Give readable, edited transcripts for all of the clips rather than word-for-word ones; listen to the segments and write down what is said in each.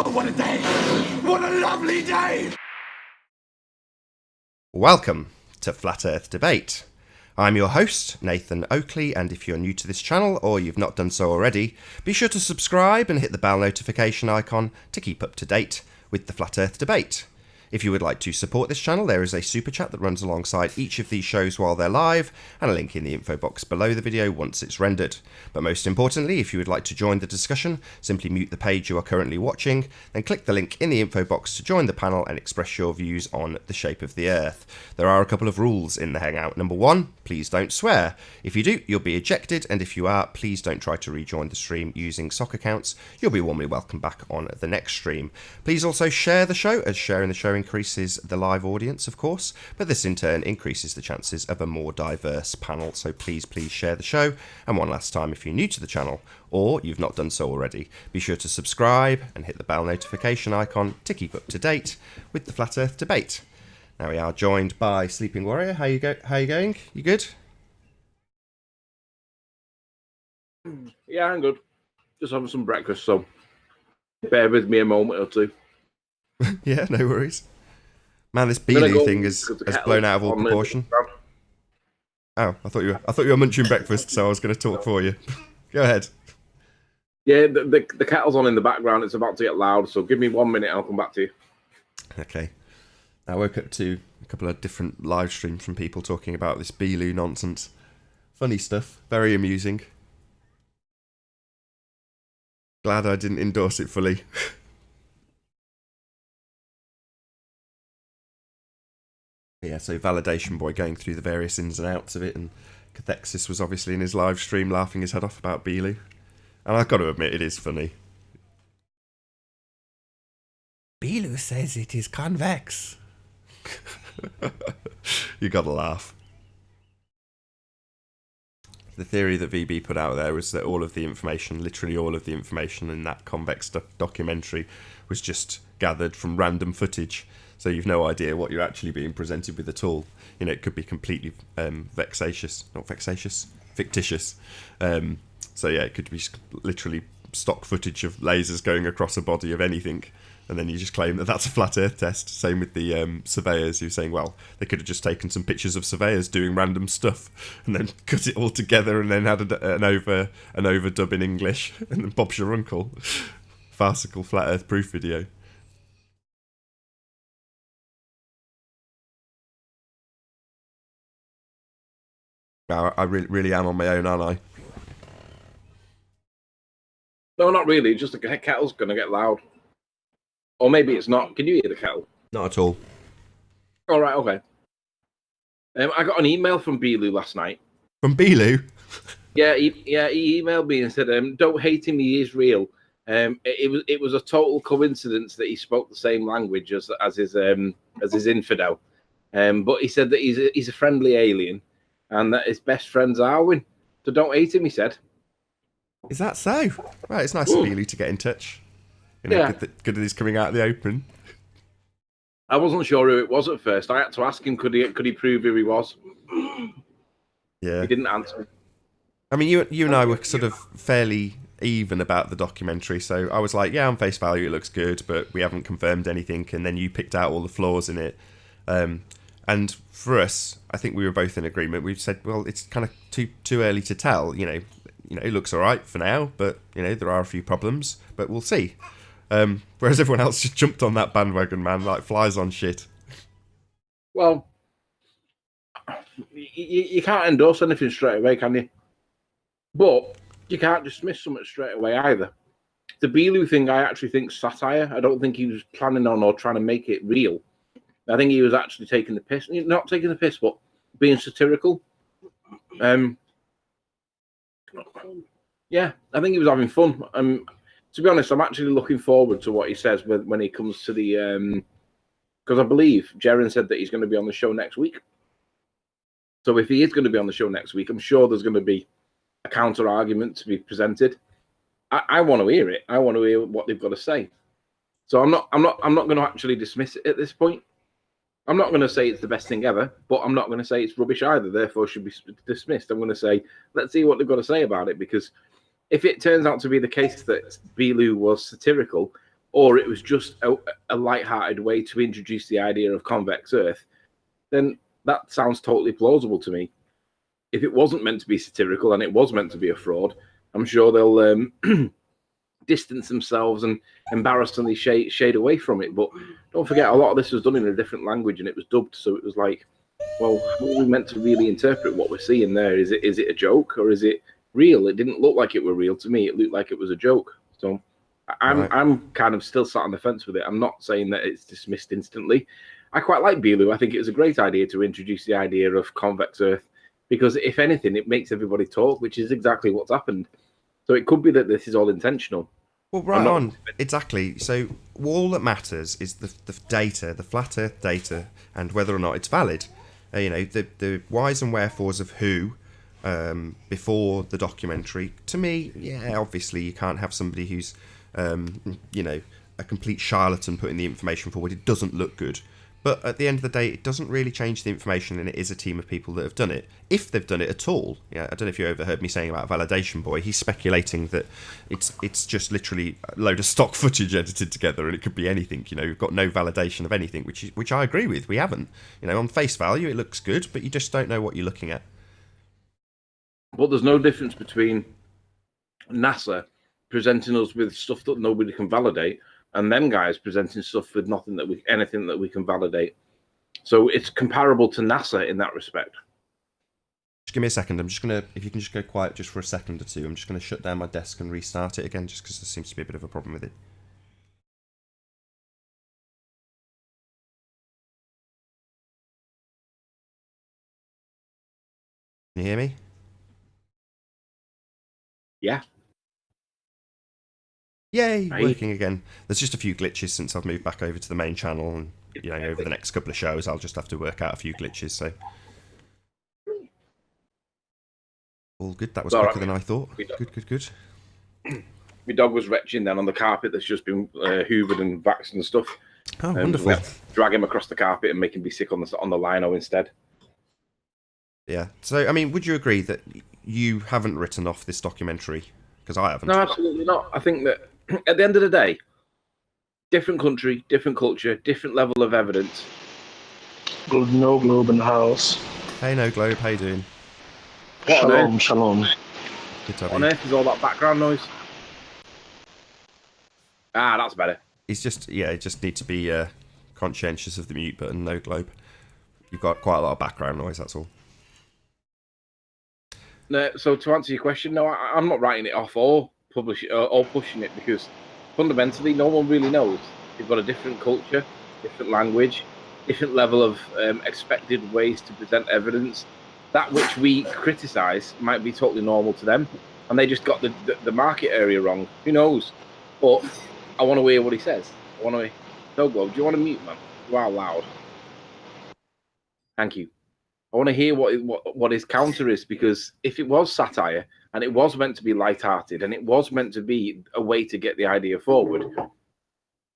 Oh, what a day! What a lovely day! Welcome to Flat Earth Debate. I'm your host, Nathan Oakley, and if you're new to this channel or you've not done so already, be sure to subscribe and hit the bell notification icon to keep up to date with the Flat Earth Debate. If you would like to support this channel, there is a super chat that runs alongside each of these shows while they're live, and a link in the info box below the video once it's rendered. But most importantly, if you would like to join the discussion, simply mute the page you are currently watching, then click the link in the info box to join the panel and express your views on the shape of the Earth. There are a couple of rules in the Hangout. Number one, please don't swear. If you do, you'll be ejected, and if you are, please don't try to rejoin the stream using sock accounts. You'll be warmly welcome back on the next stream. Please also share the show, as sharing the show increases the live audience, of course, but this in turn increases the chances of a more diverse panel, so please share the show. And one last time, if you're new to the channel or you've not done so already, be sure to subscribe and hit the bell notification icon to keep up to date with the Flat Earth Debate. Now we are joined by Sleeping Warrior. How you going? You good? Yeah, I'm good. Just having some breakfast, so bear with me a moment or two. Yeah, no worries. Man, this Beeloo thing has blown out of all proportion. Oh, I thought you were munching breakfast, so I was going to talk for you. Go ahead. Yeah, the kettle's on in the background. It's about to get loud, so give me 1 minute. I'll come back to you. Okay. I woke up to a couple of different live streams from people talking about this Beeloo nonsense. Funny stuff. Very amusing. Glad I didn't endorse it fully. Yeah, so Validation Boy going through the various ins and outs of it, and Cathexis was obviously in his live stream laughing his head off about Beeloo. And I've got to admit, it is funny. Beeloo says it is convex. You gotta laugh. The theory that VB put out there was that all of the information, literally all of the information in that convex documentary was just gathered from random footage. So you've no idea what you're actually being presented with at all. You know, it could be completely fictitious. So yeah, it could be literally stock footage of lasers going across a body of anything. And then you just claim that that's a flat Earth test. Same with the surveyors. You're saying, well, they could have just taken some pictures of surveyors doing random stuff and then cut it all together and then had an overdub in English. And then Bob's your uncle. Farcical flat Earth proof video. I really am on my own, aren't I? No, not really. Just the kettle's going to get loud. Or maybe it's not. Can you hear the kettle? Not at all. All right, okay. I got an email from Beeloo last night. From Beeloo? Yeah, he emailed me and said, "Don't hate him. He is real." It was a total coincidence that he spoke the same language as his infidel. But he said that he's a friendly alien, and that his best friend's Arwen. So don't hate him, he said. Is that so? Right, it's nice of Beeloo to get in touch. You know, yeah. Good that he's coming out of the open. I wasn't sure who it was at first. I had to ask him, could he prove who he was? Yeah. He didn't answer. I mean, you and I were sort of fairly even about the documentary, so I was like, yeah, on face value it looks good, but we haven't confirmed anything, and then you picked out all the flaws in it. And for us, I think we were both in agreement. We've said, well, it's kind of too early to tell. You know, it looks all right for now, but there are a few problems, but we'll see. Whereas everyone else just jumped on that bandwagon, man, like flies on shit. Well, you can't endorse anything straight away, can you? But you can't dismiss something straight away either. The Beeloo thing, I actually think satire. I don't think he was planning on or trying to make it real. I think he was actually taking the piss. Not taking the piss, but being satirical. Yeah, I think he was having fun. To be honest, I'm actually looking forward to what he says when he comes to the... Because I believe Jaren said that he's going to be on the show next week. So if he is going to be on the show next week, I'm sure there's going to be a counter-argument to be presented. I want to hear it. I want to hear what they've got to say. So I'm not going to actually dismiss it at this point. I'm not going to say it's the best thing ever, but I'm not going to say it's rubbish either, therefore should be dismissed. I'm going to say, let's see what they've got to say about it, because if it turns out to be the case that Beeloo was satirical, or it was just a light-hearted way to introduce the idea of convex Earth, then that sounds totally plausible to me. If it wasn't meant to be satirical and it was meant to be a fraud, I'm sure they'll distance themselves and embarrassingly shade away from it. But don't forget, a lot of this was done in a different language and it was dubbed, so it was like, well, how are we meant to really interpret what we're seeing there? Is it a joke or is it real? It didn't look like it were real to me. It looked like it was a joke. So I'm kind of still sat on the fence with it. I'm not saying that it's dismissed instantly. I quite like Bilu. I think it was a great idea to introduce the idea of convex Earth because, if anything, it makes everybody talk, which is exactly what's happened. So it could be that this is all intentional. Well, right on. Exactly. So all that matters is the data, the flat Earth data, and whether or not it's valid. The whys and wherefores of who before the documentary. To me, yeah, obviously you can't have somebody who's, a complete charlatan putting the information forward. It doesn't look good. But at the end of the day, it doesn't really change the information, and it is a team of people that have done it. If they've done it at all. Yeah, I don't know if you overheard me saying about Validation Boy. He's speculating that it's just literally a load of stock footage edited together, and it could be anything. We've got no validation of anything, which I agree with. We haven't. On face value, it looks good, but you just don't know what you're looking at. But there's no difference between NASA presenting us with stuff that nobody can validate, and them guys presenting stuff with anything that we can validate. So it's comparable to NASA in that respect. Just give me a second. I'm just gonna, if you can just go quiet just for a second or two. I'm just gonna shut down my desk and restart it again, just because there seems to be a bit of a problem with it. Can you hear me? Yeah. Yay, working again. There's just a few glitches since I've moved back over to the main channel, and over the next couple of shows I'll just have to work out a few glitches, so all good. That was quicker than I thought. Good. My dog was retching then on the carpet that's just been hoovered and vaxxed and stuff. Oh, wonderful. Drag him across the carpet and make him be sick on the lino instead. Yeah. So, I mean, would you agree that you haven't written off this documentary? Because I haven't. No, absolutely not. I think that at the end of the day, different country, different culture, different level of evidence. No Globe in the house. Hey, No Globe, how you doing? Shalom. What on earth is all that background noise? Ah, that's better. He's just, just need to be conscientious of the mute button, No Globe. You've got quite a lot of background noise, that's all. No, so to answer your question, no, I'm not writing it off or publishing or pushing it, because fundamentally no one really knows. You've got a different culture, different language, different level of expected ways to present evidence. That which we criticise might be totally normal to them, and they just got the market area wrong. Who knows? But I want to hear what he says. I want to hear. No, Globe, do you want to mute, man? You are loud. Thank you. I want to hear what his counter is, because if it was satire and it was meant to be light-hearted and it was meant to be a way to get the idea forward,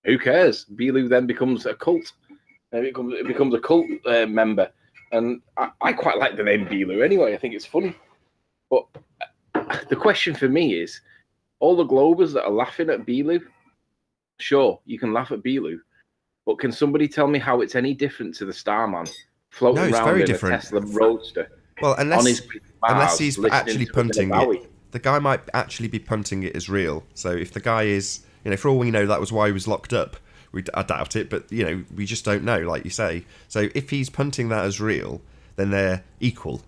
who cares? Bilu then becomes a cult. It becomes a cult member, and I quite like the name Bilu anyway. I think it's funny. But the question for me is, all the Globers that are laughing at Bilu, sure, you can laugh at Bilu, but can somebody tell me how it's any different to the Starman floating around in a Tesla Roadster? Well, unless he's actually punting it. The guy might actually be punting it as real. So if the guy is, for all we know, that was why he was locked up. I doubt it, but we just don't know, like you say. So if he's punting that as real, then they're equal.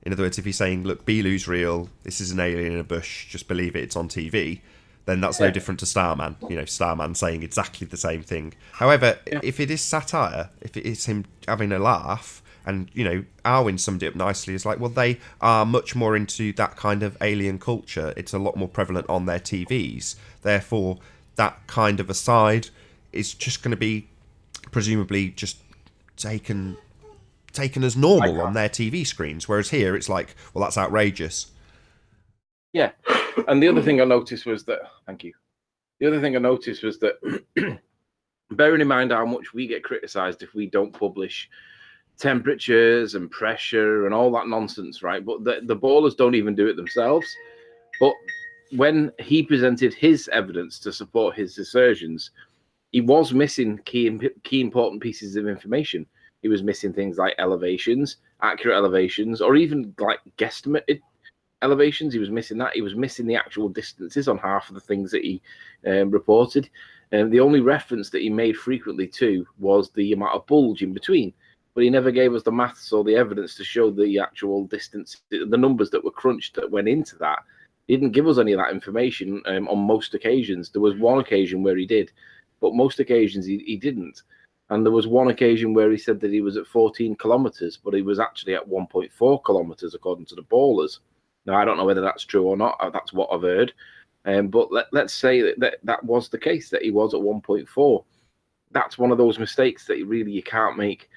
In other words, if he's saying, look, Bilu's real, this is an alien in a bush, just believe it, it's on TV, then that's no different to Starman. Starman saying exactly the same thing. However, if it is satire, if it is him having a laugh, and, Arwen summed it up nicely, it's like, well, they are much more into that kind of alien culture. It's a lot more prevalent on their TVs. Therefore, that kind of aside is just going to be presumably just taken as normal on their TV screens, whereas here it's like, well, that's outrageous. Yeah, and the other thing I noticed was that, thank you. The other thing I noticed was that, bearing in mind how much we get criticised if we don't publish temperatures and pressure and all that nonsense, right? But the ballers don't even do it themselves. But when he presented his evidence to support his assertions, he was missing key important pieces of information. He was missing things like elevations, accurate elevations, or even like guesstimated elevations. He was missing that. He was missing the actual distances on half of the things that he reported. And the only reference that he made frequently to was the amount of bulge in between. But he never gave us the maths or the evidence to show the actual distance, the numbers that were crunched that went into that. He didn't give us any of that information on most occasions. There was one occasion where he did, but most occasions he didn't. And there was one occasion where he said that he was at 14 kilometers, but he was actually at 1.4 kilometers, according to the ballers. Now, I don't know whether that's true or not. That's what I've heard. But let's say that was the case, that he was at 1.4. That's one of those mistakes that really you can't make.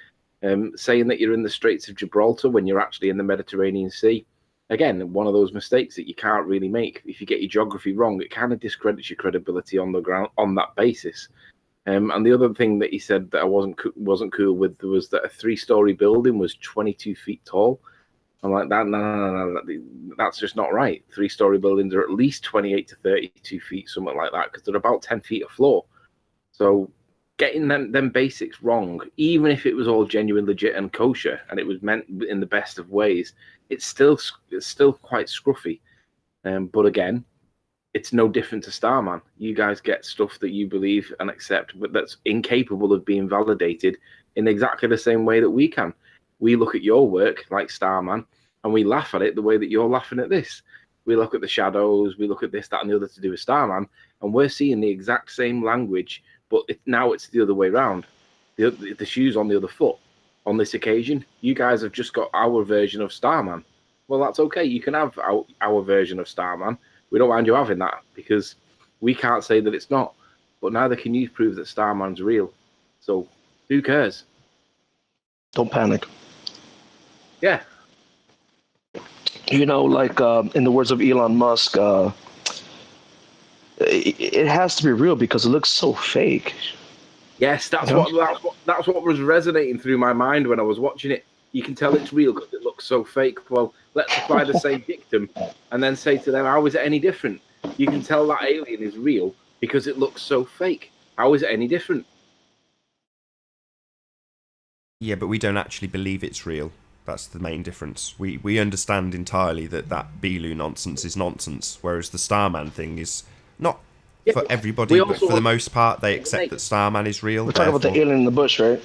Saying that you're in the Straits of Gibraltar when you're actually in the Mediterranean Sea. Again, one of those mistakes that you can't really make. If you get your geography wrong, it kind of discredits your credibility on the ground on that basis. And the other thing that he said that I wasn't cool with was that a 3-story building was 22 feet tall. I'm like, no, that's just not right. 3-story buildings are at least 28 to 32 feet, something like that, because they're about 10 feet of floor. So getting them basics wrong, even if it was all genuine, legit, and kosher, and it was meant in the best of ways, it's still quite scruffy. But again, it's no different to Starman. You guys get stuff that you believe and accept, but that's incapable of being validated in exactly the same way that we can. We look at your work like Starman, and we laugh at it the way that you're laughing at this. We look at the shadows, we look at this, that, and the other to do with Starman, and we're seeing the exact same language, but now it's the other way around. The shoe's on the other foot. On this occasion, you guys have just got our version of Starman. Well, that's okay. You can have our version of Starman. We don't mind you having that, because we can't say that it's not. But neither can you prove that Starman's real. So who cares? Don't panic. Yeah. You know, like in the words of Elon Musk, it has to be real because it looks so fake. Yes, that's what was resonating through my mind when I was watching it. You can tell it's real because it looks so fake. Well, let's apply the same dictum and then say to them, how is it any different? You can tell that alien is real because it looks so fake. How is it any different? Yeah, but we don't actually believe it's real. That's the main difference. We understand entirely that Beelu nonsense is nonsense, whereas the Starman thing is not for everybody, but for the most part, they accept that Starman is real. We're talking about the alien in the bush, right?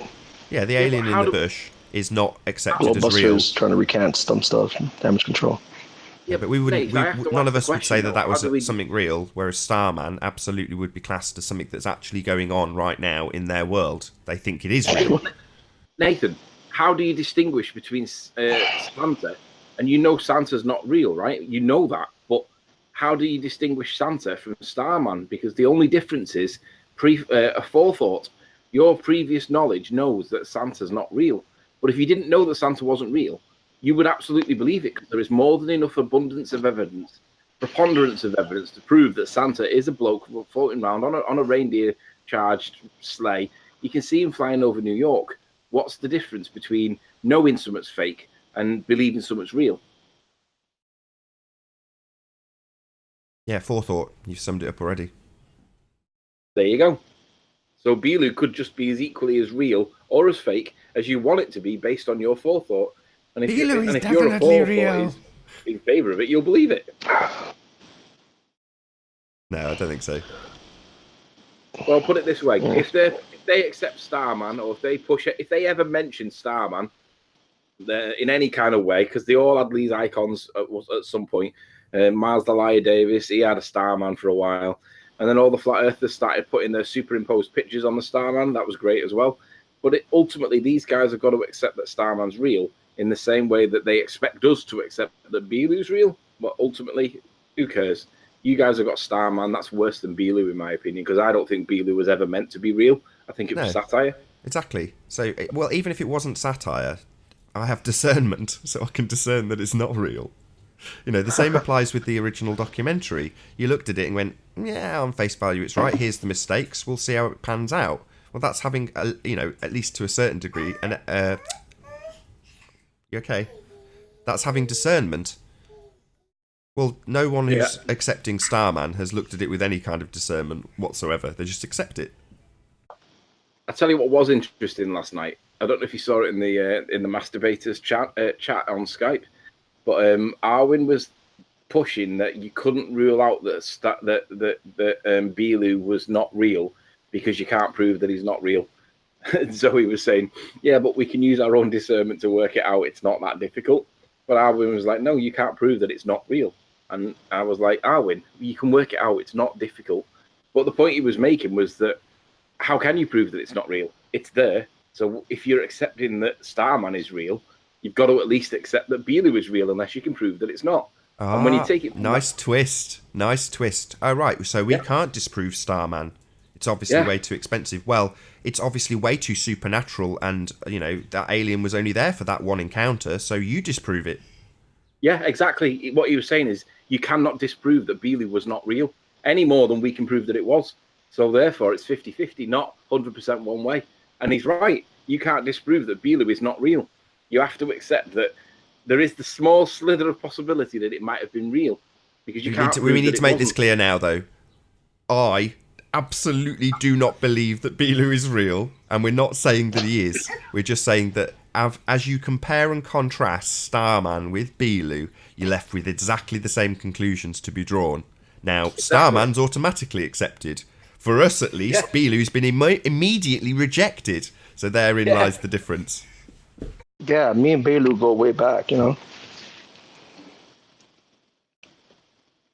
Yeah, the alien in the bush is not accepted Well, as Buster real. is trying to recant some stuff, damage control. Yeah, but we wouldn't. None of us would say that was something real, whereas Starman absolutely would be classed as something that's actually going on right now in their world. They think it is real. Nathan, how do you distinguish between Santa and you know Santa's not real, right? You know that, but how do you distinguish Santa from Starman? Because the only difference is a forethought. Your previous knowledge knows that Santa's not real. But if you didn't know that Santa wasn't real, you would absolutely believe it because there is more than enough abundance of evidence, preponderance of evidence to prove that Santa is a bloke floating around on a reindeer-charged sleigh. You can see him flying over New York. What's the difference between knowing something's fake and believing something's real? Yeah, forethought. You've summed it up already. There you go. So Beelu could just be as equally as real or as fake as you want it to be based on your forethought. And if your forethought is in favour of it, you'll believe it. No, I don't think so. Well, put it this way: if they accept Starman, or if they ever mention Starman in any kind of way, because they all had these icons at some point. Miles Delia Davis, he had a Starman for a while. And then all the flat earthers started putting their superimposed pictures on the Starman. That was great as well. But ultimately, these guys have got to accept that Starman's real in the same way that they expect us to accept that Beelu's real. But ultimately, who cares? You guys have got Starman. That's worse than Beelu, in my opinion, because I don't think Beelu was ever meant to be real. I think it was satire. Exactly. So, well, even if it wasn't satire, I have discernment, so I can discern that it's not real. You know, the same applies with the original documentary. You looked at it and went, yeah, on face value it's right, here's the mistakes, we'll see how it pans out. Well, that's having, at least to a certain degree, you okay? That's having discernment. Well, no one who's accepting Starman has looked at it with any kind of discernment whatsoever. They just accept it. I tell you what was interesting last night. I don't know if you saw it in the masturbators chat on Skype, but Arwin was pushing that you couldn't rule out that Bilu was not real because you can't prove that he's not real. And so he was saying, yeah, but we can use our own discernment to work it out. It's not that difficult. But Arwin was like, no, you can't prove that it's not real. And I was like, Arwin, you can work it out. It's not difficult. But the point he was making was that how can you prove that it's not real? It's there. So if you're accepting that Starman is real, you've got to at least accept that Beelu is real unless you can prove that it's not. And when you take it from nice twist. Nice twist. Oh, right. So we can't disprove Starman. It's obviously way too expensive. Well, it's obviously way too supernatural, and, you know, that alien was only there for that one encounter, so you disprove it. Yeah, exactly. What he was saying is you cannot disprove that Beelu was not real any more than we can prove that it was. So therefore, it's 50-50, not 100% one way. And he's right. You can't disprove that Beelu is not real. You have to accept that there is the small slither of possibility that it might have been real, because you can't prove we need that to it make wasn't. this clear now, though. I absolutely do not believe that Beelu is real, and we're not saying that he is. We're just saying that as you compare and contrast Starman with Beelu, you're left with exactly the same conclusions to be drawn. Now, Starman's automatically accepted. For us, at least, Beelu's been immediately rejected. So therein lies the difference. Yeah, me and Belu go way back, you know.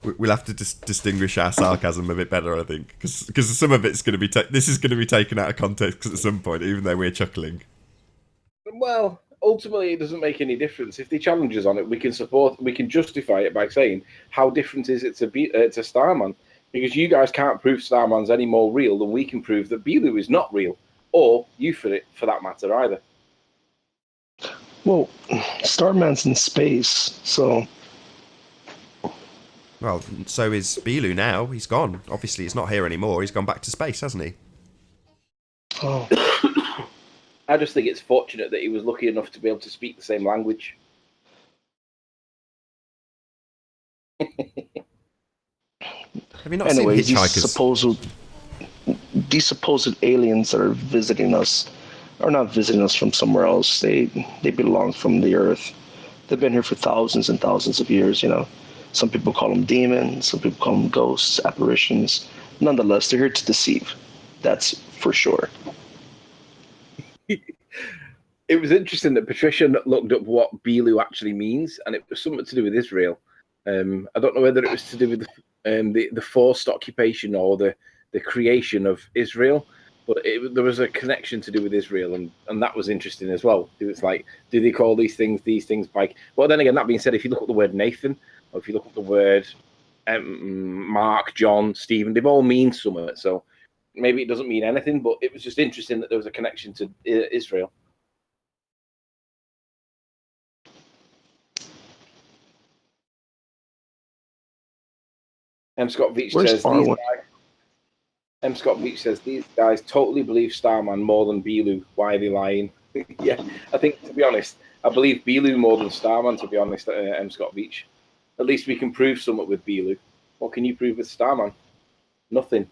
We'll have to distinguish our sarcasm a bit better, I think, because some of it's going to be this is going to be taken out of context at some point, even though we're chuckling. Well, ultimately, it doesn't make any difference. If they challenge us on it, we can justify it by saying how different is it to Starman, because you guys can't prove Starman's any more real than we can prove that Beelu is not real, or you for that matter either. Well, Starman's in space, so. Well, so is Beelu now. He's gone. Obviously, he's not here anymore. He's gone back to space, hasn't he? Oh. I just think it's fortunate that he was lucky enough to be able to speak the same language. Have you not Anyways, seen Hitchhikers? These supposed aliens that are visiting us are not visiting us from somewhere else. They belong from the Earth. They've been here for thousands and thousands of years, you know. Some people call them demons, some people call them ghosts, apparitions. Nonetheless, they're here to deceive. That's for sure. It was interesting that Patricia looked up what Beelu actually means, and it was something to do with Israel. I don't know whether it was to do with the forced occupation or the creation of Israel, but there was a connection to do with Israel, and that was interesting as well. It was like, do they call these things by? Well, then again, that being said, if you look at the word Nathan, or if you look at the word Mark, John, Stephen, they've all mean something. So maybe it doesn't mean anything, but it was just interesting that there was a connection to Israel. Scott Veach Where's says Arwen? Scott Veach says these guys totally believe Starman more than Beelu. Why are they lying? Yeah, I think, to be honest, I believe Beelu more than Starman. To be honest, Scott Veach. At least we can prove something with Beelu. What can you prove with Starman? Nothing.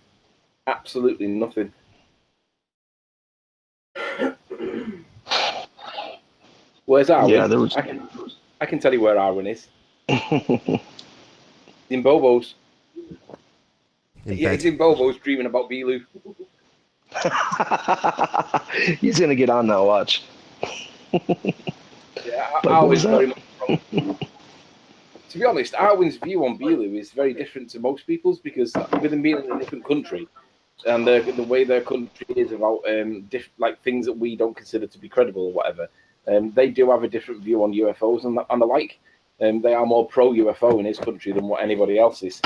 Absolutely nothing. Where's Arwen? Yeah, there was. I can tell you where Arwen is. In Bobo's. He's in Bobo's dreaming about Beelu. He's gonna get on now. Watch. Yeah, Like, what was Arwen's very that? much from. To be honest, Arwen's view on Beelu is very different to most people's, because with him being in a different country and the way their country is about like things that we don't consider to be credible or whatever, they do have a different view on UFOs and the like. They are more pro UFO in his country than what anybody else is.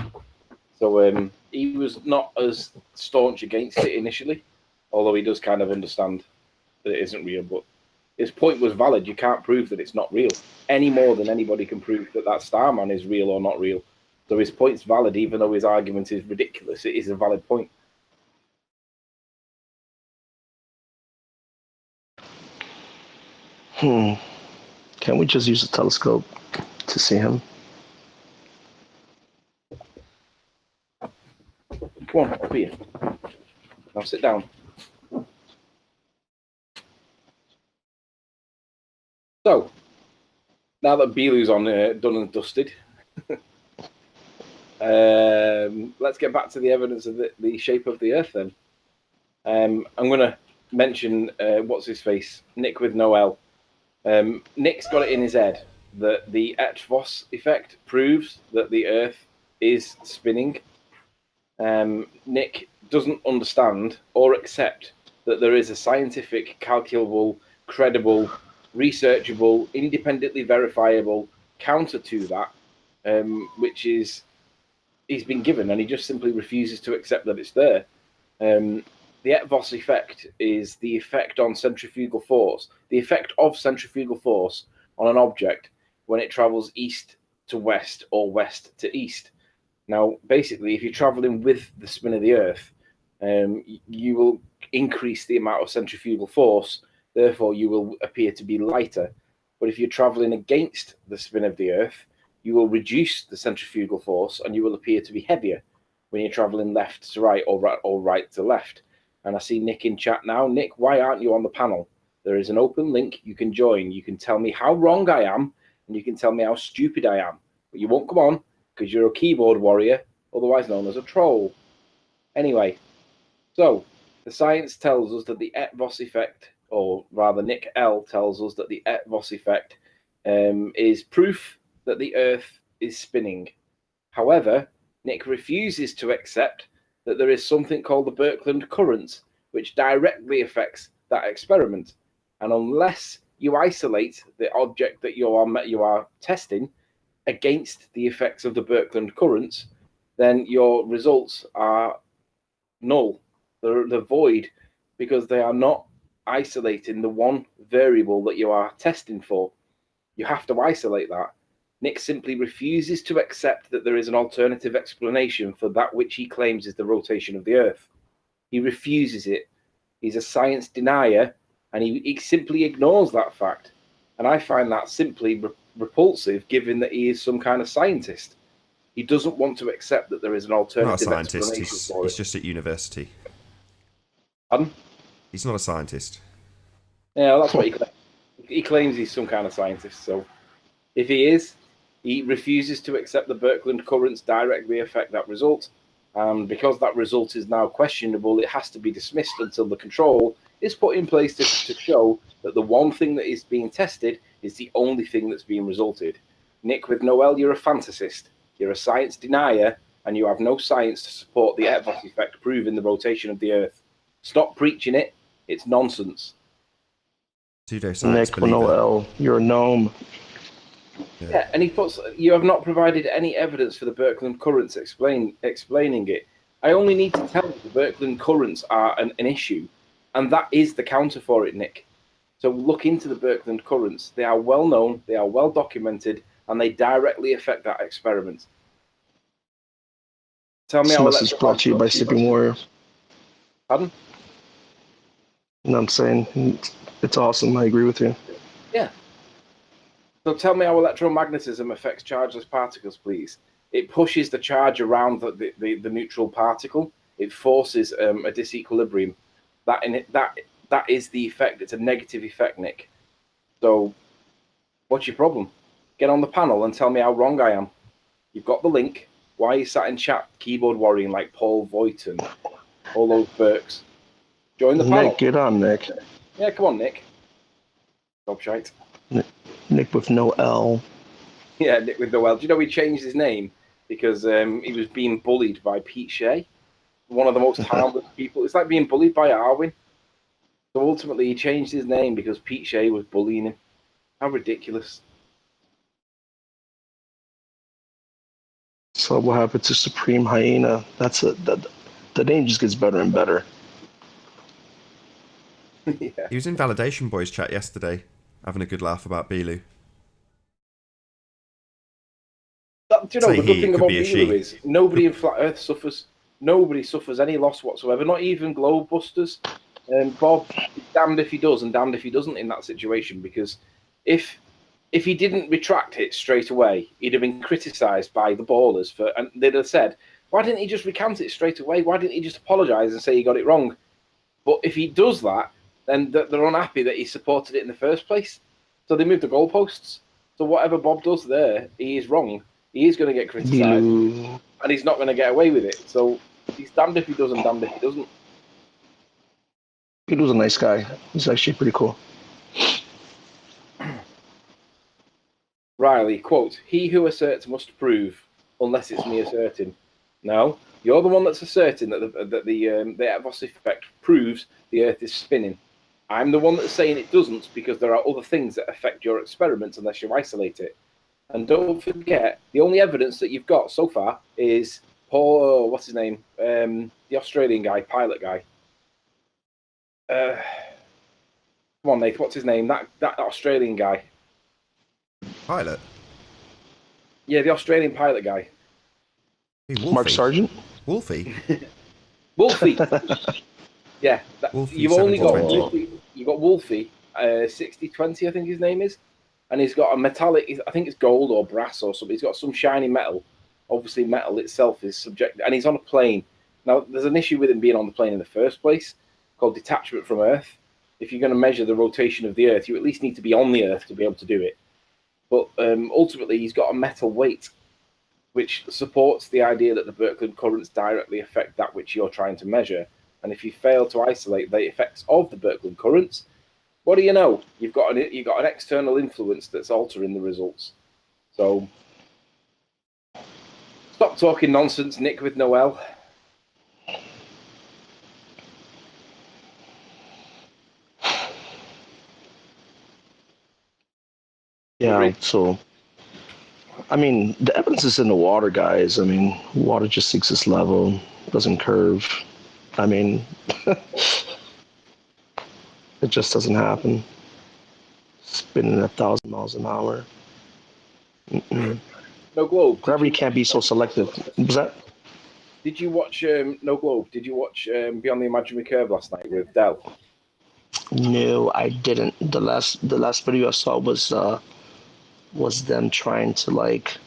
So he was not as staunch against it initially, although he does kind of understand that it isn't real. But his point was valid. You can't prove that it's not real any more than anybody can prove that Starman is real or not real. So his point's valid, even though his argument is ridiculous. It is a valid point. Can't we just use a telescope to see him? Come on, up here. Now sit down. So, now that Beelu's on done and dusted, let's get back to the evidence of the shape of the Earth then. I'm going to mention, what's his face? Nick with no L. Nick's got it in his head that the Et-Vos effect proves that the Earth is spinning. Nick doesn't understand or accept that there is a scientific, calculable, credible, researchable, independently verifiable counter to that, which is he's been given, and he just simply refuses to accept that it's there. The Et-Vos effect is the effect on centrifugal force, the effect of centrifugal force on an object when it travels east to west or west to east. Now, basically, if you're traveling with the spin of the Earth, you will increase the amount of centrifugal force, therefore you will appear to be lighter. But if you're traveling against the spin of the Earth, you will reduce the centrifugal force and you will appear to be heavier when you're traveling left to right or right to left. And I see Nick in chat now. Nick, why aren't you on the panel? There is an open link. You can join. You can tell me how wrong I am, and you can tell me how stupid I am. But you won't come on because you're a keyboard warrior, otherwise known as a troll. Anyway, so the science tells us that the Et-Vos effect, or rather Nick L tells us that the Et-Vos effect is proof that the Earth is spinning. However, Nick refuses to accept that there is something called the Birkeland current, which directly affects that experiment. And unless you isolate the object that you are testing against the effects of the Birkeland currents, then your results are null. They're void because they are not isolating the one variable that you are testing for. You have to isolate that. Nick simply refuses to accept that there is an alternative explanation for that which he claims is the rotation of the Earth. He refuses it. He's a science denier, and he simply ignores that fact. And I find that simply repulsive, given that he is some kind of scientist. He doesn't want to accept that there is an alternative Not a scientist. explanation for He's it. just at university. Pardon? He's not a scientist. Yeah, well, that's what he claims. He claims he's some kind of scientist. So if he is, he refuses to accept the Birkeland currents directly affect that result. And because that result is now questionable, it has to be dismissed until the control is put in place to show that the one thing that is being tested is the only thing that's being resulted. Nick with Noel, you're a fantasist. You're a science denier, and you have no science to support the Et-Vos effect proving the rotation of the Earth. Stop preaching it. It's nonsense. Pseudoscience Nick with believer. no L, you're a gnome. Yeah, and he puts, you have not provided any evidence for the Birkeland currents explaining it. I only need to tell you the Birkeland currents are an issue, and that is the counter for it, Nick. So look into the Birkeland currents. They are well known, they are well documented, and they directly affect that experiment. Tell me This how message brought to you by Sleeping Warrior. Pardon? And I'm saying it's awesome. I agree with you. Yeah. So tell me how electromagnetism affects chargeless particles, please. It pushes the charge around the neutral particle. It forces a disequilibrium. That is the effect. It's a negative effect, Nick. So what's your problem? Get on the panel and tell me how wrong I am. You've got the link. Why are you sat in chat keyboard warring like Paul Voigt and all those Burks? Join the panel. Nick, get on, Nick. Yeah, come on, Nick. Stop shite. Nick with no L. Yeah, Nick with Noel. Do you know he changed his name because he was being bullied by Pete Shea, one of the most harmless people. It's like being bullied by Arwen. So ultimately, he changed his name because Pete Shea was bullying him. How ridiculous! So what happened to Supreme Hyena? The name just gets better and better. Yeah. He was in Validation Boys chat yesterday, having a good laugh about Beelu. Do you know, Say the good he, thing it could about be a Beelu she. is nobody in Flat Earth suffers. Nobody suffers any loss whatsoever. Not even Globebusters. Bob, damned if he does and damned if he doesn't in that situation, because if he didn't retract it straight away, he'd have been criticised by the ballers for, and they'd have said, "Why didn't he just recant it straight away? Why didn't he just apologise and say he got it wrong?" But if he does that, then they're unhappy that he supported it in the first place. So they moved the goalposts. So whatever Bob does there, he is wrong. He is going to get criticised, and he's not going to get away with it. So he's damned if he does and damned if he doesn't. Peter's a nice guy. He's actually pretty cool. Riley, quote, "He who asserts must prove, unless it's me asserting." No, you're the one that's asserting that the Evos effect proves the Earth is spinning. I'm the one that's saying it doesn't because there are other things that affect your experiments unless you isolate it. And don't forget, the only evidence that you've got so far is Paul, what's his name? The Australian guy, pilot guy. Come on, Nate, what's his name? That Australian guy. Pilot? Yeah, the Australian pilot guy. Hey, Mark Sargent? Wolfie? Wolfie. Yeah, Wolfie you've only got 7020. Wolfie. You've got Wolfie, 6020, I think his name is, and he's got a metallic. I think it's gold or brass or something. He's got some shiny metal. Obviously, metal itself is subject, and he's on a plane. Now, there's an issue with him being on the plane in the first place, called detachment from Earth. If you're going to measure the rotation of the Earth, you at least need to be on the Earth to be able to do it. But ultimately, he's got a metal weight, which supports the idea that the Birkeland currents directly affect that which you're trying to measure. And if you fail to isolate the effects of the Birkeland currents, what do you know? You've got an external influence that's altering the results. So stop talking nonsense, Nick, with Noel. Yeah, so I mean, the evidence is in the water, guys. I mean, water just seeks its level, doesn't curve. I mean, it just doesn't happen. Spinning 1,000 miles an hour. No Globe. Gravity can't be so selective. Was that? Did you watch No Globe? Did you watch Beyond the Imaginary Curve last night with Dell? No, I didn't. The last video I saw was them trying to like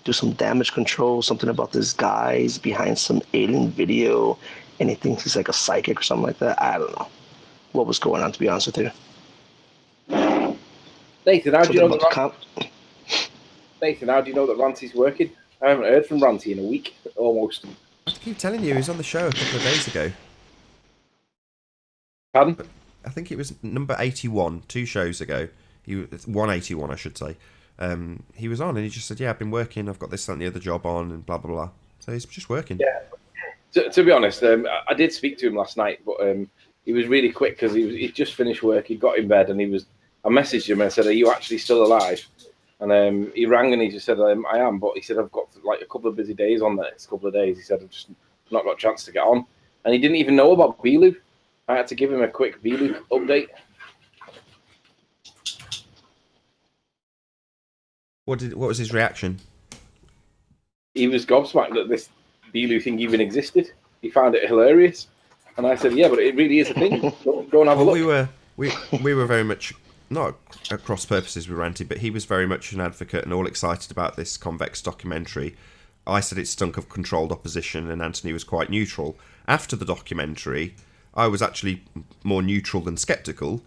do some damage control, something about this guy's behind some alien video, and he thinks he's like a psychic or something like that. I don't know what was going on, to be honest with you. Nathan, how do you know that Ranty's working? I haven't heard from Ranty in a week, almost. I keep telling you, he was on the show a couple of days ago. Pardon? I think it was number 81, 2 shows ago. 181, I should say. He was on and he just said, yeah, I've been working, I've got this, that and the other job on and blah, blah, blah. So he's just working. Yeah. To be honest, I did speak to him last night, but he was really quick because he'd just finished work, he got in bed and I messaged him and I said, are you actually still alive? And he rang and he just said, I am, but he said, I've got like a couple of busy days on the next couple of days. He said, I've just not got a chance to get on. And he didn't even know about Belu. I had to give him a quick Belu update. What was his reaction? He was gobsmacked that this Belu thing even existed. He found it hilarious. And I said, yeah, but it really is a thing. Go and have a look. We were very much, not at cross purposes with Ranty, but he was very much an advocate and all excited about this Convex documentary. I said it stunk of controlled opposition and Anthony was quite neutral. After the documentary, I was actually more neutral than sceptical,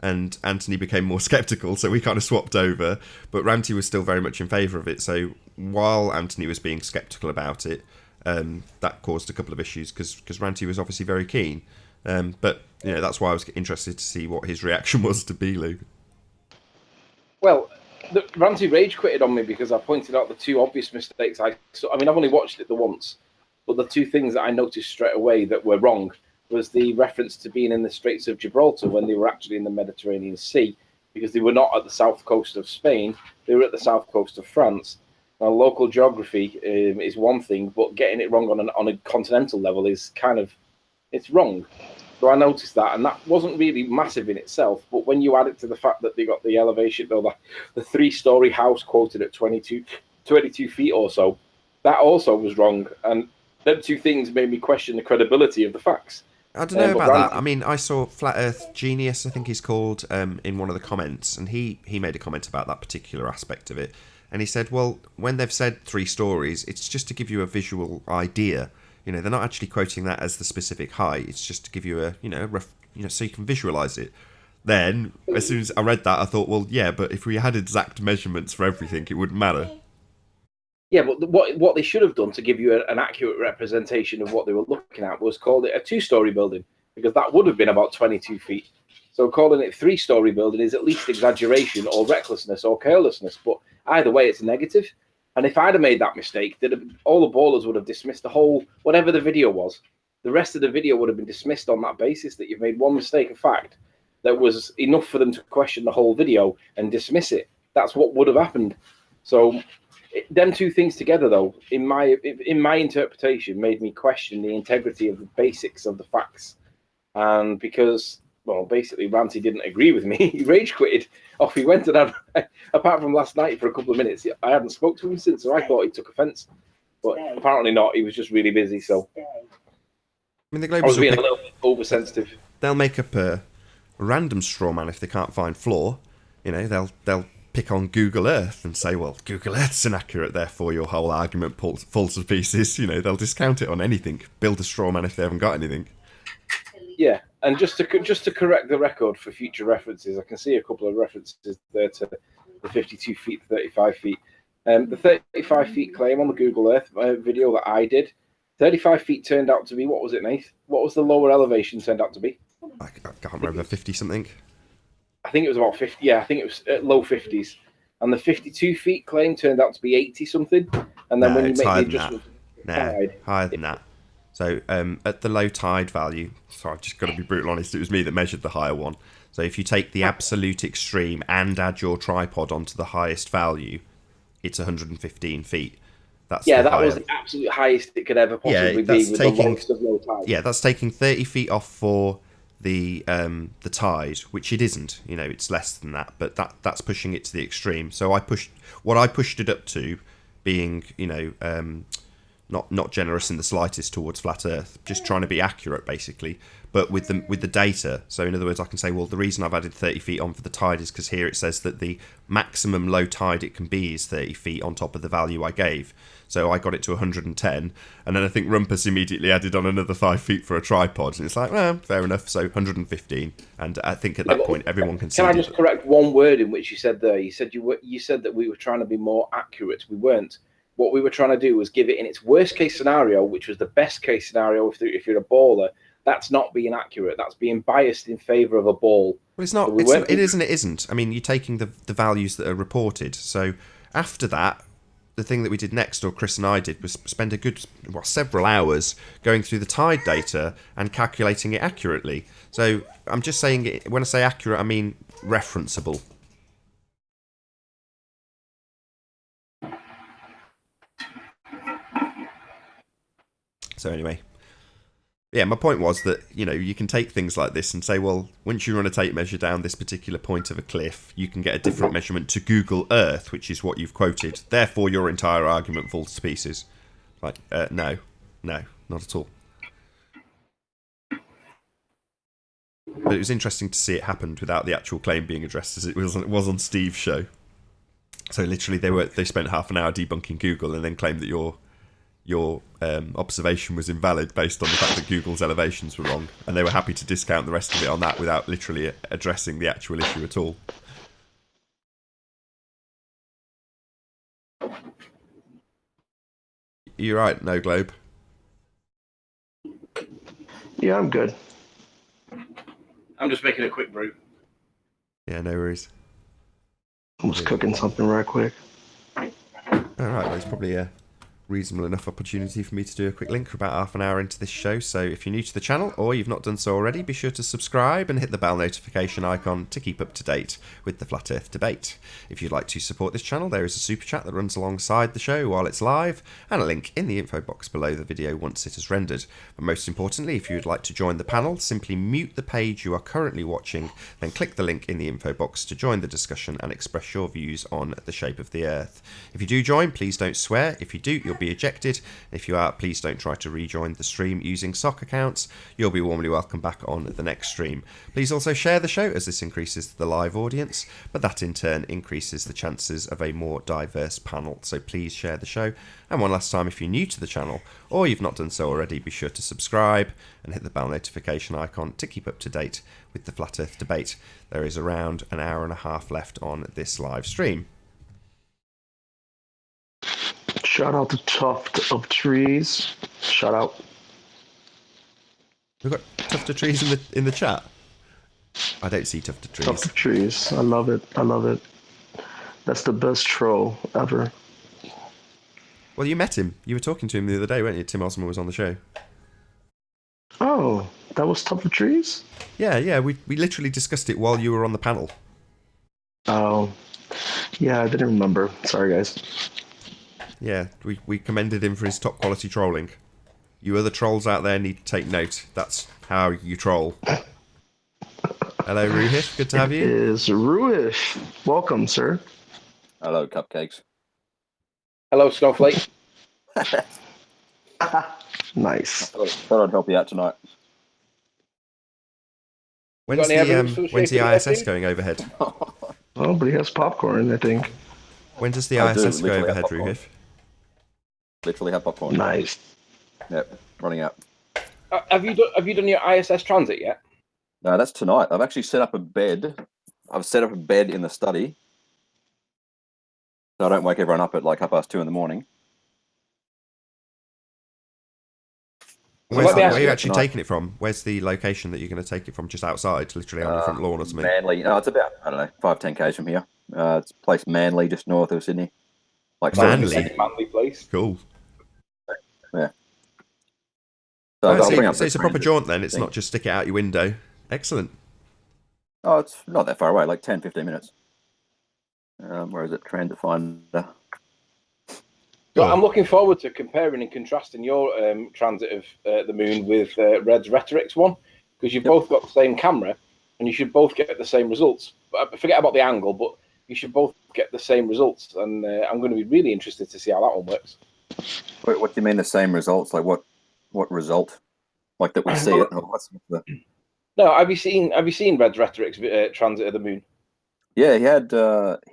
and Anthony became more sceptical, so we kind of swapped over. But Ranty was still very much in favour of it, so while Anthony was being sceptical about it, that caused a couple of issues, because Ranty was obviously very keen. But that's why I was interested to see what his reaction was to Belu. Well, Ranty rage quitted on me because I pointed out the two obvious mistakes. I've only watched it the once, but the two things that I noticed straight away that were wrong was the reference to being in the Straits of Gibraltar when they were actually in the Mediterranean Sea, because they were not at the south coast of Spain, they were at the south coast of France. Now, local geography is one thing, but getting it wrong on a continental level is it's wrong. So I noticed that, and that wasn't really massive in itself, but when you add it to the fact that they got the elevation, or the 3-story house quoted at 22 feet or so, that also was wrong, and them two things made me question the credibility of the facts. I don't know about that. I mean, I saw Flat Earth Genius, I think he's called, in one of the comments, and he made a comment about that particular aspect of it. And he said, well, when they've said 3 stories, it's just to give you a visual idea. They're not actually quoting that as the specific height. It's just to give you so you can visualize it. then, as soon as I read that, I thought, well, yeah, but if we had exact measurements for everything, it wouldn't matter. Yeah, but what they should have done to give you an accurate representation of what they were looking at was called it a 2-story building, because that would have been about 22 feet. So calling it 3-story building is at least exaggeration or recklessness or carelessness. But either way, it's negative. And if I'd have made that mistake, all the ballers would have dismissed the whole, whatever the video was. The rest of the video would have been dismissed on that basis, that you've made one mistake of fact that was enough for them to question the whole video and dismiss it. That's what would have happened. So them two things together, though, in my interpretation, made me question the integrity of the basics of the facts. And because, well, basically, Ranty didn't agree with me, he rage quitted. Off he went, and apart from last night for a couple of minutes, I hadn't spoke to him since, so I thought he took offence. But apparently not. He was just really busy. So I mean, the Globers I was being a little bit oversensitive. They'll make up a random straw man if they can't find flaw. You know, they'll pick on Google Earth and say, well, Google Earth's inaccurate, therefore your whole argument falls to pieces. You know, they'll discount it on anything. Build a straw man if they haven't got anything. Yeah, and just to correct the record for future references, I can see a couple of references there to the 52 feet, 35 feet. The 35 feet claim on the Google Earth video that I did, 35 feet turned out to be, what was it, Nath? What was the lower elevation turned out to be? I can't remember, 50 something. I think it was about 50. Yeah, I think it was low 50s. And the 52 feet claim turned out to be 80 something. And then when you make the adjustment, higher than that. So at the low tide value, so I've just got to be brutal honest, it was me that measured the higher one. So if you take the absolute extreme and add your tripod onto the highest value, it's 115 feet. That was the absolute highest it could ever possibly be with the lowest of low tide. Yeah, that's taking 30 feet off for the tide, which it isn't. You know, it's less than that, but that's pushing it to the extreme. So I pushed it up to, being, you know, not generous in the slightest towards flat Earth, just trying to be accurate basically, but with the data. So in other words, I can say, well, the reason I've added 30 feet on for the tide is because here it says that the maximum low tide it can be is 30 feet on top of the value I gave. So I got it to 110, and then I think Rumpus immediately added on another 5 feet for a tripod, and it's like, well, fair enough. So 115, and I think at that point everyone can see. Can I just correct one word in which you said there? You said that we were trying to be more accurate. We weren't. What we were trying to do was give it in its worst case scenario, which was the best case scenario. If you're a baller, that's not being accurate. That's being biased in favour of a ball. Well, it's not. It is and it isn't. I mean, you're taking the values that are reported. So after that, the thing that we did next, or Chris and I did, was spend a good, several hours going through the tide data and calculating it accurately. So I'm just saying, when I say accurate, I mean referenceable. So anyway, yeah, my point was that, you know, you can take things like this and say, well, once you run a tape measure down this particular point of a cliff, you can get a different measurement to Google Earth, which is what you've quoted. Therefore, your entire argument falls to pieces. Like, no, not at all. But it was interesting to see it happened without the actual claim being addressed, as it was on Steve's show. So literally, they spent half an hour debunking Google and then claimed that your observation was invalid based on the fact that Google's elevations were wrong, and they were happy to discount the rest of it on that without literally addressing the actual issue at all. You're right, No Globe. Yeah, I'm good. I'm just making a quick brew. Yeah, no worries. I'm just cooking something right quick. All right, well, it's probably a reasonable enough opportunity for me to do a quick link for about half an hour into this show. So if you're new to the channel, or you've not done so already, be sure to subscribe and hit the bell notification icon to keep up to date with the Flat Earth debate. If you'd like to support this channel, there is a super chat that runs alongside the show while it's live, and a link in the info box below the video once it is rendered. But most importantly, if you would like to join the panel, simply mute the page you are currently watching, then click the link in the info box to join the discussion and express your views on the shape of the Earth. If you do join, please don't swear. If you do, you'll you'll be ejected. If you are, please don't try to rejoin the stream using sock accounts. You'll be warmly welcome back on the next stream. Please also share the show, as this increases the live audience, but that in turn increases the chances of a more diverse panel. So please share the show. And one last time, if you're new to the channel or you've not done so already, be sure to subscribe and hit the bell notification icon to keep up to date with the Flat Earth debate. There is around an hour and a half left on this live stream. Shout out to Tuft of Trees. Shout out. We've got Tuft of Trees in the chat. I don't see Tuft of Trees. Tuft of Trees. I love it. I love it. That's the best troll ever. Well, you met him. You were talking to him the other day, weren't you? Tim Osman was on the show. Oh, that was Tuft of Trees? Yeah. We literally discussed it while you were on the panel. Oh, yeah, I didn't remember. Sorry, guys. Yeah, we commended him for his top quality trolling. You other trolls out there need to take note. That's how you troll. Hello, Ruhif. Good to have you. It is Ruhif. Welcome, sir. Hello, cupcakes. Hello, Snowflake. Nice. Thought I'd help you out tonight. When's the ISS going overhead? Oh, but he has popcorn, I think. When does the I do, ISS go literally overhead, have popcorn. Ruhif? Literally have popcorn. Nice. Yep, running out. Have you done your ISS transit yet? No, that's tonight. I've actually set up a bed. I've set up a bed in the study, so I don't wake everyone up at like 2:30 in the morning. Where are you actually tonight. taking it from? Where's the location that you're going to take it from? Just outside, literally on your front lawn or something? Manly. No, it's about, I don't know, 5-10 k's from here. It's a place Manly, just north of Sydney. Like Manly? Manly place. Cool. Yeah. So, I'll bring up so it's a proper jaunt then, it's not just stick it out your window. Excellent. Oh, it's not that far away, like 10-15 minutes. Where is it? Transit Finder. So I'm looking forward to comparing and contrasting your transit of the moon with Red's Rhetoric's one, because you've both got the same camera, and you should both get the same results. Forget about the angle, but you should both get the same results, and I'm going to be really interested to see how that one works. Wait, what do you mean the same results? Like what result? Like that we see it? Or what's the... No, have you seen Red's Rhetoric's transit of the moon? Yeah, he had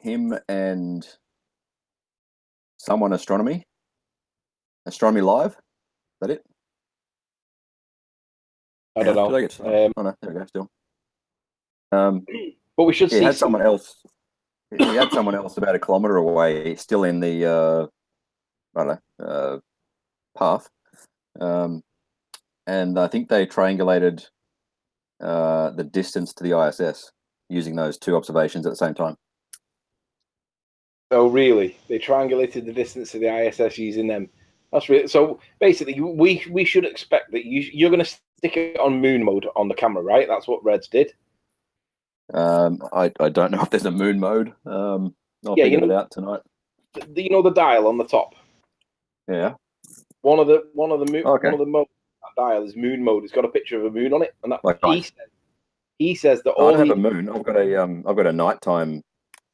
him and someone Astronomy Live. Is that it? I don't know. Did I get oh no, there we go. Still. But we should see. He had someone else. He had someone else about 1 kilometre away, still in the I don't know path, and I think they triangulated the distance to the ISS using those two observations at the same time. Oh, really? They triangulated the distance to the ISS using them. That's really so. Basically, we should expect that you're going to stick it on moon mode on the camera, right? That's what Reds did. I don't know if there's a moon mode. I'll figure it out tonight. You know the dial on the top. Yeah. One of the modes Okay. of that dial is moon mode. It's got a picture of a moon on it, and that Like, he says that I all don't have a moon. I've got a nighttime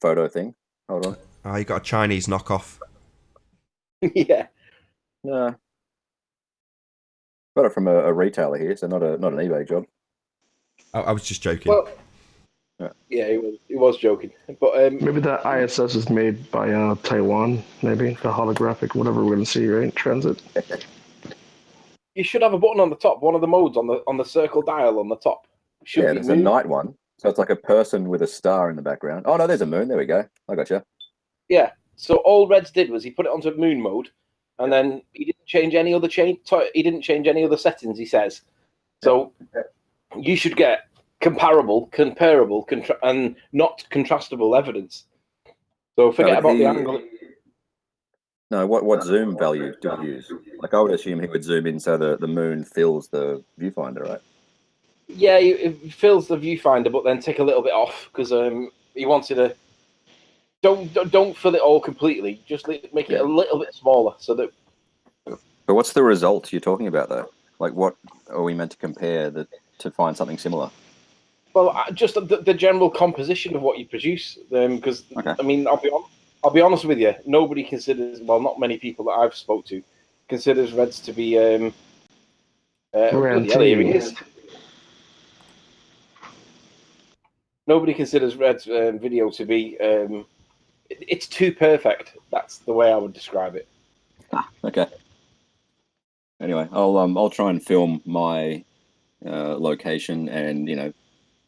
photo thing. Hold on. Oh, you got a Chinese knockoff. yeah. No. Got it from a retailer here, so not an eBay job. I was just joking. Well, yeah, he was joking, but Maybe that ISS is made by Taiwan. Maybe the holographic, whatever we're gonna see, right? Transit. you should have a button on the top. One of the modes on the circle dial on the top. Should be there's moon. a night one, so it's like a person with a star in the background. Oh no, there's a moon. There we go. I got you. Yeah. So all Reds did was he put it onto moon mode, and then he didn't change any other He didn't change any other settings. He says. So you should get comparable, and not contrastable evidence. So forget about the angle. No, what zoom value do you use? Like I would assume he would zoom in so the moon fills the viewfinder, right? Yeah, it fills the viewfinder, but then take a little bit off because he wanted to. Don't fill it all completely. Just make it a little bit smaller so that. But what's the result you're talking about though? Like what are we meant to compare to find something similar? Well, just the general composition of what you produce, because I mean, I'll be honest. I'll be honest with you. Nobody considers, well, not many people that I've spoke to, considers Reds to be. Bloody hell, here he is. Nobody considers Red's video to be. It's too perfect. That's the way I would describe it. Okay. Anyway, I'll try and film my location and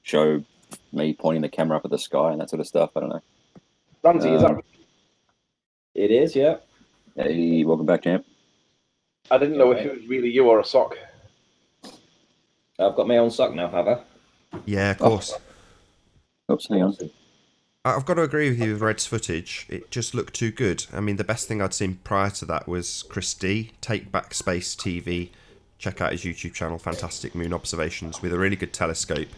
show me pointing the camera up at the sky and that sort of stuff. I don't know. Ramsey, is that? It is, yeah. Hey, welcome back, champ. I didn't know if it was really you or a sock. I've got my own sock now, have I? Yeah, of course. Oops, hang on. I've got to agree with you with Red's footage. It just looked too good. I mean, the best thing I'd seen prior to that was Chris D. Take Back Space TV. Check out his YouTube channel, fantastic moon observations with a really good telescope,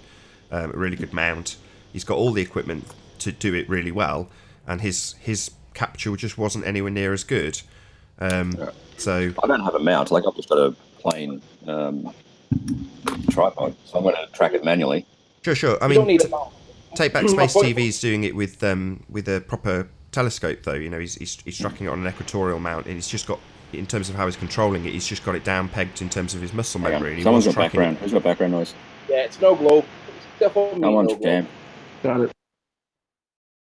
a really good mount. He's got all the equipment to do it really well, and his capture just wasn't anywhere near as good. So I don't have a mount. Like I've just got a plain tripod, so I'm going to track it manually. Sure. I You don't mean, need a mount. Take Back Space TV is doing it with a proper telescope, though. You know, he's tracking it on an equatorial mount, and he's just got, in terms of how he's controlling it, he's just got it down pegged in terms of his muscle memory. And Someone's got background. Who's got background noise? Yeah, it's no globe. Step on me, Come on, no globe. Cam. Got it.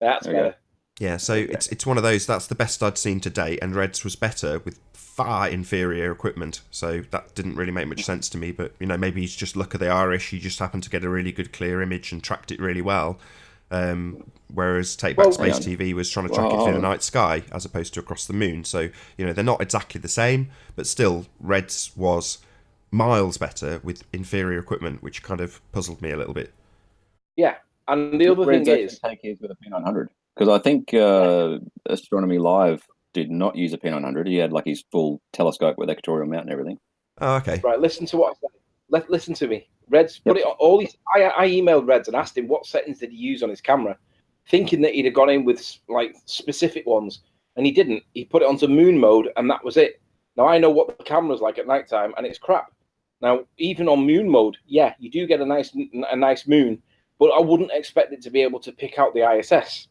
That's There we go. better. Yeah, so it's one of those. That's the best I'd seen to date, and Reds was better with far inferior equipment. So that didn't really make much sense to me. But maybe he's just luck of the Irish. He just happened to get a really good clear image and tracked it really well. Whereas Take Back Space TV was trying to track it through the night sky as opposed to across the moon. So they're not exactly the same, but still, Reds was miles better with inferior equipment, which kind of puzzled me a little bit. Yeah, and the other thing is, take his with a P900 because I think Astronomy Live did not use a P900. He had like his full telescope with equatorial mount and everything. Oh, okay. right, listen to what I said. Listen to me. Reds put it on all these. I emailed Reds and asked him what settings did he use on his camera, thinking that he'd have gone in with like specific ones, and he didn't. He put it onto moon mode, and that was it. Now I know what the camera's like at nighttime, and it's crap. Now even on moon mode, yeah, you do get a nice moon, but I wouldn't expect it to be able to pick out the ISS.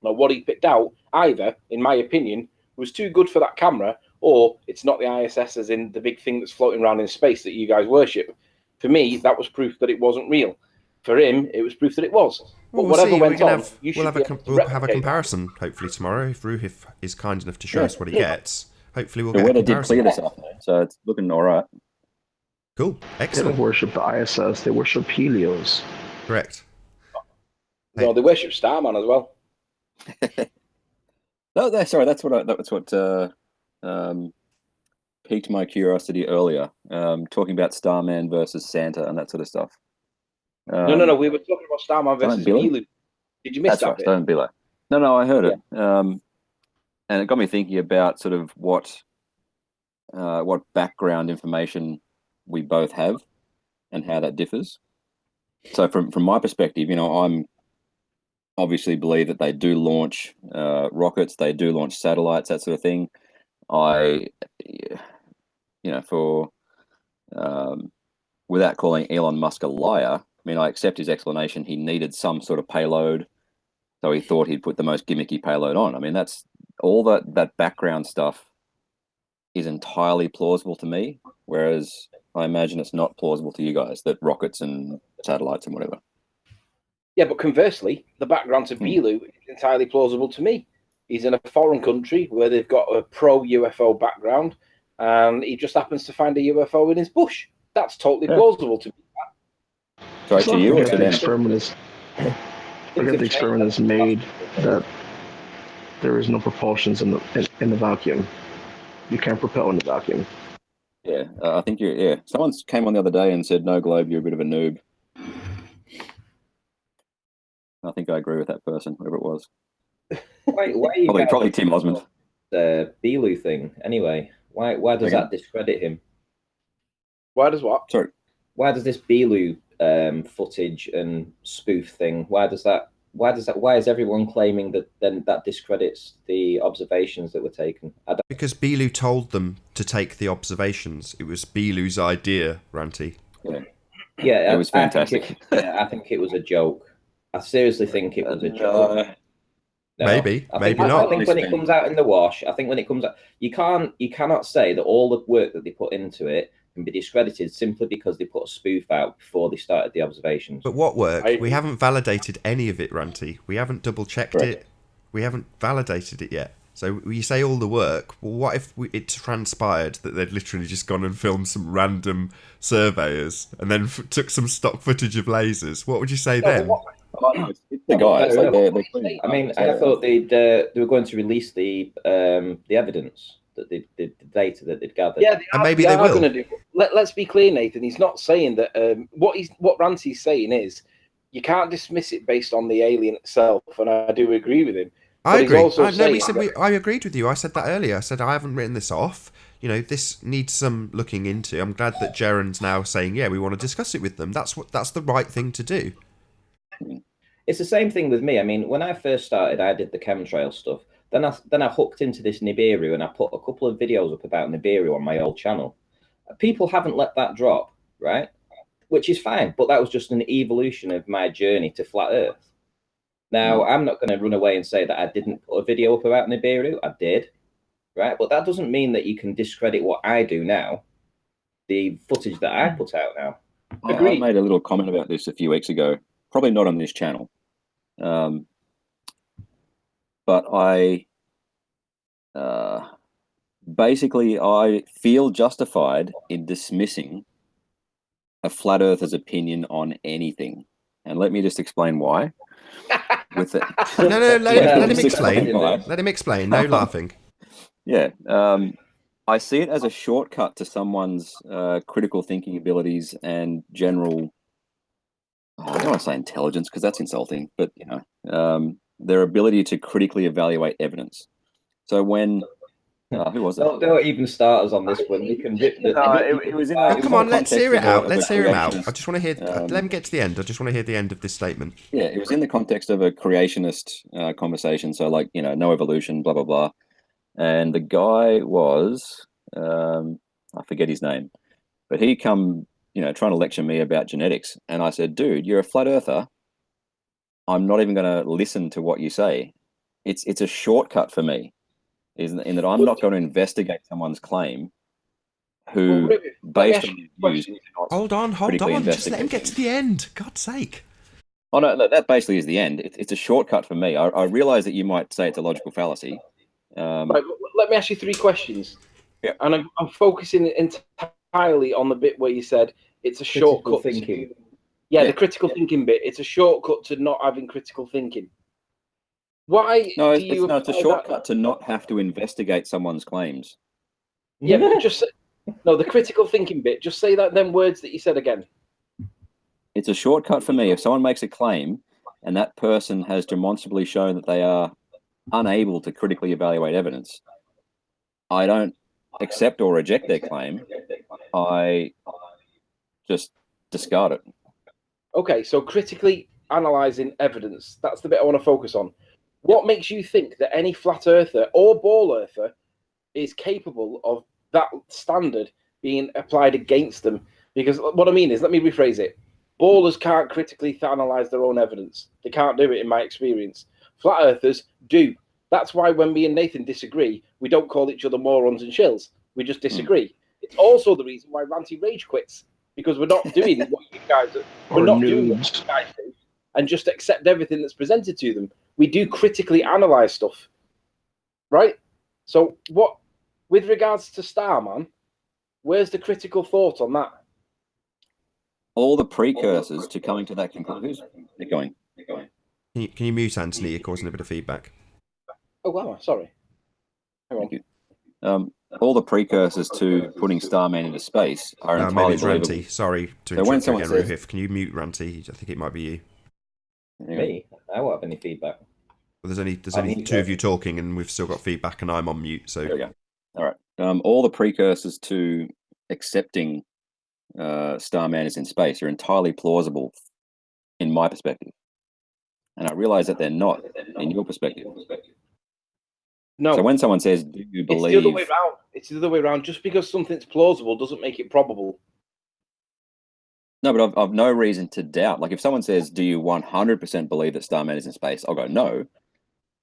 Now what he picked out, either in my opinion, was too good for that camera, or it's not the ISS as in the big thing that's floating around in space that you guys worship. For me, that was proof that it wasn't real. For him, it was proof that it was. But Well, whatever see. went on, you should We'll have a comparison hopefully tomorrow if Ruhif is kind enough to show us what he gets. Hopefully we'll The get a weather did comparison. clear this afternoon, so it's looking all right. Cool, They excellent, don't worship the ISS. They worship Helios. correct. No, they worship Starman as well. No, sorry, that's what piqued my curiosity earlier. Talking about Starman versus Santa and that sort of stuff. No. We were talking about Starman versus Billy? Belu. Did you miss That's that right, bit? Stone Billow. No, I heard it. And it got me thinking about sort of what background information we both have and how that differs. So from my perspective, I'm obviously believe that they do launch rockets, they do launch satellites, that sort of thing. Without calling Elon Musk a liar, I accept his explanation. He needed some sort of payload, so he thought he'd put the most gimmicky payload on. That's all that background stuff is entirely plausible to me, whereas I imagine it's not plausible to you guys, that rockets and satellites and whatever. Yeah, but conversely, the background to Belu is entirely plausible to me. He's in a foreign country where they've got a pro-UFO background, and he just happens to find a UFO in his bush. That's totally plausible to me. Sorry, to you or to them? The experiment is made that there is no propulsions in the vacuum. You can't propel in the vacuum. Yeah, I think someone came on the other day and said, "No, Globe, you're a bit of a noob." I think I agree with that person, whoever it was. Why are you Probably Tim Osmond. The Belu thing, anyway. Why does that discredit him? Why does what? Sorry. Why does this Belu footage and spoof thing? Why is everyone claiming that then that discredits the observations that were taken? Because Belu told them to take the observations. It was Belu's idea, Ranty. Yeah, it was fantastic. I think it was a joke. I seriously think it was a joke. No. Maybe, I maybe think, not. I think when it comes out in the wash, I think when it comes out, you cannot say that all the work that they put into it can be discredited simply because they put a spoof out before they started the observations. But what work? We haven't validated any of it, Ranty. We haven't double checked Correct. it. We haven't validated it yet. So you say all the work. Well, what if it transpired that they'd literally just gone and filmed some random surveyors and then took some stock footage of lasers? What would you say then? Oh, no, it's the guys. Like they're clean. I mean, I thought they were going to release the evidence that the data that they'd gathered. Yeah, And maybe they are will. going to do. Let's be clear, Nathan. He's not saying that. What Ranty's saying is, you can't dismiss it based on the alien itself, and I do agree with him. I agree. Also I agreed with you. I said that earlier. I said I haven't written this off. You know, this needs some looking into. I'm glad that Jaren's now saying, yeah, we want to discuss it with them. That's the right thing to do. It's the same thing with me. I mean, when I first started, I did the chemtrail stuff. Then I hooked into this Nibiru, and I put a couple of videos up about Nibiru on my old channel. People haven't let that drop, right? Which is fine, but that was just an evolution of my journey to flat Earth. Now, I'm not going to run away and say that I didn't put a video up about Nibiru. I did, right? But that doesn't mean that you can discredit what I do now, the footage that I put out now. I made a little comment about this a few weeks ago, probably not on this channel. But I basically I feel justified in dismissing a flat earther's opinion on anything. And let me just explain why. With it. No, let him just explain. explain Let him explain. No laughing. Yeah. I see it as a shortcut to someone's critical thinking abilities and general, I don't want to say intelligence because that's insulting, but you know, their ability to critically evaluate evidence. So when who was it? Don't even start us on this one. You can rip the. It was in. Oh, come on, let's hear it out. Let's hear him out. creationist, I just want to hear. Let him get to the end. I just want to hear the end of this statement. Yeah, it was in the context of a creationist conversation. So, like, you know, no evolution, blah blah blah. And the guy was, I forget his name, but he come, you know, trying to lecture me about genetics, and I said, "Dude, you're a flat earther. I'm not even going to listen to what you say. It's a shortcut for me, in that I'm not going to investigate someone's claim who, based on his views, Hold on. Just let him get to the end. God's sake. Oh no, that basically is the end. It's a shortcut for me. I realize that you might say it's a logical fallacy. Right, let me ask you 3 questions. Yeah. And I'm focusing entirely on the bit where you said it's a shortcut. Thinking. The critical thinking bit. It's a shortcut to not having critical thinking. Why? No, it's a shortcut to not have to investigate someone's claims. Yeah, but the critical thinking bit. Just say them words that you said again. It's a shortcut for me. If someone makes a claim and that person has demonstrably shown that they are unable to critically evaluate evidence, I don't accept or reject their claim. I just discard it. Okay, so critically analysing evidence. That's the bit I want to focus on. What makes you think that any flat earther or ball earther is capable of that standard being applied against them? Because what I mean is, let me rephrase it. Ballers can't critically analyse their own evidence. They can't do it, in my experience. Flat earthers do. That's why when me and Nathan disagree, we don't call each other morons and shills. We just disagree. It's also the reason why Ranty Rage quits, because we're not doing what you guys do. We're not doing what you guys do and just accept everything that's presented to them. We do critically analyse stuff, right? So what, with regards to Starman, where's the critical thought on that? All the precursors to coming to that conclusion. They're going. Can you mute Anthony? You're causing a bit of feedback. Oh, wow, sorry. Hang on. Thank you. All the precursors to putting Starman into space are entirely maybe it's believable. Ranty. Sorry to So when interrupt someone again, says- Ruhif. Can you mute Ranty? I think it might be you. Me? I won't have any feedback. Well, there's only 2 of you talking, and we've still got feedback, and I'm on mute. So There we go. All right. All the precursors to accepting Starman is in space are entirely plausible in my perspective. And I realize that they're not in your perspective. No. So when someone says, do you believe... It's the other way around. It's the other way around. Just because something's plausible doesn't make it probable. No, but I've no reason to doubt. Like if someone says, do you 100% believe that Starman is in space? I'll go, no.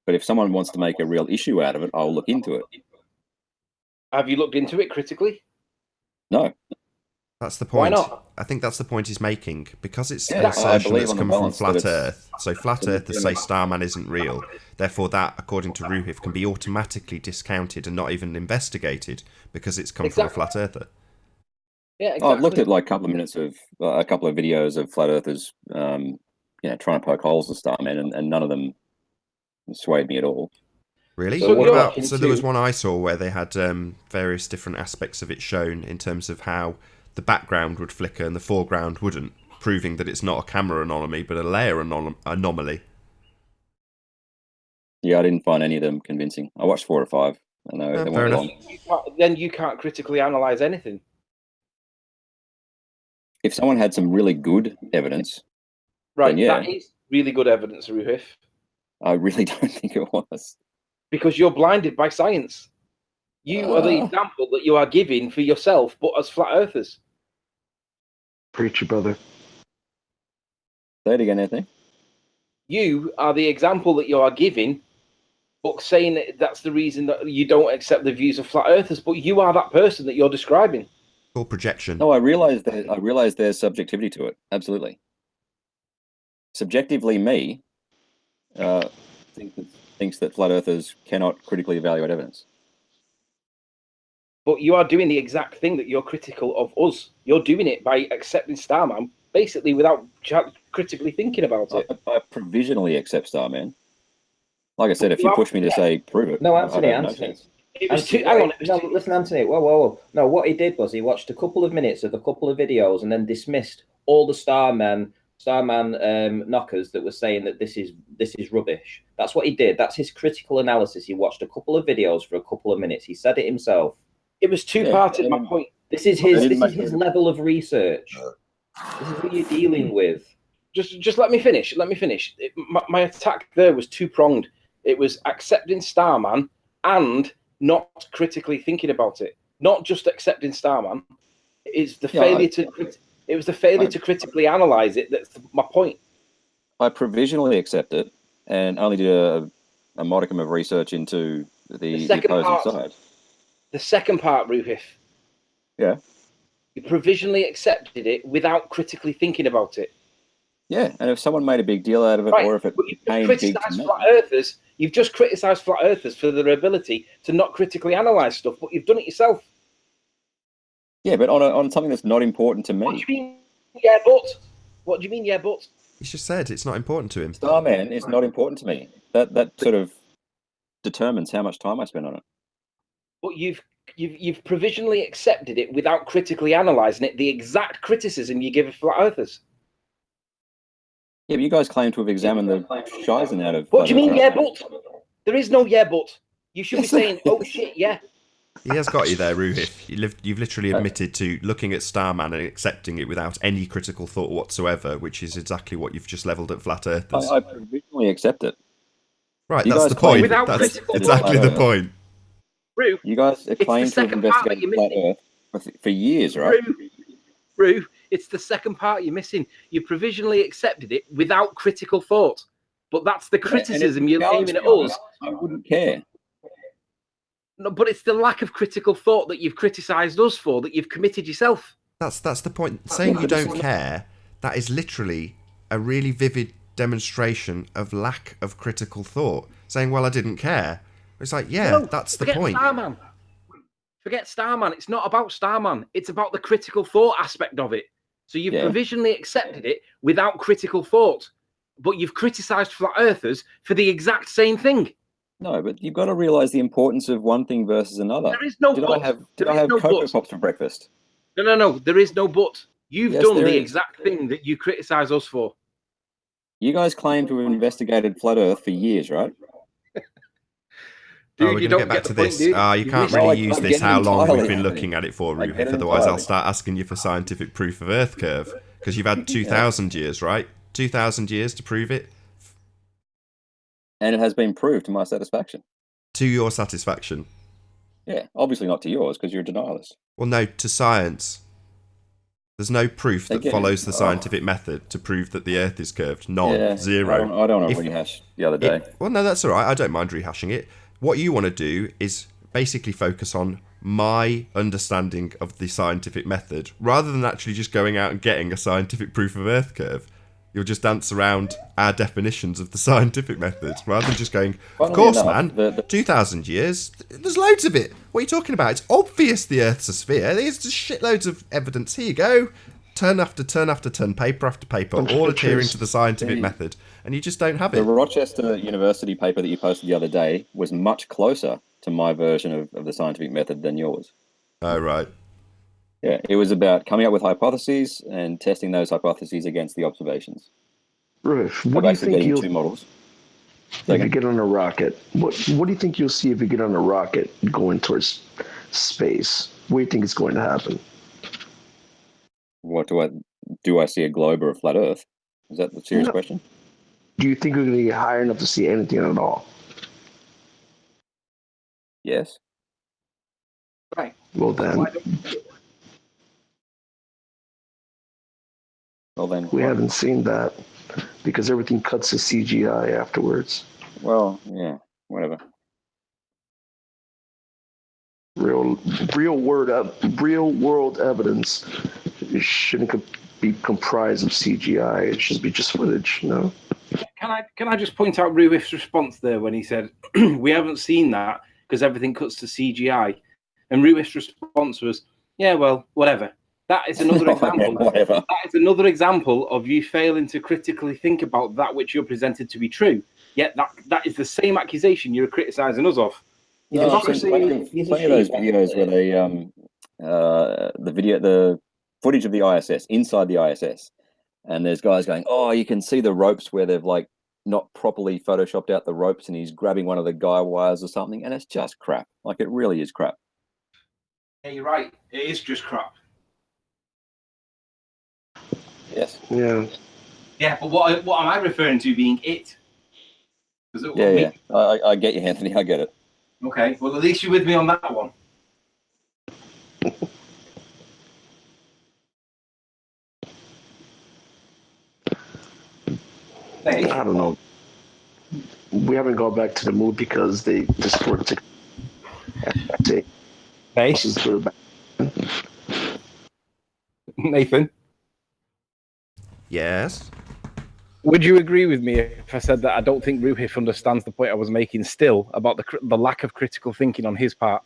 But if someone wants to make a real issue out of it, I'll look into it. Have you looked into it critically? No. That's the Why point. not? I think that's the point he's making. Because it's Yeah, an I assertion believe that's on the come from balance that Flat it's Earth. So Flat Earthers say Starman isn't real. Therefore that, according to Ruhif, can be automatically discounted and not even investigated because it's come from a Flat Earther. Yeah, exactly. I've looked at like a couple of videos of Flat Earthers, trying to poke holes in Starman, and none of them swayed me at all. Really? So What you're about? watching So there was too- one I saw where they had various different aspects of it shown in terms of how the background would flicker and the foreground wouldn't, proving that it's not a camera anomaly but a layer anomaly. Yeah, I didn't find any of them convincing. I watched 4 or 5. I know they fair weren't enough. long. Then you can't critically analyze anything. If someone had some really good evidence, Right, then yeah. that is really good evidence, Ruhif, I really don't think it was. because you're blinded by science. You are the example that you are giving for yourself, but as flat earthers. Preacher, brother. Say it again, Anthony. You are the example that you are giving, but saying that that's the reason that you don't accept the views of flat earthers. But you are that person that you're describing. Or projection. No, I realize there's subjectivity to it. Absolutely. Subjectively, me thinks that flat earthers cannot critically evaluate evidence. But you are doing the exact thing that you're critical of us. You're doing it by accepting Starman, basically without critically thinking about it. I provisionally accept Starman. Like I said, if You you are- push me to say prove it, No, I'd Anthony, have no Anthony. chance. It was Anthony, too. Hang on. It was no, too, listen, Anthony. Whoa. No, what he did was he watched a couple of minutes of a couple of videos and then dismissed all the Starman knockers that were saying that this is rubbish. That's what he did. That's his critical analysis. He watched a couple of videos for a couple of minutes. He said it himself. it was two-parted. My point. This is his level of research. This is what you're dealing with. Just let me finish. Let me finish. My attack there was two-pronged. It was accepting Starman and not critically thinking about it. Not just accepting Starman. It's the failure to. It was the failure to critically analyze it. That's my point. I provisionally accept it and only did a modicum of research into the opposing side. The second part, Ruhif. Yeah. You provisionally accepted it without critically thinking about it. Yeah, and if someone made a big deal out of it, Right. or if it But you've became just big criticised to me, flat earthers. You've just criticised flat earthers for their ability to not critically analyse stuff, but you've done it yourself. yeah, but on something that's not important to me. What do you mean? Yeah, but. What do you mean? Yeah, but. He's just said it's not important to him. Starman is not important to me. That sort of determines how much time I spend on it. But you've provisionally accepted it without critically analysing it. The exact criticism you give of flat earthers. Yeah, but you guys claim to have examined the shizen out of. What do you mean? Yeah, but. There is no yeah, but. You should be saying, oh shit, yeah. He has got you there, Ruhif. You've literally admitted to looking at Starman and accepting it without any critical thought whatsoever, which is exactly what you've just levelled at Flat Earthers. I provisionally accept it. Right, You that's guys the point. Without That's critical exactly thought. the point. Rue, You guys claim to have second part that investigated you're flat missing. Earth for years, right? Rue, it's the second part you're missing. You provisionally accepted it without critical thought. But that's the criticism you're aiming at us. I wouldn't care. No, but it's the lack of critical thought that you've criticised us for, that you've committed yourself. That's the point. Saying you don't care, that is literally a really vivid demonstration of lack of critical thought. Saying, well, I didn't care. It's like, yeah, No, that's the forget point. Starman. Forget Starman. It's not about Starman. It's about the critical thought aspect of it. So you've provisionally accepted it without critical thought. But you've criticised flat earthers for the exact same thing. No, but you've got to realise the importance of one thing versus another. There is no Did but. I have Cocoa Pops for breakfast? No. There is no but. You've Yes, done there the is. exact thing that you criticise us for. You guys claim to have investigated flat Earth for years, right? We're going to get back to this. You can't really use this how long we've been looking at it for, Ruhif. Otherwise, I'll start asking you for scientific proof of Earth curve. Because you've had 2,000 years, right? 2,000 years to prove it. And it has been proved to my satisfaction. To your satisfaction. Yeah, obviously not to yours, because you're a denialist. Well, no, to science. There's no proof that Again, follows the scientific method to prove that the Earth is curved. None. Yeah, Zero. I don't want If- to rehash the other day. Well, no, that's all right. I don't mind rehashing it. What you want to do is basically focus on my understanding of the scientific method rather than actually just going out and getting a scientific proof of Earth curve. You'll just dance around our definitions of the scientific method rather than just going, of Funnily course, enough, man, 2,000 years, there's loads of it. What are you talking about? It's obvious the Earth's a sphere. There's just shitloads of evidence. Here you go. Turn after turn after turn, paper after paper, all adhering to the scientific method. And you just don't have The it. Rochester University paper that you posted the other day was much closer to my version of the scientific method than yours. Oh, right. Yeah, it was about coming up with hypotheses and testing those hypotheses against the observations. Roof, So what do you basically think getting you'll two models. if you get on a rocket? What do you think you'll see if you get on a rocket going towards space? What do you think is going to happen? What do I see a globe or a flat Earth? Is that the serious No. question? Do you think we're going to get high enough to see anything at all? Yes. Right. Well then, Well then, we what? haven't seen that because everything cuts to CGI afterwards. Well, yeah, whatever. Real world evidence shouldn't be comprised of CGI. It should be just footage, you know. Can I just point out Ruif's response there when he said we haven't seen that because everything cuts to CGI, and Ruif's response was, "Yeah, well, whatever." That is another example. Whatever. That is another example of you failing to critically think about that which you're presented to be true. Yet that is the same accusation you're criticising us of. No, I've seen plenty of those videos where they the footage of the ISS inside the ISS, and there's guys going, "Oh, you can see the ropes where they've like not properly photoshopped out the ropes, and he's grabbing one of the guy wires or something," and it's just crap. Like it really is crap. Yeah, you're right. It is just crap. Yes. Yeah. Yeah, but what am I referring to being it? Yeah. I get you, Anthony. I get it. Okay, well, at least you're with me on that one. I don't know. We haven't gone back to the moon because they just were to take Base. Nathan, Yes. would you agree with me if I said that I don't think Ruhif understands the point I was making still about the lack of critical thinking on his part?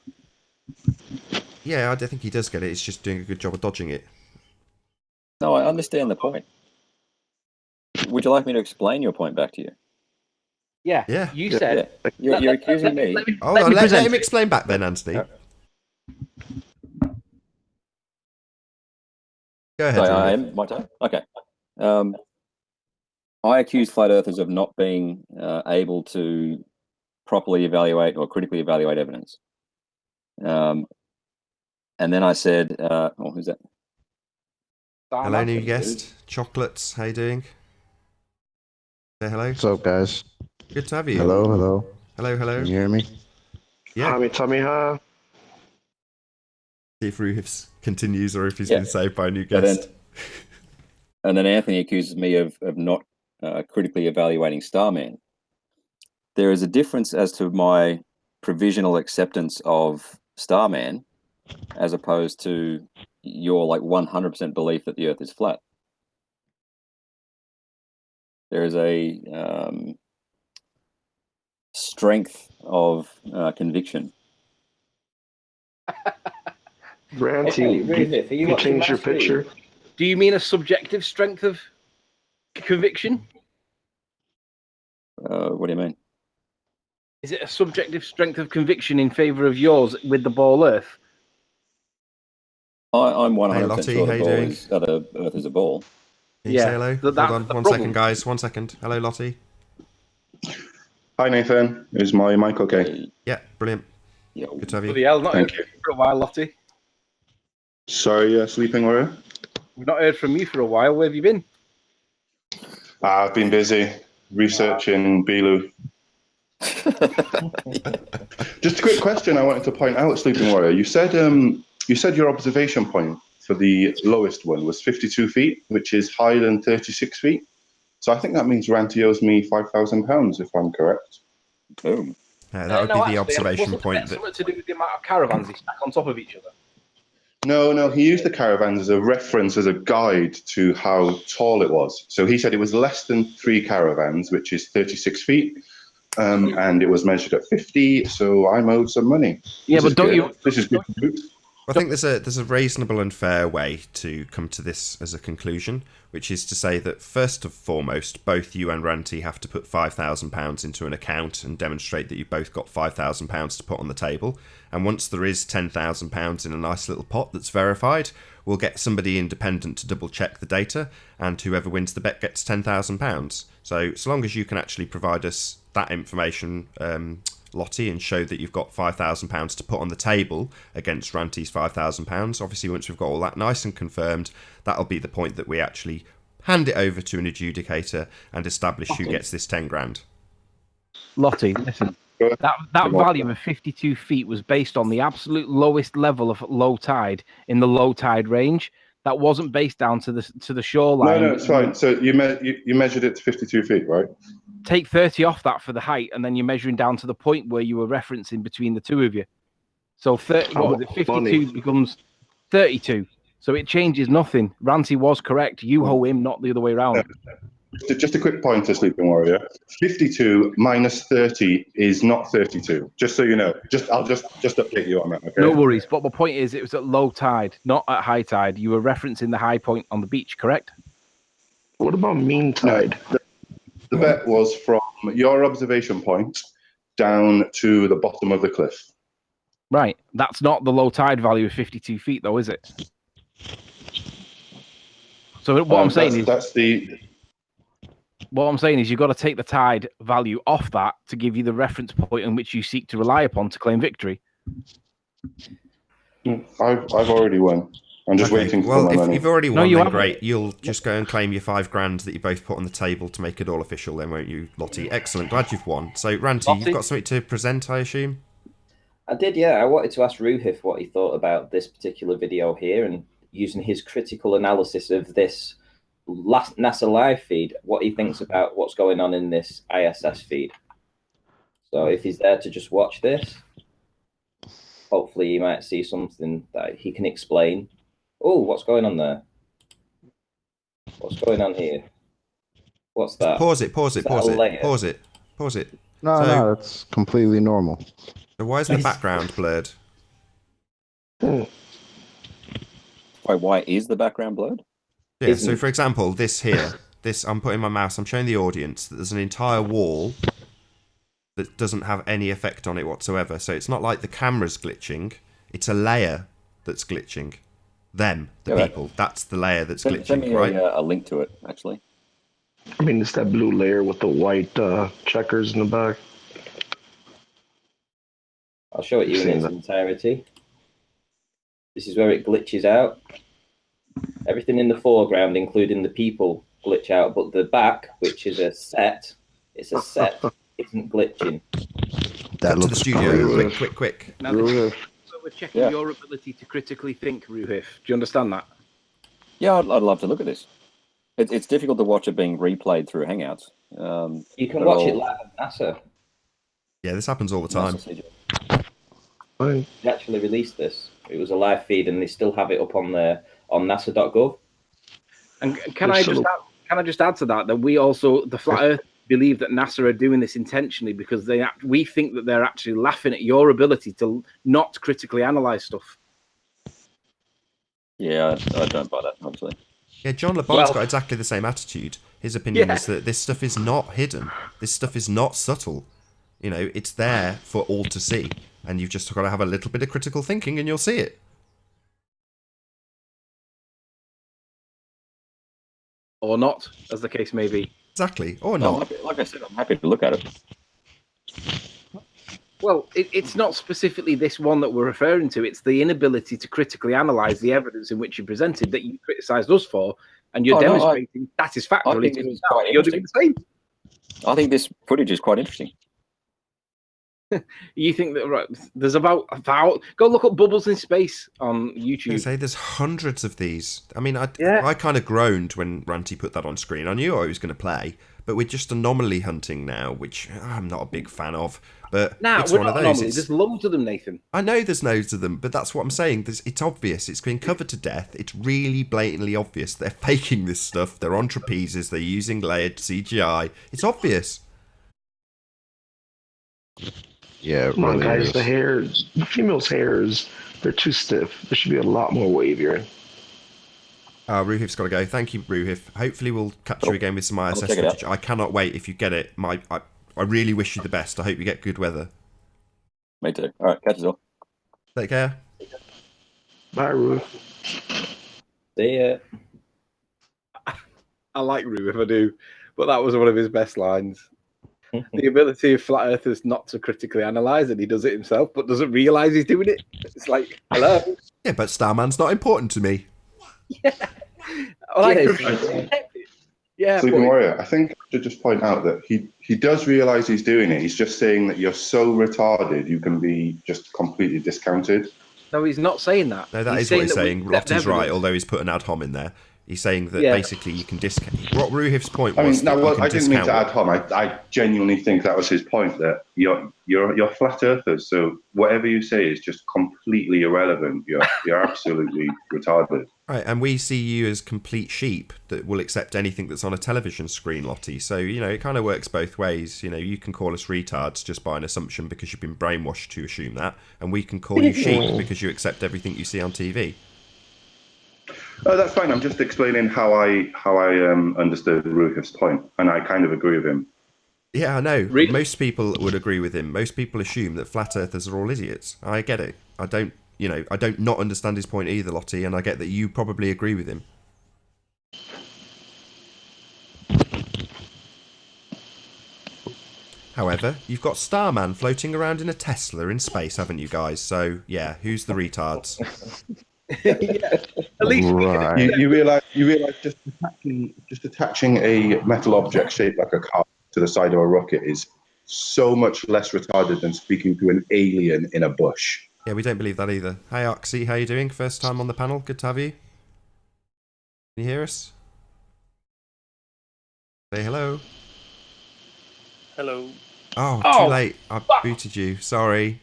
Yeah, I don't think he does get it. He's just doing a good job of dodging it. No, I understand the point. Would you like me to explain your point back to you? Yeah. Yeah. You said. Yeah. You're accusing me. Hold on, let him explain back then, Anthony. Go ahead. Sorry, Ruhif. my turn? Okay. I accuse flat earthers of not being able to properly evaluate or critically evaluate evidence. And then I said, who's that? Hello, new guest. Chocolates, how you doing? Say hello. What's up, guys? Good to have you. Hello. Hello. Can you hear me? Yeah. Tommy, huh? See if Ruhif continues or if he's been saved by a new guest. And then Anthony accuses me of not critically evaluating Starman. There is a difference as to my provisional acceptance of Starman as opposed to your like 100% belief that the Earth is flat. There is a strength of conviction. Ranty, you change your picture. Do you mean a subjective strength of conviction? What do you mean? Is it a subjective strength of conviction in favour of yours with the ball Earth? I'm 100% Hey, Lottie, sure how you doing? the Earth is a ball. Can you say hello? Hold on, 1 second, guys. 1 second. Hello, Lottie. Hi, Nathan. Is my mic okay? Yeah, brilliant. Yeah. Good to have you. Bloody hell, not Thank heard from you for a while, Lottie. Sorry, Sleeping Warrior. We've not heard from you for a while. Where have you been? I've been busy researching Belu. Just a quick question I wanted to point out, Sleeping Warrior. You said your observation point for the lowest one was 52 feet, which is higher than 36 feet. So I think that means Ranty owes me £5,000, if I'm correct. Boom. That would be the observation wasn't point. it something to do with the amount of caravans they stack on top of each other? No, he used the caravans as a reference, as a guide to how tall it was. So he said it was less than 3 caravans, which is 36 feet, and it was measured at 50, so I'm owed some money. Yeah, This but don't is you... good. This is good. I think there's a reasonable and fair way to come to this as a conclusion, which is to say that first and foremost, both you and Ranty have to put £5,000 into an account and demonstrate that you both got £5,000 to put on the table. And once there is £10,000 in a nice little pot that's verified, we'll get somebody independent to double check the data, and whoever wins the bet gets £10,000. So long as you can actually provide us that information, Lottie, and show that you've got £5,000 to put on the table against Ranty's £5,000. Obviously, once we've got all that nice and confirmed, that'll be the point that we actually hand it over to an adjudicator and establish who gets this 10 grand. Lottie, listen. That value of 52 feet was based on the absolute lowest level of low tide in the low tide range. That wasn't based down to the shoreline. No, it's fine. So you measured it to 52 feet, right? Take 30 off that for the height, and then you're measuring down to the point where you were referencing between the two of you. So 52 becomes 32. So it changes nothing. Ranty was correct. You owe him, not the other way around. Just a quick pointer, Sleeping Warrior. 52 minus 30 is not 32. Just so you know. I'll just update you on that. Okay. No worries. But my point is, it was at low tide, not at high tide. You were referencing the high point on the beach, correct? What about mean tide? The bet was from your observation point down to the bottom of the cliff. Right. That's not the low tide value of 52 feet, though, is it? So what I'm saying is you've got to take the tide value off that to give you the reference point on which you seek to rely upon to claim victory. I've already won. I'm just waiting for my money. If you've already won, you then haven't. great. You'll just go and claim your £5,000 that you both put on the table to make it all official, then, won't you, Lottie? Excellent. Glad you've won. So, Ranty, Lottie? you've got something to present, I assume? I did, yeah. I wanted to ask Ruhif what he thought about this particular video here and using his critical analysis of this last NASA live feed, what he thinks about what's going on in this ISS feed. So if he's there to just watch this, hopefully you might see something that he can explain. Oh, what's going on there? What's going on here? What's that? Pause it. No, it's completely normal. So why is the background blurred? Wait, why is the background blurred? Yeah, so for example, this here, I'm putting my mouse, I'm showing the audience that there's an entire wall that doesn't have any effect on it whatsoever. So it's not like the camera's glitching, it's a layer that's glitching. People, that's the layer that's glitching, send me right? a link to it, actually. I mean, it's that blue layer with the white checkers in the back. I'll show it you in its entirety. This is where it glitches out. Everything in the foreground, including the people, glitch out, but the back, which is a set, isn't glitching. Cut to the studio, quick. Now, so we're checking your ability to critically think, Ruhif. Do you understand that? Yeah, I'd love to look at this. It's difficult to watch it being replayed through Hangouts. You can watch it live on NASA. Yeah, this happens all the time. They actually released this. It was a live feed, and they still have it up on NASA.gov. And can I just add to that we also, the Flat Earth, believe that NASA are doing this intentionally because we think that they're actually laughing at your ability to not critically analyze stuff. Yeah, I don't buy that, obviously. Yeah, John LeBon's got exactly the same attitude. His opinion is that this stuff is not hidden. This stuff is not subtle. You know, it's there for all to see. And you've just got to have a little bit of critical thinking and you'll see it. Or not, as the case may be. Exactly, or not. Like I said, I'm happy to look at it. Well, it's not specifically this one that we're referring to. It's the inability to critically analyse the evidence in which you presented that you criticised us for, and you're demonstrating satisfactorily to yourself. You're doing the same. I think this footage is quite interesting. You think that right, there's about go look up bubbles in space on I YouTube. say there's hundreds of these. I mean, I Yeah. kind of groaned when Ranty put that on screen. I knew I was going to play, but we're just anomaly hunting now, which I'm not a big fan of. But Nah, it's we're one of not those. anomaly. There's loads of them, Nathan. I know there's loads of them, but that's what I'm saying. It's obvious. It's been covered to death. It's really blatantly obvious. They're faking this stuff. They're on trapezes. They're using layered CGI. It's obvious. Yeah, it Come on, really guys. is. The female's hairs, they're too stiff. There should be a lot more wavier. Ruhif's got to go. Thank you, Ruhif. Hopefully we'll catch you again with some ISS check it out. footage. I cannot wait if you get it. I really wish you the best. I hope you get good weather. Me too. All right, catch us all. Take care. Bye, Ruth. See ya. I like Rue if I do, but that was one of his best lines. The ability of flat earthers not to critically analyze, and he does it himself, but doesn't realize he's doing it. It's like, hello. Yeah, but Starman's not important to me. I like Yes. yeah, Sleeping but Warrior, I think I should just point out that he does realise he's doing it. He's just saying that you're so retarded you can be just completely discounted. no, he's not saying that. No, that He's is what he's that we saying. accept Lotte's right, evidence. although he's put an ad hom in there. He's saying that Yeah. basically you can discount. What Ruhif's point I was mean, no, that you well, can I didn't mean to discount add hom. I genuinely think that was his point, that you're flat earthers, so whatever you say is just completely irrelevant. You're absolutely retarded. Right, and we see you as complete sheep that will accept anything that's on a television screen, Lottie. So, it kind of works both ways. You can call us retards just by an assumption because you've been brainwashed to assume that, and we can call you sheep because you accept everything you see on TV. Oh, that's fine. I'm just explaining how I understood Ruhif's point, and I kind of agree with him. Yeah, I know. Really? Most people would agree with him. Most people assume that flat earthers are all idiots. I get it. I don't not understand his point either, Lottie, and I get that you probably agree with him. However, you've got Starman floating around in a Tesla in space, haven't you guys? So, yeah, who's the retards? Yeah, at least Right. You realize just attaching a metal object shaped like a car to the side of a rocket is so much less retarded than speaking to an alien in a bush. Yeah, we don't believe that either. Hey, Oxy, how you doing? First time on the panel. Good to have you. Can you hear us? Say hello. Hello. Oh, Oh, too late. I booted you. Sorry.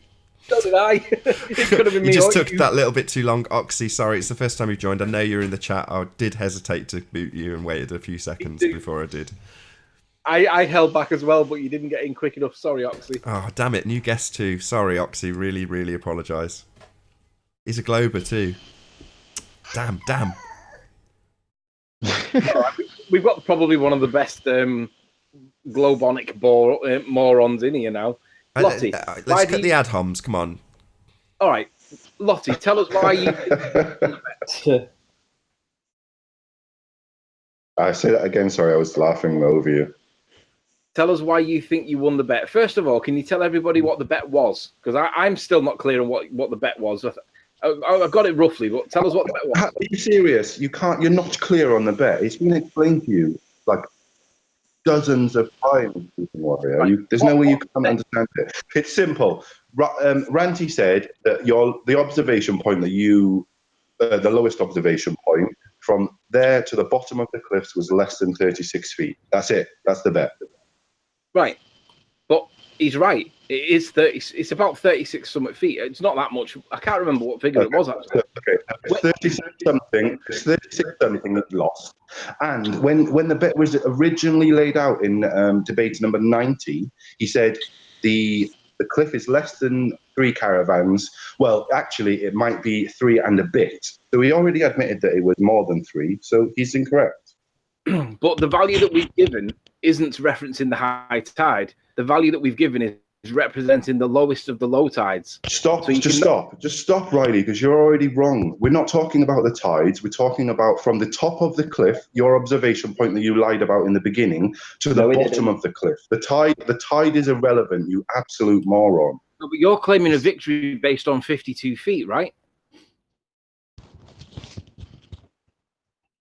so did I. It could have been You me just or took you. that little bit too long, Oxy. Sorry, it's the first time you've joined. I know you're in the chat. I did hesitate to boot you and waited a few seconds before I did. I held back as well, but you didn't get in quick enough. Sorry, Oxy. Oh, damn it. New guest too. Sorry, Oxy. Really, really apologise. He's a Glober too. Damn. We've got probably one of the best globonic morons in here now. Lottie, let's why cut the ad homs. Come on. All right, Lottie, tell us why you. I say that again. Sorry, I was laughing over you. Tell us why you think you won the bet. First of all, can you tell everybody what the bet was? Because I'm still not clear on what the bet was. I got it roughly, but tell us what the bet was. Are you serious? You're not clear on the bet. It's been explained to you like dozens of times, Sleeping Warrior. Right. There's no way you can't understand it. It's simple. Ranty said that the observation point that the lowest observation point from there to the bottom of the cliffs was less than 36 feet. That's it. That's the bet. Right, but he's right. It is 30. It's about 36 something feet. It's not that much. I can't remember what figure it was actually. Okay, it's 36 something. It's 36 something that lost. And when the bet was originally laid out in debate number 90, he said the cliff is less than 3 caravans. Well, actually, it might be 3 and a bit. So he already admitted that it was more than 3. So he's incorrect. But the value that we've given isn't referencing the high tide. The value that we've given is representing the lowest of the low tides. Stop, So you just stop, Riley, because you're already wrong. We're not talking about the tides. We're talking about from the top of the cliff, your observation point that you lied about in the beginning, to the bottom of the cliff. The tide is irrelevant, you absolute moron. No, but you're claiming a victory based on 52 feet, right?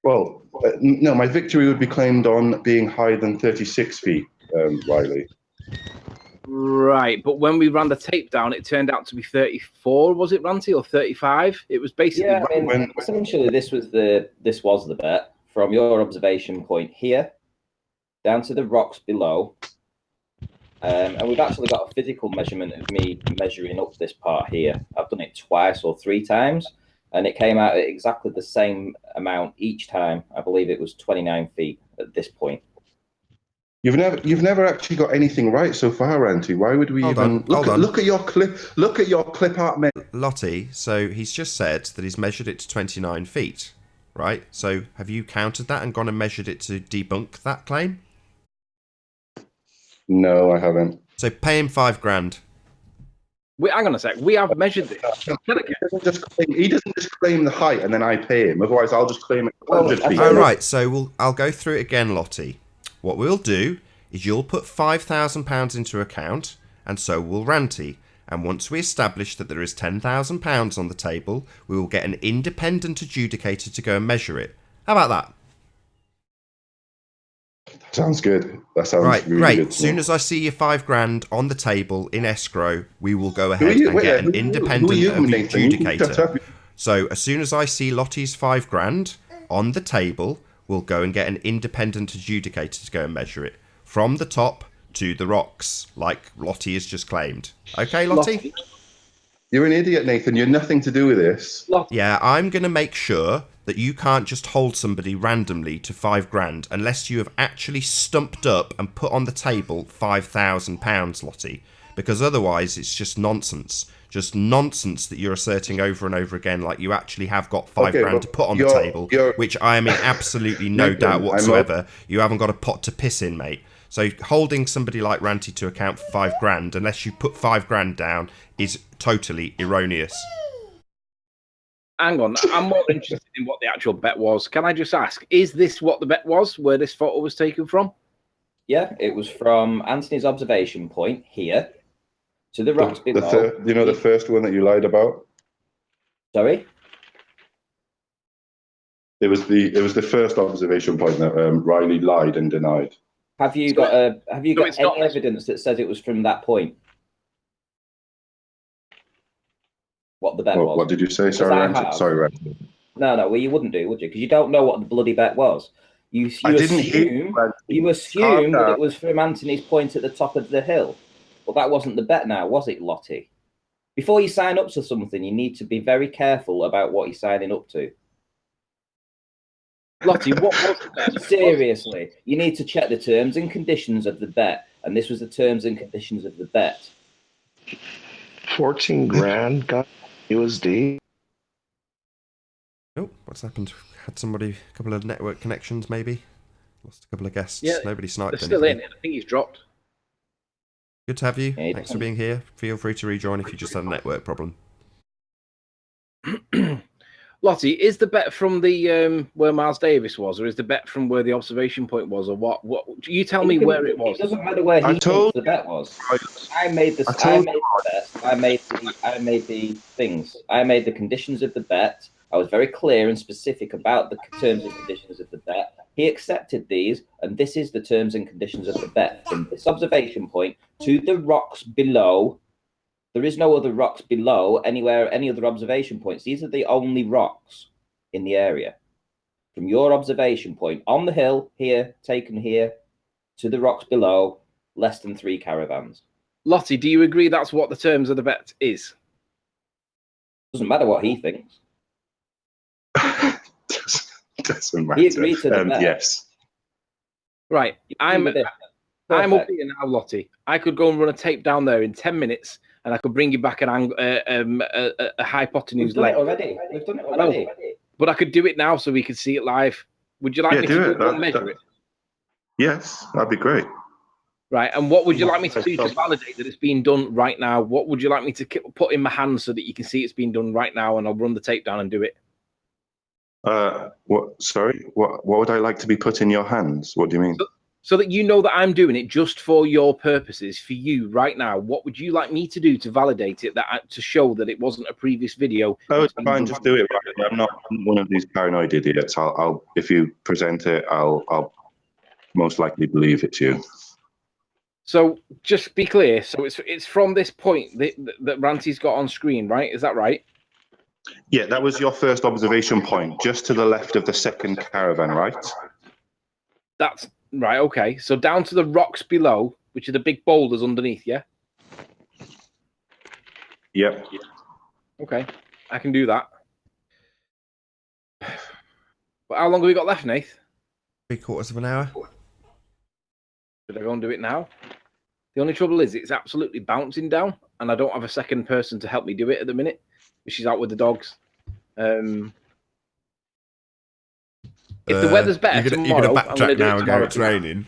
Well, no, my victory would be claimed on being higher than 36 feet, Riley. Right, but when we ran the tape down, it turned out to be 34. Was it, Ranty, or 35? It was basically. Yeah, I mean, essentially, this was the bet from your observation point here down to the rocks below. And we've actually got a physical measurement of me measuring up this part here. I've done it twice or 3 times, and it came out at exactly the same amount each time. I believe it was 29 feet at this point. You've never actually got anything right so far, Ranty. Why would we Hold even on, hold on. look at your clip art, mate? Lottie, so he's just said that he's measured it to 29 feet, right? So have you counted that and gone and measured it to debunk that claim? No, I haven't. So pay him $5,000. Hang on a sec. We have measured this. He doesn't just claim the height and then I pay him. Otherwise, I'll just claim it 100 feet. All right, so I'll go through it again, Lottie. What we'll do is you'll put £5,000 into account, and so will Ranty. And once we establish that there is £10,000 on the table, we will get an independent adjudicator to go and measure it. How about that? Sounds good. That sounds right. Really great. good. As soon as I see your $5,000 on the table in escrow, we will go ahead and get an independent adjudicator. So as soon as I see Lottie's $5,000 on the table, we'll go and get an independent adjudicator to go and measure it from the top to the rocks, like Lottie has just claimed. Okay, Lottie? You're an idiot, Nathan. You're nothing to do with this. Yeah, I'm going to make sure that you can't just hold somebody randomly to $5,000 unless you have actually stumped up and put on the table £5,000, Lottie. Because otherwise, it's just nonsense. Just nonsense that you're asserting over and over again like you actually have got $5,000 to put on the table, which I am in absolutely no doubt whatsoever. You haven't got a pot to piss in, mate. So holding somebody like Ranty to account for $5,000, unless you put $5,000 down, is totally erroneous. Hang on, I'm more interested in what the actual bet was. Can I just ask, is this what the bet was, where this photo was taken from? Yeah, it was from Anthony's observation point here to the rocks below. The first one that you lied about? Sorry? It was the first observation point that Riley lied and denied. Have you got any evidence that says it was from that point? What the bet was? What did you say? Sorry, Ranty. No, well, you wouldn't do, would you? Because you don't know what the bloody bet was. You assume that it was from Anthony's point at the top of the hill. Well, that wasn't the bet now, was it, Lottie? Before you sign up to something, you need to be very careful about what you're signing up to. Lottie, what was the bet? Seriously, you need to check the terms and conditions of the bet. And this was the terms and conditions of the bet. 14 grand got USD. Oh, what's happened? Had a couple of network connections maybe? Lost a couple of guests. Yeah, nobody sniped they're still anything. in. I think he's dropped. Good to have you. Yeah, Thanks for being here. Feel free to rejoin if you just had a network problem. Lottie, is the bet from the where Miles Davis was, or is the bet from where the observation point was, or what? You tell me where it was. It doesn't matter where he thinks the bet was. I made the bet. I made the things. I made the conditions of the bet. I was very clear and specific about the terms and conditions of the bet. He accepted these, and this is the terms and conditions of the bet. From this observation point to the rocks below. There is no other rocks below anywhere, any other observation points. These are the only rocks in the area. From your observation point on the hill here, taken here, to the rocks below, less than 3 caravans. Lottie, do you agree that's what the terms of the bet is? Doesn't matter what he thinks. Doesn't matter. He agreed to the bet. Yes. Right. I'm up here now, Lottie. I could go and run a tape down there in 10 minutes, and I could bring you back a hypotenuse leg. We've done it already. But I could do it now so we could see it live. Would you like me to go and measure it? Yes, that'd be great. Right. And what would you like me to do to validate that it's being done right now? What would you like me to put in my hand so that you can see it's being done right now, and I'll run the tape down and do it? What? Sorry. What would I like to be put in your hands? What do you mean? So that you know that I'm doing it just for your purposes, for you right now. What would you like me to do to validate it, to show that it wasn't a previous video? Oh, it's fine. Just do it. Right. I'm not one of these paranoid idiots. I'll if you present it, I'll most likely believe it's you. So just be clear. So it's from this point that Ranty's got on screen, right? Is that right? Yeah, that was your first observation point, just to the left of the second caravan, right? That's right. Okay. So down to the rocks below, which are the big boulders underneath. Yeah. Yep. Okay. I can do that. But how long have we got left, Nath? 3/4 of an hour. Should I go and do it now? The only trouble is it's absolutely bouncing down, and I don't have a second person to help me do it at the minute. She's out with the dogs. If the weather's better you're tomorrow, gonna I'm backtrack gonna do now it and go, tomorrow. it's raining.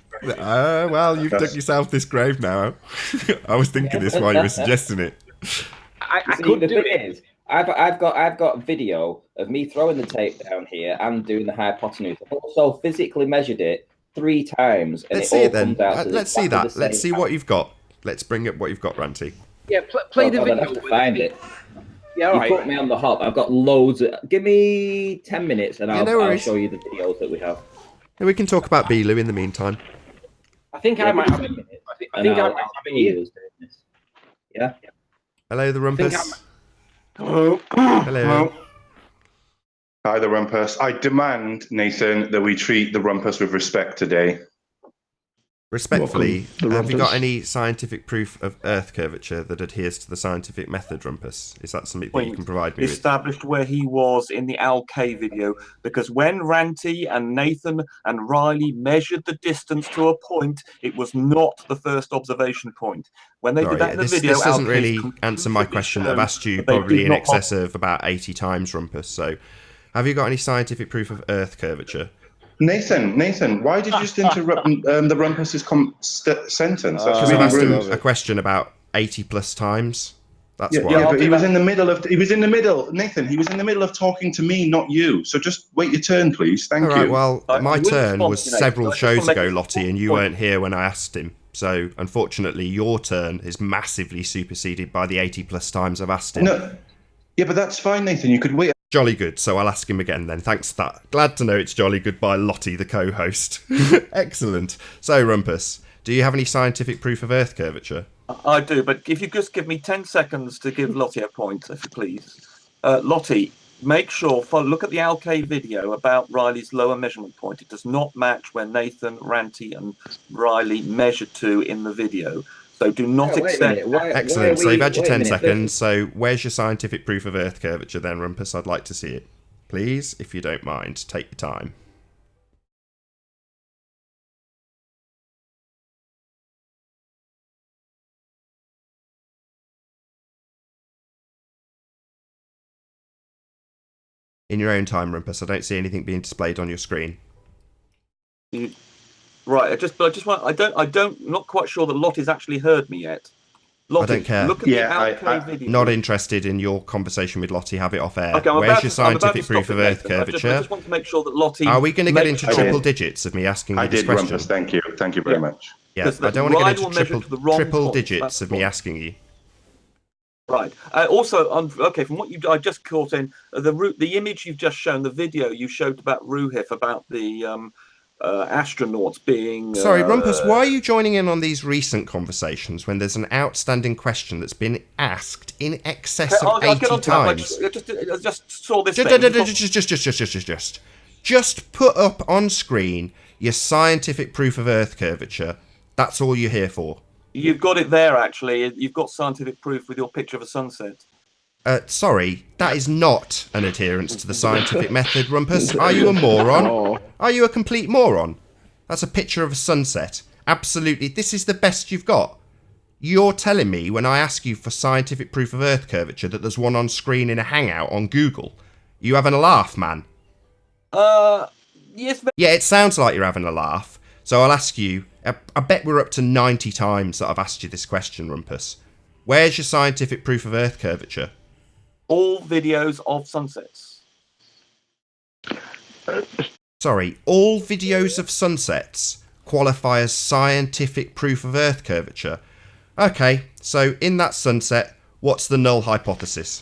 Well, you've dug yourself this grave now. I was thinking this while you were suggesting it. I could the do thing it. is, I've got video of me throwing the tape down here and doing the hypotenuse. I've also physically measured it 3 times, and Let's it see all it then. comes out to Let's see exactly that. the Let's same see what you've got. Let's bring up what you've got, Ranty. Yeah, play the I'd video. have to find it. Yeah, all You right. put me on the hop. I've got loads. Give me 10 minutes, and no I'll worries. show you the videos that we have. And we can talk about Belu in the meantime. I think I might have it. I think I might have it here. Yeah. Hello, the Rumpus. Hello. Hello. Hi, the Rumpus. I demand, Nathan, that we treat the Rumpus with respect today. Respectfully, Welcome, the have you got Rumpus. any scientific proof of Earth curvature that adheres to the scientific method, Rumpus? Is that something that you can provide me with? Established where he was in the Alk video, because when Ranty and Nathan and Riley measured the distance to a point, it was not the first observation point. When they Sorry, did that in the this video, doesn't Alk really has answer my conclusively question that I've shown asked you that they probably did in not excess of about 80 times, Rumpus. So, have you got any scientific proof of Earth curvature? Nathan, why did you just interrupt the Rumpus's sentence? That's Because I've really asked him rude. a question about 80 plus times. That's why. Yeah, but he was that. in the middle of. He was in the middle, Nathan. He was in the middle of talking to me, not you. So just wait your turn, please. Thank All right, you. well, my will turn respond was to you, Nathan. several I just shows wanna make ago, a Lottie, and you point. weren't here when I asked him. So, unfortunately, your turn is massively superseded by the 80 plus times I've asked him. No. Yeah, but that's fine, Nathan. You could wait. Jolly good, so I'll ask him again then. Thanks for that. Glad to know it's jolly good by Lottie, the co-host. Excellent. So, Rumpus, do you have any scientific proof of Earth curvature? I do, but if you just give me 10 seconds to give Lottie a point, if you please. Lottie, make sure, look at the Alk video about Riley's lower measurement point. It does not match where Nathan, Ranty, and Riley measured to in the video. So do not accept. Excellent. So you've had your 10 seconds. So where's your scientific proof of Earth curvature then, Rumpus? I'd like to see it. Please, if you don't mind, take your time. In your own time, Rumpus. I don't see anything being displayed on your screen. Right. I don't. Not quite sure that Lottie's actually heard me yet. Lottie, I don't care. Look at the Alk video. Not interested in your conversation with Lottie. Have it off air. Okay, Where's your scientific proof of Earth curvature? I just want to make sure that Lottie. Are we going to get into triple digits of me asking you this question? Rumpus, thank you. Thank you very much. Yeah, I don't want to get into triple digits of me asking you. Right. Also, okay, from what I just caught in the image you've just shown, the video you showed about Ruhif, about the astronauts being. Sorry, Rumpus, why are you joining in on these recent conversations when there's an outstanding question that's been asked in excess of 80 times? I just saw this. Just put up on screen your scientific proof of Earth curvature. That's all you're here for. You've got it there, actually. You've got scientific proof with your picture of a sunset. Sorry, that is not an adherence to the scientific method, Rumpus. Are you a moron? Are you a complete moron? That's a picture of a sunset. Absolutely, this is the best you've got. You're telling me when I ask you for scientific proof of Earth curvature that there's one on screen in a hangout on Google. You having a laugh, man? Yes. Yeah, it sounds like you're having a laugh. So I'll ask you, I bet we're up to 90 times that I've asked you this question, Rumpus. Where's your scientific proof of Earth curvature? All videos of sunsets. Sorry, all videos of sunsets qualify as scientific proof of Earth curvature. Okay, so in that sunset, what's the null hypothesis?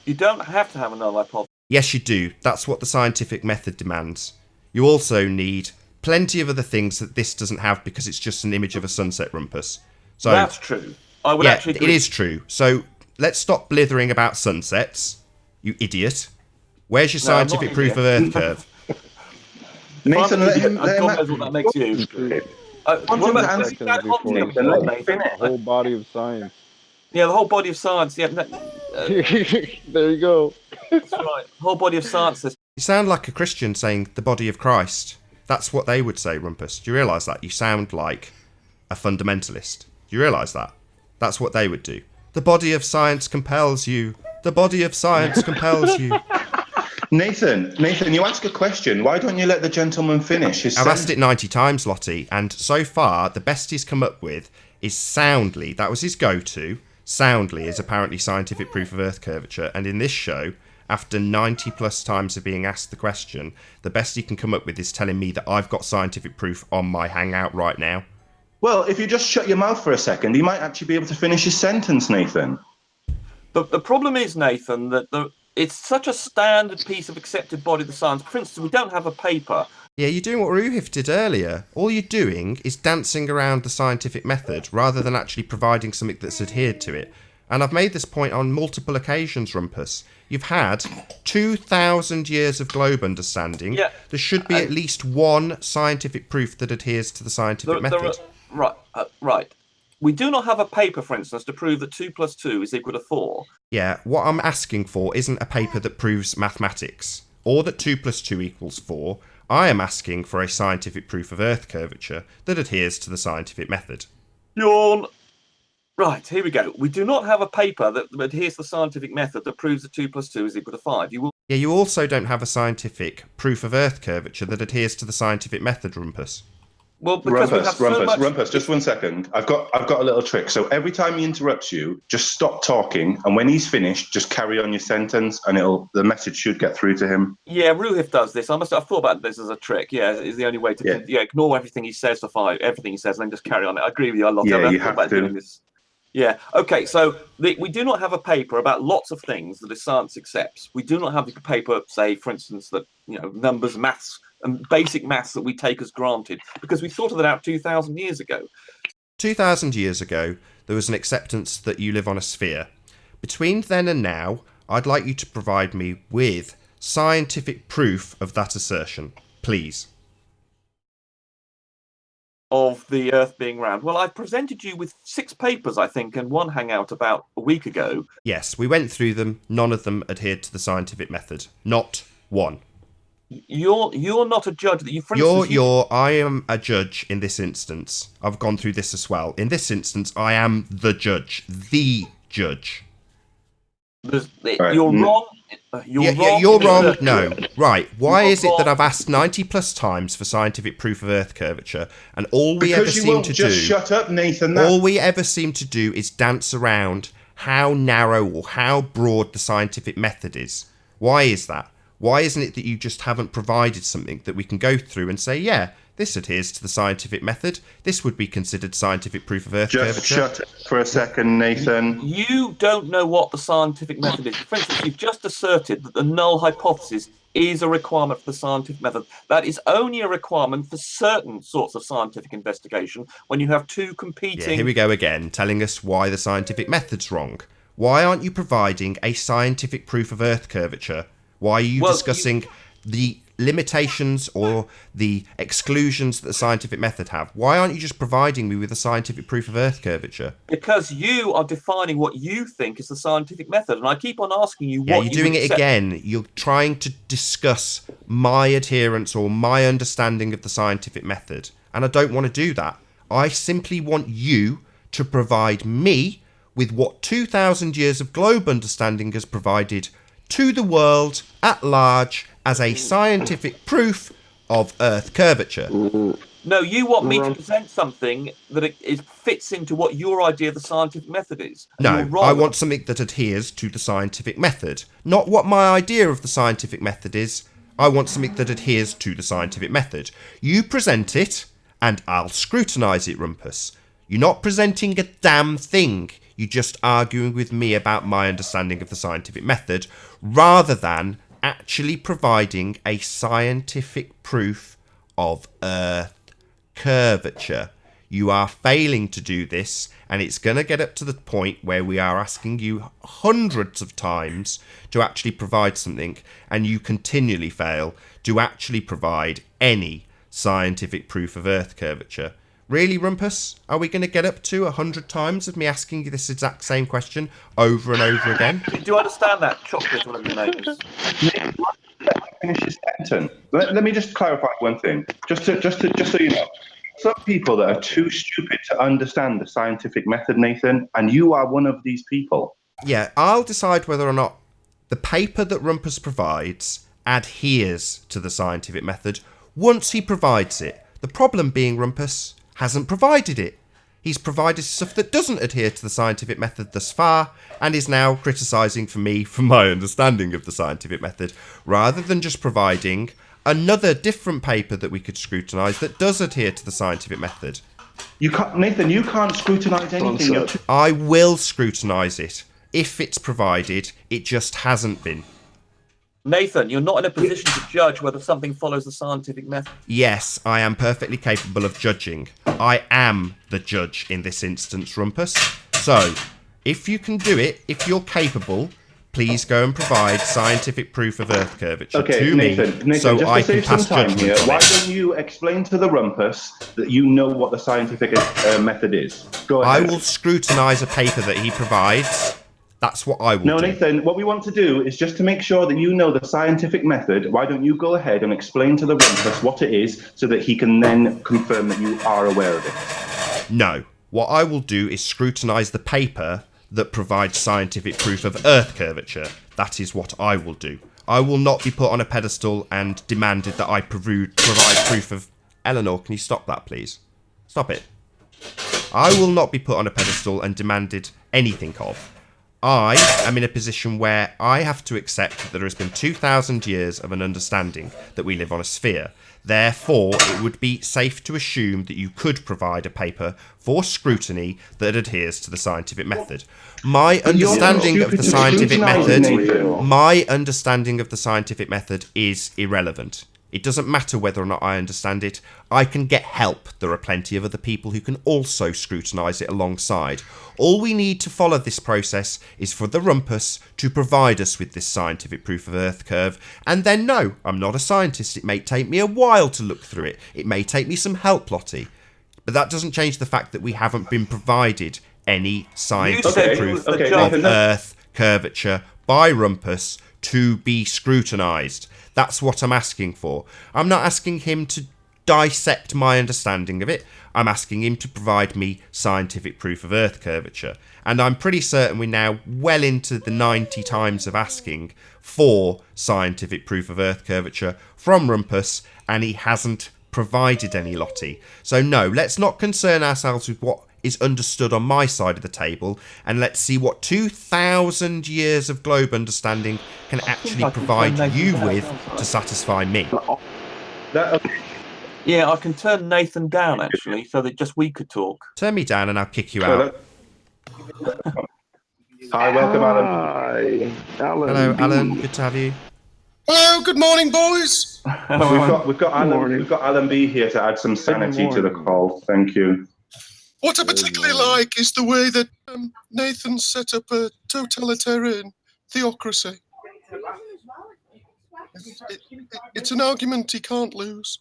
You don't have to have a null hypothesis. Yes, you do. That's what the scientific method demands. You also need plenty of other things that this doesn't have because it's just an image of a sunset, Rumpus. So that's true. I would actually agree. It is true. So let's stop blithering about sunsets, you idiot. Where's your scientific proof of Earth curve? Nathan, let him God knows what that makes you. The whole body of science. Yeah, the whole body of science. Yeah, There you go. that's right. The whole body of science. You sound like a Christian saying the body of Christ. That's what they would say, Rumpus. Do you realise that? You sound like a fundamentalist. Do you realise that? That's what they would do. The body of science compels you. The body of science compels you. Nathan, you ask a question. Why don't you let the gentleman finish his I've asked it 90 times, Lottie, and so far the best he's come up with is soundly. That was his go-to. Soundly is apparently scientific proof of Earth curvature, and in this show, after 90 plus times of being asked the question, the best he can come up with is telling me that I've got scientific proof on my Hangout right now. Well, if you just shut your mouth for a second, he might actually be able to finish his sentence, Nathan. The problem is, Nathan, that it's such a standard piece of accepted body of the science. For instance, we don't have a paper. Yeah, you're doing what Ruhif did earlier. All you're doing is dancing around the scientific method rather than actually providing something that's adhered to it. And I've made this point on multiple occasions, Rumpus. You've had 2,000 years of globe understanding. Yeah. There should be at least one scientific proof that adheres to the scientific method. Right. We do not have a paper, for instance, to prove that 2 + 2 is equal to 4. Yeah, what I'm asking for isn't a paper that proves mathematics, or that 2 + 2 = 4. I am asking for a scientific proof of Earth curvature that adheres to the scientific method. Yawn. Right, here we go. We do not have a paper that adheres to the scientific method that proves that 2 + 2 is equal to 5. Yeah, you also don't have a scientific proof of Earth curvature that adheres to the scientific method, Rumpus. Well, because Rumpus, just 1 second. I've got a little trick. So every time he interrupts you, just stop talking, and when he's finished, just carry on your sentence, and the message should get through to him. Yeah, Ruhif does this. I've thought about this as a trick. Yeah, it's the only way to ignore everything he says for 5, everything he says, and then just carry on. I agree with you a lot. Yeah, you have to. Doing this. Yeah. Okay. So we do not have a paper about lots of things that the science accepts. We do not have a paper, say, for instance, that numbers, maths, and basic maths that we take as granted because we sorted that out 2,000 years ago. 2,000 years ago, there was an acceptance that you live on a sphere. Between then and now, I'd like you to provide me with scientific proof of that assertion, please. Of the Earth being round. Well, I presented you with 6 papers, I think, and one Hangout about a week ago. Yes, we went through them. None of them adhered to the scientific method. Not one. You're not a judge. I am a judge in this instance. I've gone through this as well. In this instance, I am the judge. The judge. You're wrong. You're wrong. No. Right. Why is it that I've asked 90 plus times for scientific proof of Earth curvature, and all we ever seem to do... Shut up, Nathan. All we ever seem to do is dance around how narrow or how broad the scientific method is. Why is that? Why isn't it that you just haven't provided something that we can go through and say, yeah, this adheres to the scientific method. This would be considered scientific proof of Earth curvature. Just shut up for a second, Nathan. You don't know what the scientific method is. For instance, you've just asserted that the null hypothesis is a requirement for the scientific method. That is only a requirement for certain sorts of scientific investigation when you have two competing... Yeah, here we go again, telling us why the scientific method's wrong. Why aren't you providing a scientific proof of Earth curvature? Why are you discussing the limitations or the exclusions that the scientific method have? Why aren't you just providing me with a scientific proof of Earth curvature? Because you are defining what you think is the scientific method, and I keep on asking you what you're doing it again. You're trying to discuss my adherence or my understanding of the scientific method, and I don't want to do that. I simply want you to provide me with what 2,000 years of globe understanding has provided to the world at large as a scientific proof of Earth curvature. No, you want me to present something that fits into what your idea of the scientific method is. No, I want something that adheres to the scientific method. Not what my idea of the scientific method is. I want something that adheres to the scientific method. You present it, and I'll scrutinise it, Rumpus. You're not presenting a damn thing. You're just arguing with me about my understanding of the scientific method, rather than actually providing a scientific proof of Earth curvature. You are failing to do this, and it's going to get up to the point where we are asking you hundreds of times to actually provide something, and you continually fail to actually provide any scientific proof of Earth curvature. Really, Rumpus? Are we going to get up to 100 times of me asking you this exact same question over and over again? Do you understand that, chocolate on your nose? Finish your sentence. Let me just clarify one thing, just so you know. Some people that are too stupid to understand the scientific method, Nathan, and you are one of these people. Yeah, I'll decide whether or not the paper that Rumpus provides adheres to the scientific method once he provides it. The problem being Rumpus hasn't provided it. He's provided stuff that doesn't adhere to the scientific method thus far, and is now criticising for me for my understanding of the scientific method, rather than just providing another different paper that we could scrutinise that does adhere to the scientific method. You can't, Nathan, you can't scrutinise anything. I will scrutinise it if it's provided. It just hasn't been. Nathan, you're not in a position to judge whether something follows the scientific method. Yes, I am perfectly capable of judging. I am the judge in this instance, Rumpus. So, if you can do it, if you're capable, please go and provide scientific proof of Earth curvature to Nathan, me, so just I to can save some pass time judgment here, on why it. don't you explain to the Rumpus that you know what the scientific method is? Go I ahead. will scrutinise a paper that he provides. That's what I will do. No, Nathan, what we want to do is just to make sure that you know the scientific method. Why don't you go ahead and explain to the Rumpus what it is so that he can then confirm that you are aware of it? No. What I will do is scrutinise the paper that provides scientific proof of Earth curvature. That is what I will do. I will not be put on a pedestal and demanded that I provide proof of... Eleanor, can you stop that, please? Stop it. I will not be put on a pedestal and demanded anything of. I am in a position where I have to accept that there has been 2,000 years of an understanding that we live on a sphere. Therefore, it would be safe to assume that you could provide a paper for scrutiny that adheres to the scientific method. My understanding of the scientific method is irrelevant. It doesn't matter whether or not I understand it. I can get help. There are plenty of other people who can also scrutinise it alongside. All we need to follow this process is for the Rumpus to provide us with this scientific proof of Earth curve. And then, no, I'm not a scientist. It may take me a while to look through it. It may take me some help, Lottie. But that doesn't change the fact that we haven't been provided any scientific proof of Earth curvature by Rumpus to be scrutinised. That's what I'm asking for. I'm not asking him to dissect my understanding of it. I'm asking him to provide me scientific proof of Earth curvature. And I'm pretty certain we're now well into the 90 times of asking for scientific proof of Earth curvature from Rumpus, and he hasn't provided any, Lottie. So no, let's not concern ourselves with what is understood on my side of the table, and let's see what 2,000 years of globe understanding can actually provide you with to satisfy me. Yeah, I can turn Nathan down, actually, so that just we could talk. Turn me down and I'll kick you out. Hi, welcome, Alan. Hi, Alan. Hello, Alan. Good to have you. Hello, good morning, boys. We've got Alan B here to add some sanity to the call. Thank you. What I particularly like is the way that Nathan set up a totalitarian theocracy. It's an argument he can't lose.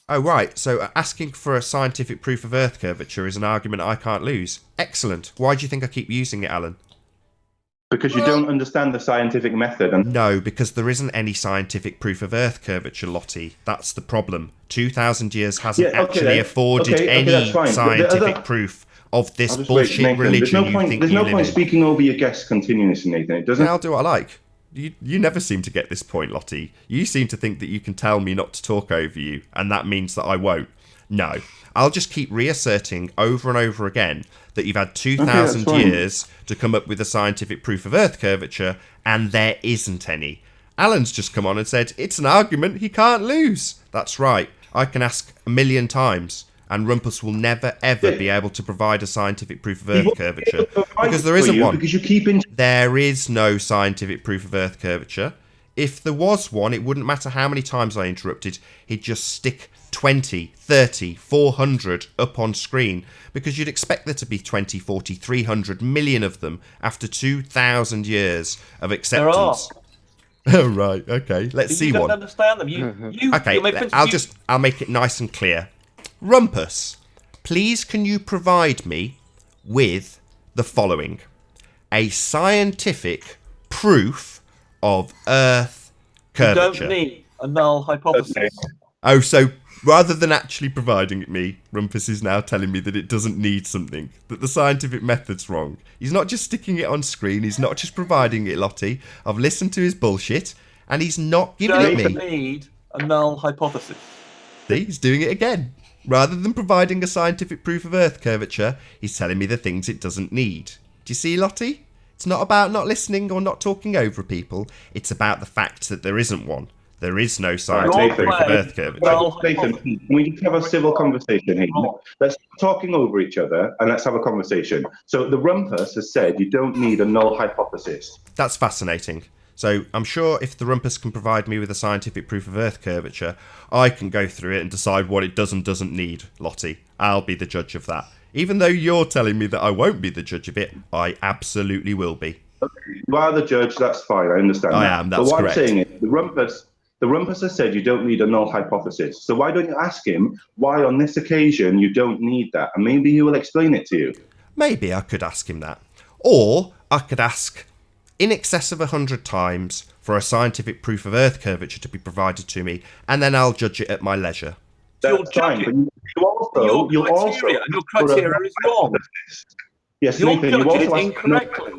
Oh, right. So asking for a scientific proof of Earth curvature is an argument I can't lose. Excellent. Why do you think I keep using it, Alan? Because you don't understand the scientific method. No, because there isn't any scientific proof of Earth curvature, Lottie. That's the problem. 2,000 years hasn't actually afforded any scientific proof of this bullshit religion you think There's no point speaking over your guests continuously, Nathan. It doesn't. I'll do what I like. You never seem to get this point, Lottie. You seem to think that you can tell me not to talk over you, and that means that I won't. No. I'll just keep reasserting over and over again that you've had 2,000 years to come up with a scientific proof of Earth curvature, and there isn't any. Alan's just come on and said, it's an argument he can't lose. That's right. I can ask a million times, and Rumpus will never, ever be able to provide a scientific proof of Earth curvature, because there isn't one. There is no scientific proof of Earth curvature. if there was one, it wouldn't matter how many times I interrupted. He'd just stick 20, 30, 400 up on screen, because you'd expect there to be 20, 40, 300 million of them after 2,000 years of acceptance. Oh, right, okay. Let's see one. You don't understand them. Okay, I'll make it nice and clear. Rumpus, please can you provide me with the following: a scientific proof of Earth curvature. You don't need a null hypothesis. Oh, so rather than actually providing it me, Rumpus is now telling me that it doesn't need something, that the scientific method's wrong. He's not just sticking it on screen, he's not just providing it, Lottie. I've listened to his bullshit, and he's not giving it me. You don't need a null hypothesis. See, he's doing it again. Rather than providing a scientific proof of Earth curvature, he's telling me the things it doesn't need. Do you see, Lottie? It's not about not listening or not talking over people. It's about the fact that there isn't one. There is no scientific proof of Earth curvature. Nathan, can we just have a civil conversation here? Let's stop talking over each other and let's have a conversation. So the Rumpus has said you don't need a null hypothesis. That's fascinating. So I'm sure if the Rumpus can provide me with a scientific proof of Earth curvature, I can go through it and decide what it does and doesn't need, Lottie. I'll be the judge of that. Even though you're telling me that I won't be the judge of it, I absolutely will be. Okay, you are the judge, that's fine, I understand I that. am, that's but what correct. I'm saying is, the Rumpus has said you don't need a null hypothesis. So why don't you ask him why on this occasion you don't need that? And maybe he will explain it to you. Maybe I could ask him that. Or I could ask in excess of 100 times for a scientific proof of Earth curvature to be provided to me, and then I'll judge it at my leisure. That's fine, but your criteria is wrong. Yes, You're Nathan, you judging also it asked incorrectly.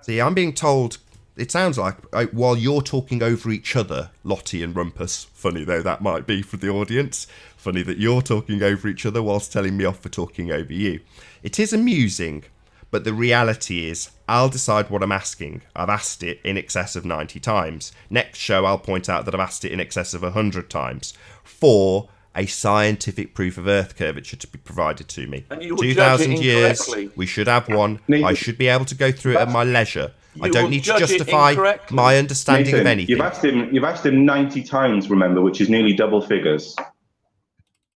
See, I'm being told, it sounds like, while you're talking over each other, Lottie and Rumpus, funny though that might be for the audience, funny that you're talking over each other whilst telling me off for talking over you. It is amusing, but the reality is, I'll decide what I'm asking. I've asked it in excess of 90 times. Next show, I'll point out that I've asked it in excess of 100 times for a scientific proof of Earth curvature to be provided to me. 2,000 years, we should have one. Nathan, I should be able to go through it at my leisure. I don't need to justify my understanding Nathan, of anything. You've asked him 90 times, remember, which is nearly double figures.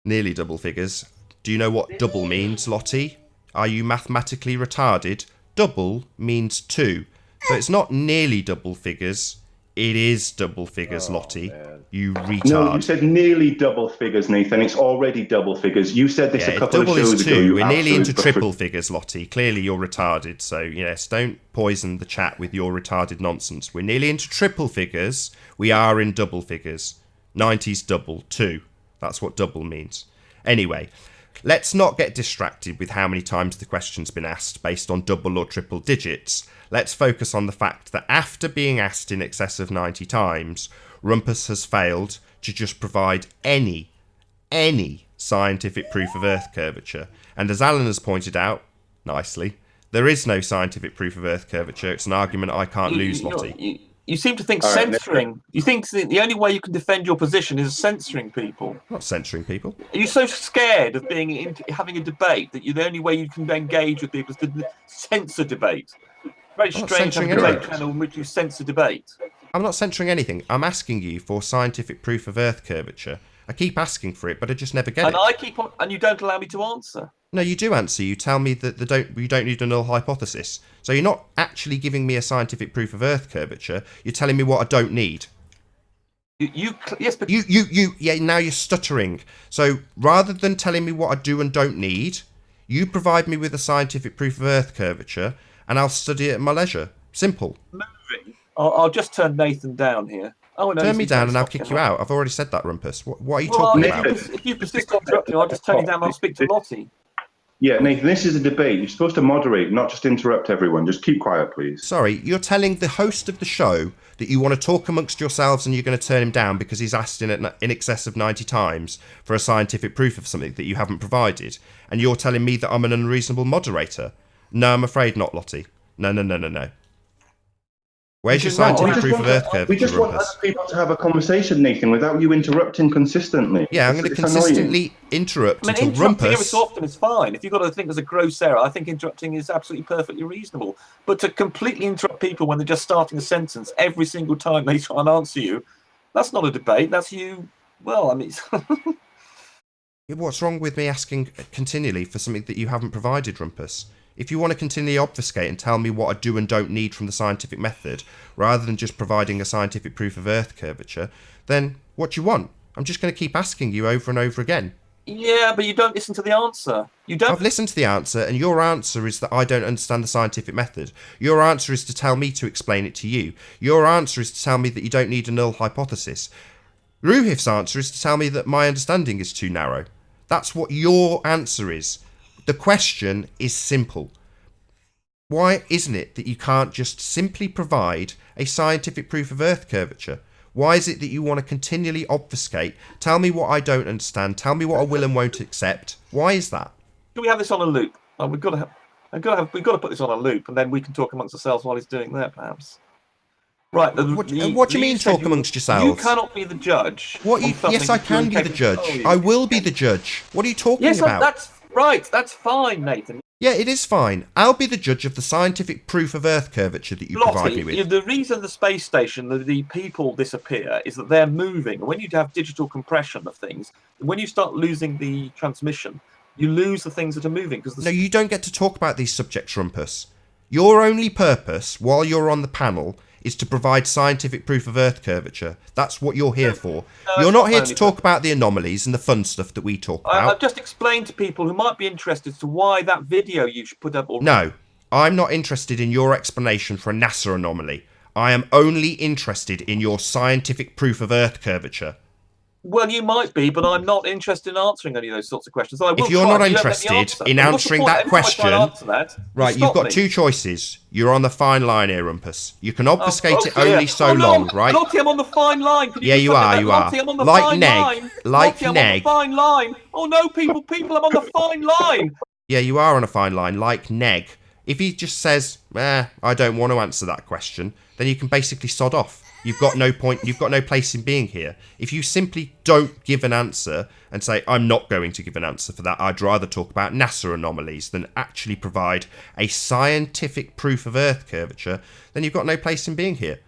Nearly double figures. Do you know what double means, Lottie? Are you mathematically retarded? Double means 2. So it's not nearly double figures. It is double figures, Lottie. Man. You retard. No, you said nearly double figures, Nathan. It's already double figures. You said this a couple of shows ago. Double is 2. We're nearly into triple figures, Lottie. Clearly you're retarded. So, yes, don't poison the chat with your retarded nonsense. We're nearly into triple figures. We are in double figures. 90's double, 2. That's what double means. Anyway, let's not get distracted with how many times the question's been asked based on double or triple digits. Let's focus on the fact that after being asked in excess of 90 times, Rumpus has failed to just provide any scientific proof of Earth curvature. And as Alan has pointed out, nicely, there is no scientific proof of Earth curvature. It's an argument I can't lose, Lottie. You seem to think censoring. You think the only way you can defend your position is censoring people. I'm not censoring people. Are you so scared of having a debate that the only way you can engage with people is to censor debate? Very strange having a debate channel in which you censor debate. I'm not censoring anything. I'm asking you for scientific proof of Earth curvature. I keep asking for it, but I just never get it. And I keep on, and you don't allow me to answer. No, you do answer. You tell me that you don't need a null hypothesis. So you're not actually giving me a scientific proof of Earth curvature. You're telling me what I don't need. Yes, but yeah. Now you're stuttering. So rather than telling me what I do and don't need, you provide me with a scientific proof of Earth curvature, and I'll study it at my leisure. Simple. Moving. I'll just turn Nathan down here. Oh, no, turn me down and I'll kick you out. I've already said that, Rumpus. What are you talking about? If you persist on interrupting, I'll just turn you down and I'll speak to Lottie. Yeah, Nathan, this is a debate. You're supposed to moderate, not just interrupt everyone. Just keep quiet, please. Sorry, you're telling the host of the show that you want to talk amongst yourselves and you're going to turn him down because he's asked in excess of 90 times for a scientific proof of something that you haven't provided. And you're telling me that I'm an unreasonable moderator. No, I'm afraid not, Lottie. No. Where's your You can- scientific We proof of Earth we just curvature, want other Rumpus? people to have a conversation, Nathan, without you interrupting consistently. Yeah, I'm going to It's annoying. consistently interrupt I mean, until interrupting every Rumpus. so often is fine. If you've got to think there's a gross error, I think interrupting is absolutely perfectly reasonable. But to completely interrupt people when they're just starting a sentence every single time they try and answer you, that's not a debate. That's you. Well, I mean, What's wrong with me asking continually for something that you haven't provided, Rumpus? If you want to continually obfuscate and tell me what I do and don't need from the scientific method, rather than just providing a scientific proof of Earth curvature, then what do you want? I'm just going to keep asking you over and over again. yeah, but you don't listen to the answer. You don't. I've listened to the answer, and your answer is that I don't understand the scientific method. Your answer is to tell me to explain it to you. Your answer is to tell me that you don't need a null hypothesis. Ruhif's answer is to tell me that my understanding is too narrow. That's what your answer is. The question is simple. Why isn't it that you can't just simply provide a scientific proof of Earth curvature? Why is it that you want to continually obfuscate? Tell me what I don't understand. Tell me what I will and won't accept. Why is that? Can we have this on a loop? Oh, we've got to put this on a loop, and then we can talk amongst ourselves while he's doing that, perhaps. Right. What do you mean talk amongst yourselves? You cannot be the judge. Yes, I can be the judge. I will be the judge. What are you talking Yes, about? that's right. That's fine, Nathan. Yeah, it is fine. I'll be the judge of the scientific proof of Earth curvature that you provide me with. The reason the space station, the people disappear, is that they're moving. When you have digital compression of things, when you start losing the transmission, you lose the things that are moving. No, you don't get to talk about these subjects, Rumpus. Your only purpose, while you're on the panel, is to provide scientific proof of Earth curvature. That's what you're here for. You're not here to talk about the anomalies and the fun stuff that we talk about. I've just explained to people who might be interested as to why that video you should put up already. No, I'm not interested in your explanation for a NASA anomaly. I am only interested in your scientific proof of Earth curvature. Well, you might be, but I'm not interested in answering any of those sorts of questions. So if you're not interested in answering that question, right, you've got two choices. You're on the fine line here, Rumpus. You can obfuscate it only so long, right? Lottie, I'm on the fine line. Yeah, you are, you are. Lottie, I'm on the like fine Neg, line. like Lottie, I'm Neg. on the fine line. Oh no, people, I'm on the fine line. Yeah, you are on a fine line, like Neg. If he just says, I don't want to answer that question, then you can basically sod off. You've got no point, you've got no place in being here. If you simply don't give an answer and say, I'm not going to give an answer for that, I'd rather talk about NASA anomalies than actually provide a scientific proof of Earth curvature, then you've got no place in being here.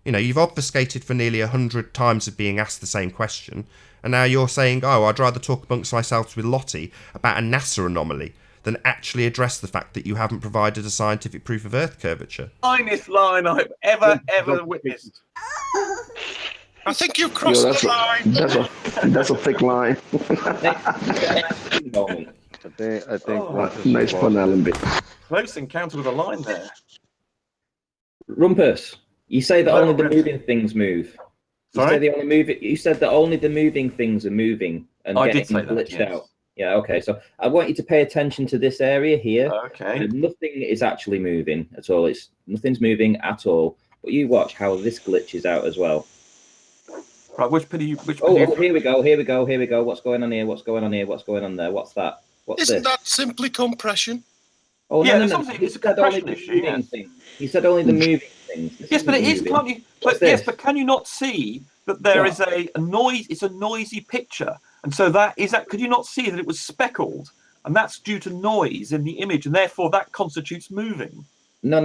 You know, you've obfuscated for nearly 100 times of being asked the same question, and now you're saying, oh, I'd rather talk amongst myself with Lottie about a NASA anomaly than actually address the fact that you haven't provided a scientific proof of Earth curvature. Finest line I've ever witnessed. I think you've crossed the line. That's a thick line. I think nice fun, Allenby. Close encounter with a line there. Rumpus, you say that only the moving things move. Sorry? You said that only the moving things are moving and getting glitched out. Yeah, okay. So I want you to pay attention to this area here. Okay. Nothing is actually moving at all. Nothing's moving at all. But you watch how this glitches out as well. Right, which here we go. What's going on here? What's going on here? What's going on there? What's that? Isn't that simply compression? Oh, yeah, no. It's a compression issue. Yeah. He said only the moving things. Yes, but it is, can't you? But can you not see that there is a noise? It's a noisy picture, and so could you not see that it was speckled, and that's due to noise in the image, and therefore that constitutes moving? No.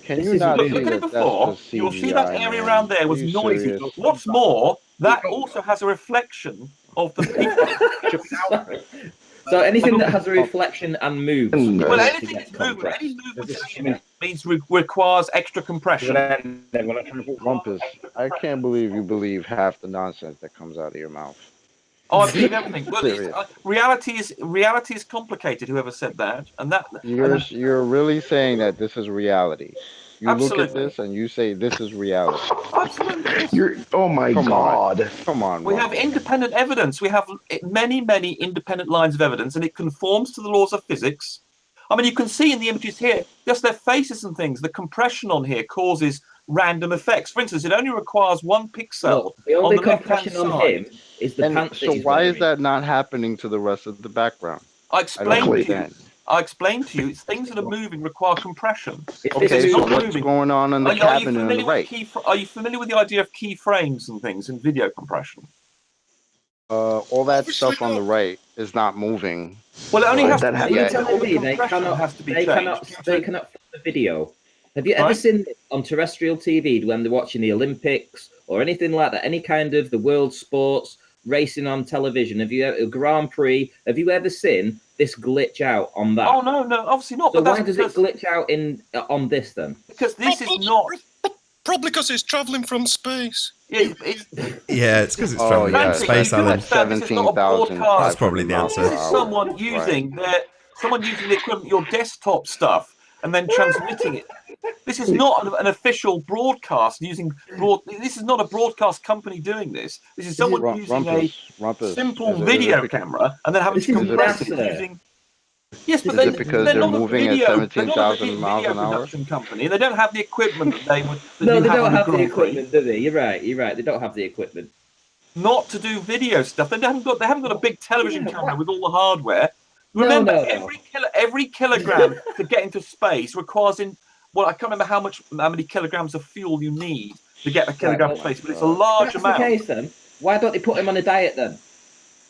Can you not look at it before? You'll see that area around there was noisy. What's more, that also has a reflection of the people. So anything that has a reflection and moves. Well, anything that's moving, any movement means requires extra compression. Rumpus, I can't believe you believe half the nonsense that comes out of your mouth. Oh, I believe everything. Well, reality is complicated. Whoever said that, and that you're really saying that this is reality. You Absolutely. Look at this and you say this is reality. Absolutely. Oh my God. Come on. We have independent evidence. We have many independent lines of evidence, and it conforms to the laws of physics. I mean, you can see in the images here, just their faces and things. The compression on here causes random effects. For instance, it only requires one pixel. The only compression on him is the pants. So why is that not happening to the rest of the background? I explained to you. I explained to you, it's things that are moving require compression. Okay, so not what's moving. going on in the cabin and the right? Are you familiar with the idea of keyframes and things in video compression? All that stuff on the right is not moving. Well, it only has to Are be. you telling me they cannot has to be they changed. cannot film the video? Have you ever seen this on terrestrial TV when they're watching the Olympics or anything like that? Any kind of the world sports racing on television? Have you ever Grand Prix? Have you ever seen this glitch out on that? Oh no, obviously not. So but why does it glitch out on this then? Because this is not. Probably because it's traveling from space. Yeah, it's because it's traveling from space, Alan. 17,000. That's probably the answer. This is someone using the equivalent your desktop stuff and then transmitting it. This is not an official broadcast using This is not a broadcast company doing this. This is someone using a simple video camera and then having to compress it using. Yes, but is it because they're moving at 17,000 miles an hour? Production company. They don't have the equipment that they would. No, they don't have the equipment, do they? You're right. They don't have the equipment. Not to do video stuff. They haven't got a big television camera with all the hardware. Remember, every kilogram to get into space requires I can't remember how many kilograms of fuel you need to get a kilogram of space, but it's a large amount. That's the case then. Why don't they put him on a diet then?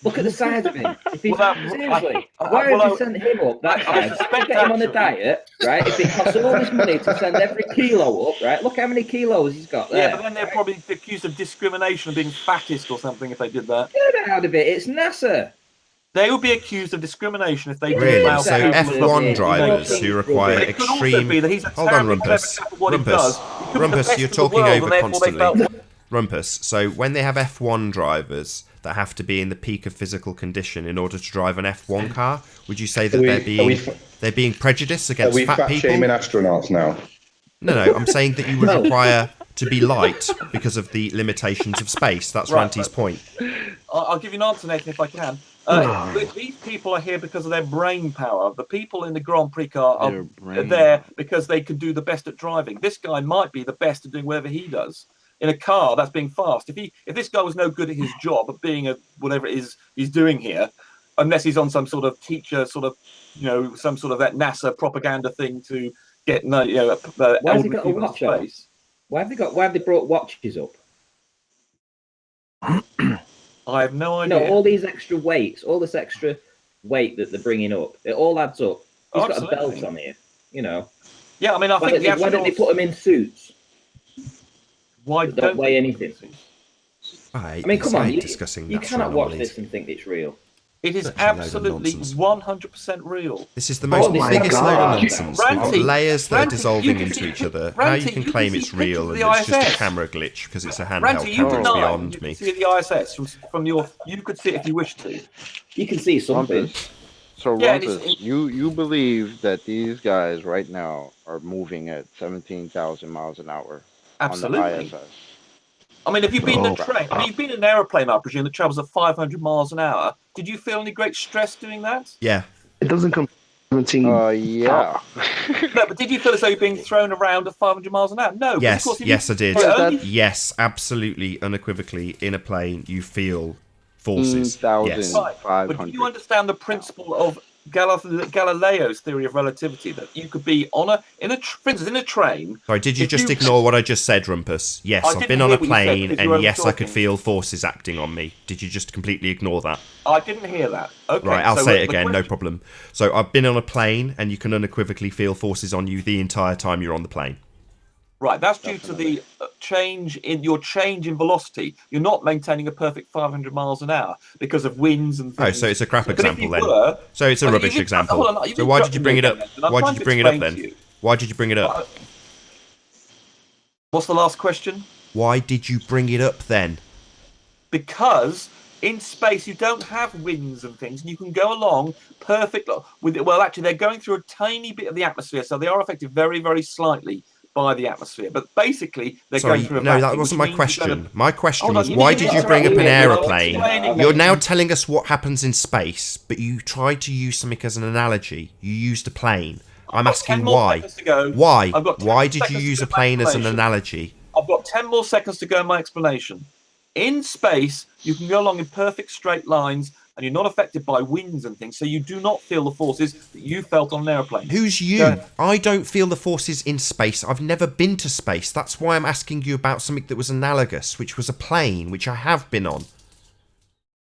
Look at the size of him. If he's, seriously, why have you sent him up that size? Get him on a diet, right? If it costs all this money to send every kilo up, right? Look how many kilos he's got there. Yeah, but then they're probably accused of discrimination of being fattest or something if they did that. Get out of it. It's NASA. They would be accused of discrimination if they did really. allow So F1 drivers who require extreme. Hold on, Rumpus. Rumpus, you're talking over constantly. Rumpus. So when they have F1 drivers that have to be in the peak of physical condition in order to drive an F1 car, would you say that they're being prejudiced against fat people? Shaming astronauts now? No. I'm saying that you would require to be light because of the limitations of space. That's Ranty's point. I'll give you an answer, Nathan, if I can. These people are here because of their brain power. The people in the Grand Prix car are there because they can do the best at driving. This guy might be the best at doing whatever he does in a car that's being fast. If this guy was no good at his job of being whatever it is he's doing here, unless he's on some sort of teacher some sort of that NASA propaganda thing to get why has he got a watch on? Why have they brought watches up? I have no idea. No, all these extra weights, all this extra weight that they're bringing up, it all adds up. He's got a belt on here, Yeah, I mean, I think why don't they put them in suits? Why don't weigh anything? I mean, come on, you cannot watch this and think it's real. It is absolutely 100% real. This is the biggest load of nonsense. We've got layers that are dissolving into each other. How you can claim it's real and it's just a camera glitch because it's a handheld camera is beyond me. You can see the ISS from your. You could see it if you wish to. You can see something. So, Rumpus, you believe that these guys right now are moving at 17,000 miles an hour Absolutely. on the ISS? I mean, have you been in a train? I mean, you've been in an aeroplane, I presume, that travels at 500 miles an hour. Did you feel any great stress doing that? Yeah. It doesn't come 17. Yeah. No, but did you feel as though you're being thrown around at 500 miles an hour? No. Yes, I did. Yes, absolutely, unequivocally, in a plane, you feel forces. Yes. But do you understand the principle of Galileo's theory of relativity, that you could be for instance, in a train. Sorry, did you just ignore what I just said, Rumpus? Yes, I've been on a plane, and yes, I could feel forces acting on me. Did you just completely ignore that? I didn't hear that. Okay, right, I'll say it again, no problem. So I've been on a plane, and you can unequivocally feel forces on you the entire time you're on the plane. Right, that's due to the change in velocity. You're not maintaining a perfect 500 miles an hour because of winds and things. Oh, so it's a crap example then. So it's a rubbish example. So why did you bring it up? Why did you bring it up then? Why did you bring it up? What's the last question? Why did you bring it up then? Because in space you don't have winds and things, and you can go along perfect with it. Well, actually, they're going through a tiny bit of the atmosphere, so they are affected very, very slightly by the atmosphere, but basically they're going through a vacuum. No, that wasn't my question. My question was, why did you bring up an aeroplane? You're now telling us what happens in space, but you tried to use something as an analogy. You used a plane. I'm asking why. Why? Why did you use a plane as an analogy? I've got 10 more seconds to go in my explanation. In space, you can go along in perfect straight lines and you're not affected by winds and things, so you do not feel the forces that you felt on an aeroplane. Who's you? I don't feel the forces in space. I've never been to space. That's why I'm asking you about something that was analogous, which was a plane, which I have been on.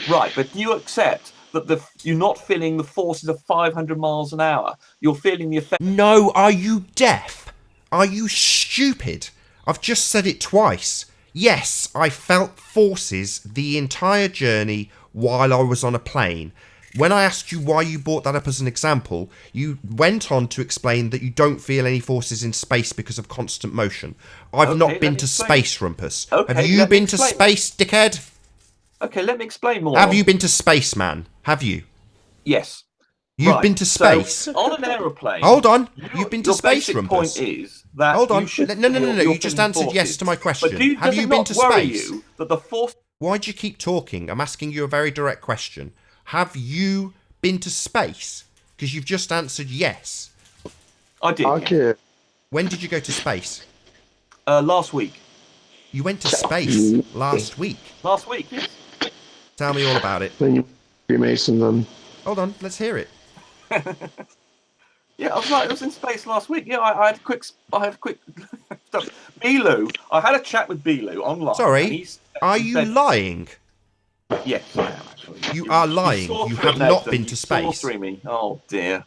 Right, but you accept that you're not feeling the forces of 500 miles an hour. You're feeling the effect. No, are you deaf? Are you stupid? I've just said it twice. Yes, I felt forces the entire journey while I was on a plane. When I asked you why you brought that up as an example, you went on to explain that you don't feel any forces in space because of constant motion. I've not been to space, Rumpus. Have you been to space, dickhead? Okay, let me explain more. Have you been to space, man? Have you? Yes. You've been to space? So, on an aeroplane... Hold on. You've been to space, Rumpus. Point is that hold on. You should no. You just answered forces. yes to my question. But have you been to space? You that the force... Why do you keep talking? I'm asking you a very direct question. Have you been to space? Because you've just answered yes. I did. Okay. Yes. When did you go to space? Last week. You went to space last week? Last week, yes. Tell me all about it. Then you Freemason them. Hold on, let's hear it. Yeah, I was in space last week. Yeah, I had quick stuff. Bilu, I had a chat with Bilu online. Sorry, are you lying? Yes, I am actually. You are lying. You have not been to space. You saw through me. Oh dear.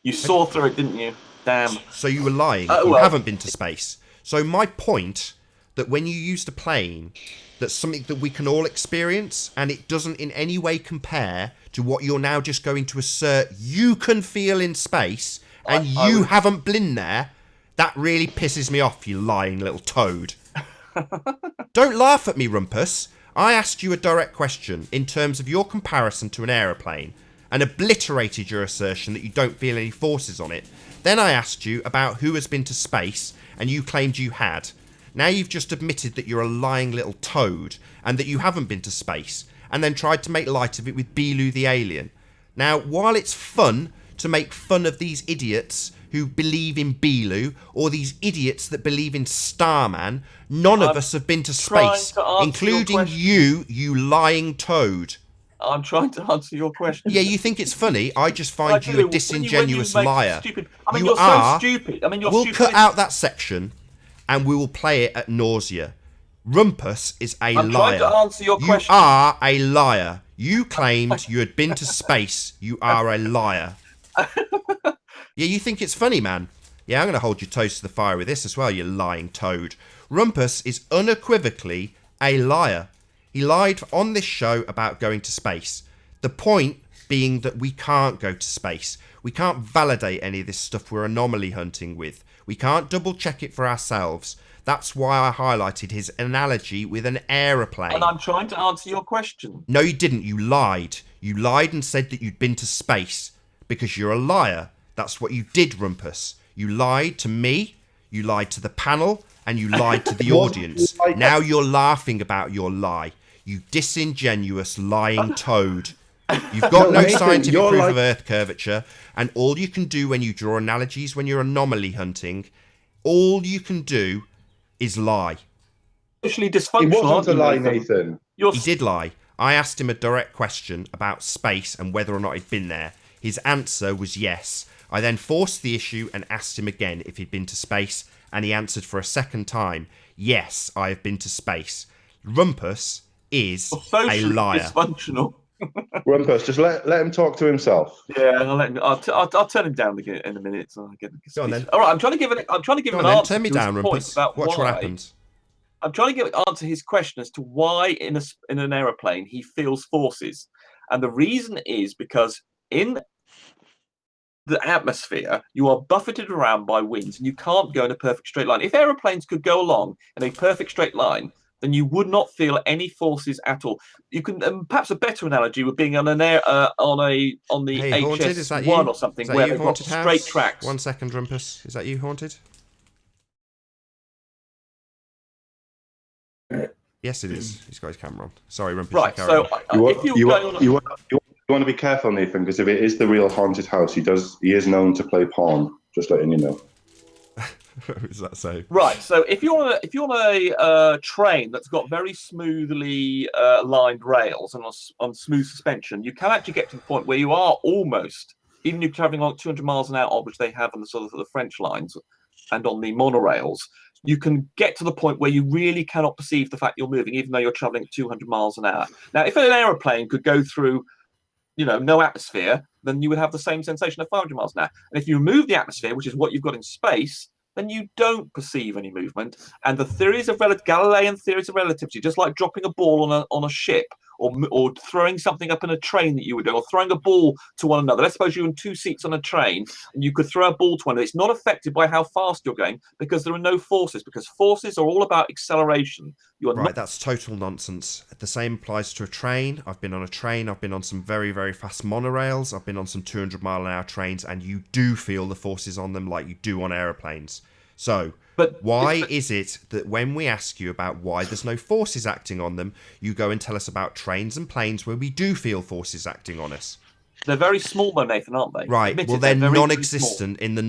You saw through it, didn't you? Damn. So you were lying. You haven't been to space. So my point that when you used a plane, that's something that we can all experience, and it doesn't in any way compare to what you're now just going to assert you can feel in space, and you haven't been there. That really pisses me off, you lying little toad. Don't laugh at me, Rumpus. I asked you a direct question in terms of your comparison to an aeroplane and obliterated your assertion that you don't feel any forces on it. Then I asked you about who has been to space, and you claimed you had. Now you've just admitted that you're a lying little toad and that you haven't been to space, and then tried to make light of it with Bilu the alien. Now, while it's fun to make fun of these idiots who believe in Bilu, or these idiots that believe in Starman, none of us have been to space, including you lying toad. I'm trying to answer your question. Yeah, you think it's funny. I just find you a disingenuous liar. I mean, you're so stupid. I mean, you're stupid. We'll cut out that section and we will play it at nausea. Rumpus is a liar. I'm trying to answer your question. You are a liar. You claimed you had been to space. You are a liar. Yeah, you think it's funny, man. Yeah, I'm going to hold your toes to the fire with this as well, you lying toad. Rumpus is unequivocally a liar. He lied on this show about going to space. The point being that we can't go to space. We can't validate any of this stuff we're anomaly hunting with. We can't double check it for ourselves. That's why I highlighted his analogy with an aeroplane. And I'm trying to answer your question. No, you didn't. You lied. You lied and said that you'd been to space because you're a liar. That's what you did, Rumpus. You lied to me, you lied to the panel, and you lied to the audience. Now you're laughing about your lie. You disingenuous lying toad. You've got no scientific proof of Earth curvature, and all you can do when you draw analogies when you're anomaly hunting, all you can do is lie. Socially dysfunctional. It wasn't a lie, Nathan. He did lie. I asked him a direct question about space and whether or not he'd been there. His answer was yes. I then forced the issue and asked him again if he'd been to space, and he answered for a second time, yes, I have been to space. Rumpus is a liar. Dysfunctional. Rumpus, just let him talk to himself. Yeah, I'll turn him down again in a minute. So I get Go on then. All right, I'm trying to give an answer. Turn me down, Rumpus. Watch what happens. I'm trying to answer his question as to why in an aeroplane he feels forces, and the reason is because in the atmosphere, you are buffeted around by winds and you can't go in a perfect straight line. If aeroplanes could go along in a perfect straight line, then you would not feel any forces at all. You can perhaps a better analogy would being on an air on the HS1 or something where they've got straight tracks. 1 second, Rumpus. Is that you, Haunted? Yes, it is. He's got his camera on. Sorry, Rumpus. Right. So if you want to be careful, Nathan, because if it is the real haunted house, he is known to play pawn. Just letting you know. Is that so? Right. So if you're on a train that's got very smoothly lined rails and on smooth suspension, you can actually get to the point where you are almost, even if you're traveling on 200 miles an hour, which they have on the sort of the French lines and on the monorails, you can get to the point where you really cannot perceive the fact you're moving, even though you're traveling at 200 miles an hour. Now, if an aeroplane could go through, no atmosphere, then you would have the same sensation at 500 miles an hour. And if you remove the atmosphere, which is what you've got in space, then you don't perceive any movement. And the theories of Galilean theories of relativity, just like dropping a ball on a ship, or throwing something up in a train that you would do, or throwing a ball to one another. Let's suppose you're in two seats on a train and you could throw a ball to one another. It's not affected by how fast you're going because there are no forces, because forces are all about acceleration. Right, that's total nonsense. The same applies to a train. I've been on a train. I've been on some very, very fast monorails. I've been on some 200-mile-an-hour trains, and you do feel the forces on them like you do on aeroplanes. So, why is it that when we ask you about why there's no forces acting on them, you go and tell us about trains and planes where we do feel forces acting on us? They're very small, though, Nathan, aren't they? Right. Admitted, well, they're very, non-existent in the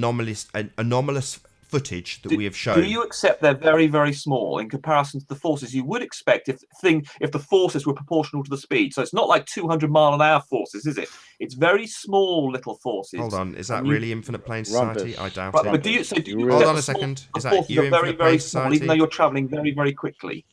anomalous footage that we have shown. Do you accept they're very, very small in comparison to the forces you would expect if the forces were proportional to the speed? So it's not like 200-mile-an-hour forces, is it? It's very small little forces. Hold on, is that really Infinite Plane Society? I doubt right, it. But do you Hold on a second. Is that you, Infinite Plane Society? Even though you're traveling very, very quickly.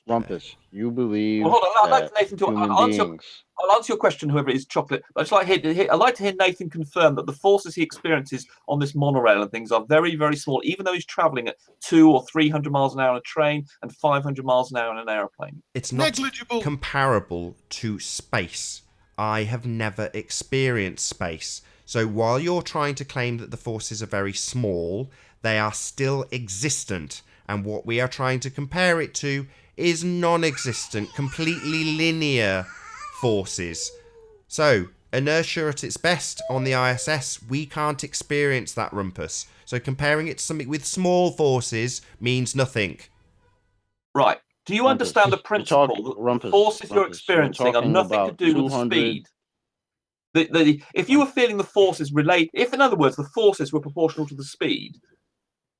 Rumpus, you believe Well, hold on. I'd like that Nathan to human I'll answer your question, whoever it is, Chocolate. But I'd like to hear Nathan confirm that the forces he experiences on this monorail and things are very, very small, even though he's traveling at 200 or 300 miles an hour on a train and 500 miles an hour on an aeroplane. It's not comparable to space. I have never experienced space. So while you're trying to claim that the forces are very small, they are still existent. And what we are trying to compare it to is non-existent, completely linear forces. So, inertia at its best on the ISS, we can't experience that, Rumpus. So comparing it to something with small forces means nothing. Right. Do you understand the principle that the forces you're experiencing are nothing to do with the speed? If you were feeling the forces if in other words the forces were proportional to the speed,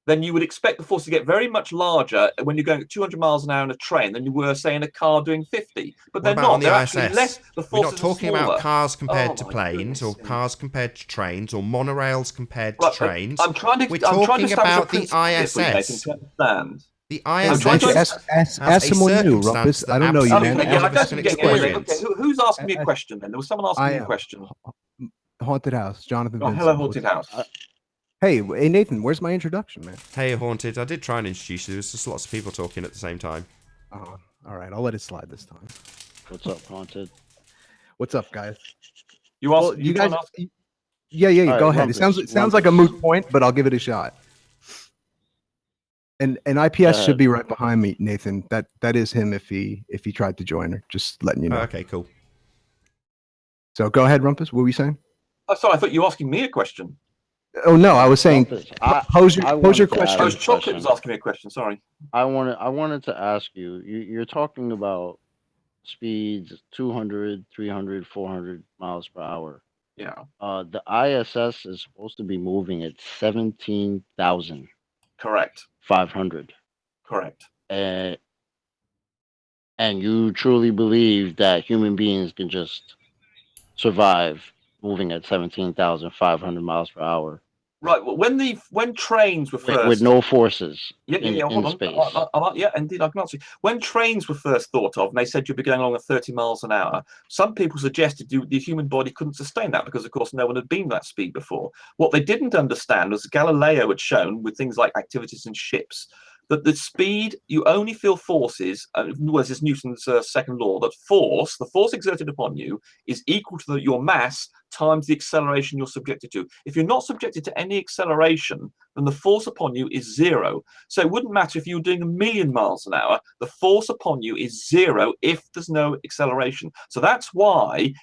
then you would expect the force to get very much larger when you're going at 200 miles an hour in a train than you were, say, in a car doing 50. But they're not. They're actually less. The forces We're not talking about cars compared to goodness. planes, or cars compared to trains, or monorails compared to trains. We're talking about the ISS. The ISS ask someone new, Rumpus. I don't know you, man. Who's asking me a question then? There was someone asking me a question. Haunted House, Jonathan Vincent. Hello, Haunted House. Hey, Nathan, where's my introduction, man? Hey, Haunted. I did try and introduce you. There's just lots of people talking at the same time. Oh, all right. I'll let it slide this time. What's up, Haunted? What's up, guys? You guys? Yeah. Right, go ahead. It sounds like a moot point, but I'll give it a shot. And IPS should be right behind me, Nathan. That is him if he tried to join her. Just letting you know. Okay, cool. So go ahead, Rumpus. What were you saying? Oh, sorry, I thought you were asking me a question. Oh no, I was saying pose your question. Chocolate was asking me a question. Sorry. I wanted to ask you. You're talking about speeds 200, 300, 400 miles per hour. Yeah. The ISS is supposed to be moving at 17,000. Correct. 500. Correct. And you truly believe that human beings can just survive moving at 17,500 miles per hour? Right. Well, when trains were first with no forces in space. Yeah, indeed, I can answer. When trains were first thought of, and they said you'd be going along at 30 miles an hour, some people suggested the human body couldn't sustain that because, of course, no one had been that speed before. What they didn't understand was Galileo had shown with things like activities in ships that the speed, you only feel forces, was this Newton's second law, that the force exerted upon you is equal to your mass times the acceleration you're subjected to. If you're not subjected to any acceleration, then the force upon you is zero. So it wouldn't matter if you were doing 1,000,000 miles an hour, the force upon you is zero if there's no acceleration. So that's why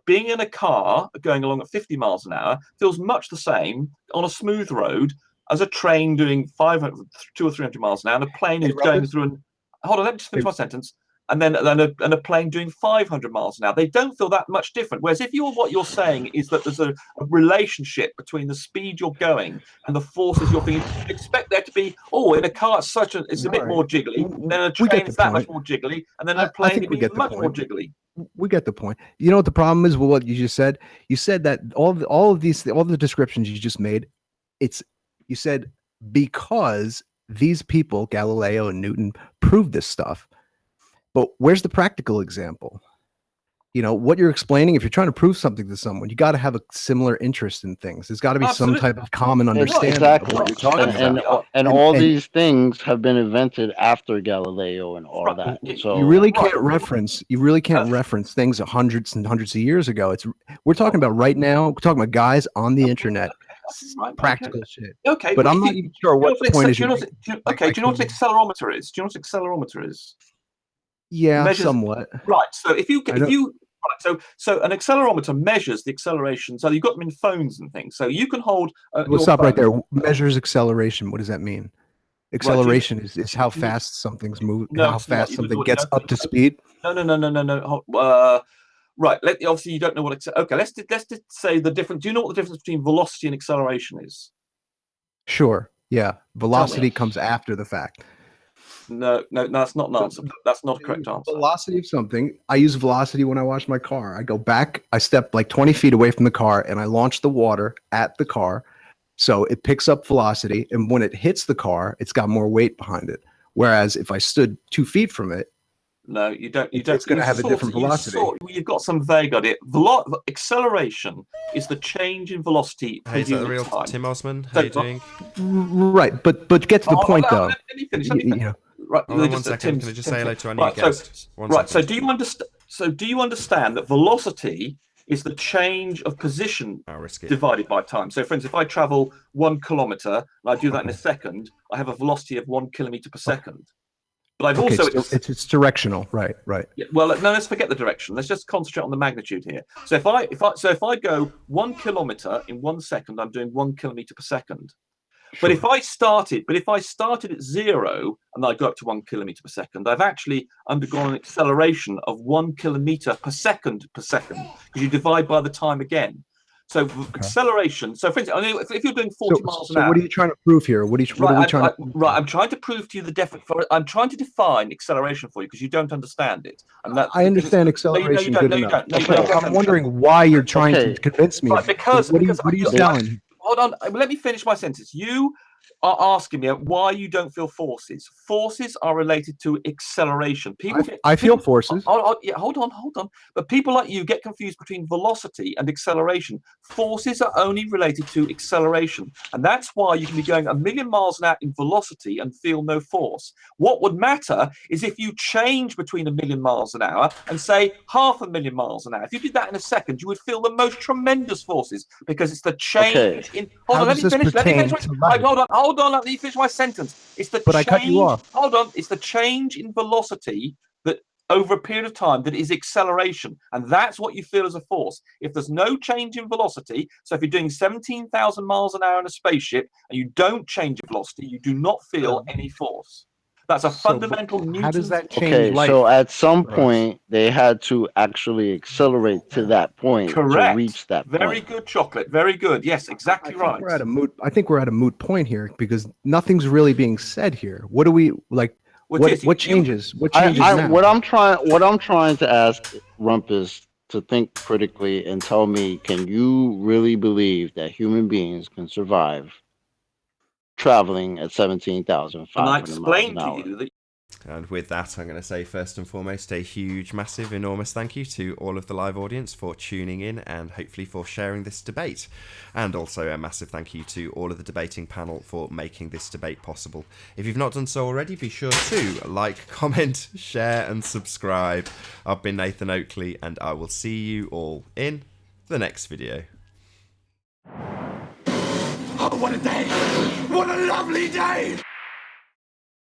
being in a car going along at 50 miles an hour feels much the same on a smooth road as a train doing 200 or 300 miles an hour, and a plane who's going through hold on, let me just finish my sentence. and then a plane doing 500 miles an hour. They don't feel that much different. Whereas if what you're saying is that there's a relationship between the speed you're going and the forces you're feeling, you expect there to be, in a car it's a bit more jiggly, then a train is that much more jiggly, and then a plane would be much more jiggly. We get the point. You know what the problem is with what you just said? You said that all the descriptions you just made, you said because these people, Galileo and Newton, proved this stuff. But where's the practical example? You know, what you're explaining, if you're trying to prove something to someone, you got to have a similar interest in things. There's got to be some type of common understanding of what you're talking about. And all these things have been invented after Galileo and all that. So you really can't reference things hundreds and hundreds of years ago. We're talking about right now. We're talking about guys on the internet, practical shit. Okay, but I'm not even sure what the point is. Do you know what an accelerometer is? Do you know what an accelerometer is? Yeah, somewhat. Right. So so an accelerometer measures the acceleration. So you've got them in phones and things. So you can hold. We'll stop right there. Measures acceleration. What does that mean? Acceleration is how fast something's moving. How fast something gets up to speed. No. Right. Obviously, you don't know what. Okay. Let's just say the difference. Do you know what the difference between velocity and acceleration is? Sure. Yeah. Velocity comes after the fact. No, that's not an answer. That's not a correct answer. Velocity of something. I use velocity when I wash my car. I go back, I step like 20 feet away from the car, and I launch the water at the car. So it picks up velocity, and when it hits the car, it's got more weight behind it. Whereas if I stood 2 feet from it, no, you don't. It's going to have a different velocity. You've got some vague idea. Acceleration is the change in velocity. Hey, is that the real Tim Osman? How are you doing? Right, but get to the point though. Let me finish. Right, hold on 1 second. Can I just say hello to our new guest? So do you understand? So do you understand that velocity is the change of position divided by time? So, for instance, if I travel 1 kilometer and I do that in a second, I have a velocity of 1 kilometer per second. But I've also it's directional, right? Yeah, well, no, let's forget the direction. Let's just concentrate on the magnitude here. So if I go 1 kilometer in 1 second, I'm doing 1 kilometer per second. But if I started at 0 and I go up to 1 kilometer per second, I've actually undergone an acceleration of 1 kilometer per second because you divide by the time again. So acceleration. So for instance, if you're doing 40 miles an hour. So what are you trying to prove here? I'm trying to prove to you I'm trying to define acceleration for you because you don't understand it. And I understand acceleration good enough. I'm wondering why you're trying to convince me. Right, because what are you selling? Hold on, let me finish my sentence. You are asking me why you don't feel forces. Forces are related to acceleration. I feel forces. Hold on. But people like you get confused between velocity and acceleration. Forces are only related to acceleration. And that's why you can be going 1,000,000 miles an hour in velocity and feel no force. What would matter is if you change between 1,000,000 miles an hour and say 500,000 miles an hour. If you did that in a second, you would feel the most tremendous forces because it's the change in. Hold on, let me finish. Hold on, let me finish my sentence. It's the change. I cut you off. Hold on. It's the change in velocity that over a period of time that is acceleration. And that's what you feel as a force. If there's no change in velocity, so if you're doing 17,000 miles an hour in a spaceship and you don't change your velocity, you do not feel any force. That's a fundamental Newton's. How does that change life? So at some point they had to actually accelerate to that point to reach that point. Very good, Chocolate. Very good. Yes, exactly right. I think we're at a moot point here because nothing's really being said here. What do we like? What changes? What changes now? What I'm trying to ask Rumpus to think critically and tell me: can you really believe that human beings can survive traveling at 17,500 miles an hour? And with that, I'm going to say first and foremost a huge, massive, enormous thank you to all of the live audience for tuning in and hopefully for sharing this debate. And also a massive thank you to all of the debating panel for making this debate possible. If you've not done so already, be sure to like, comment, share and subscribe. I've been Nathan Oakley and I will see you all in the next video. Oh, what a day! What a lovely day!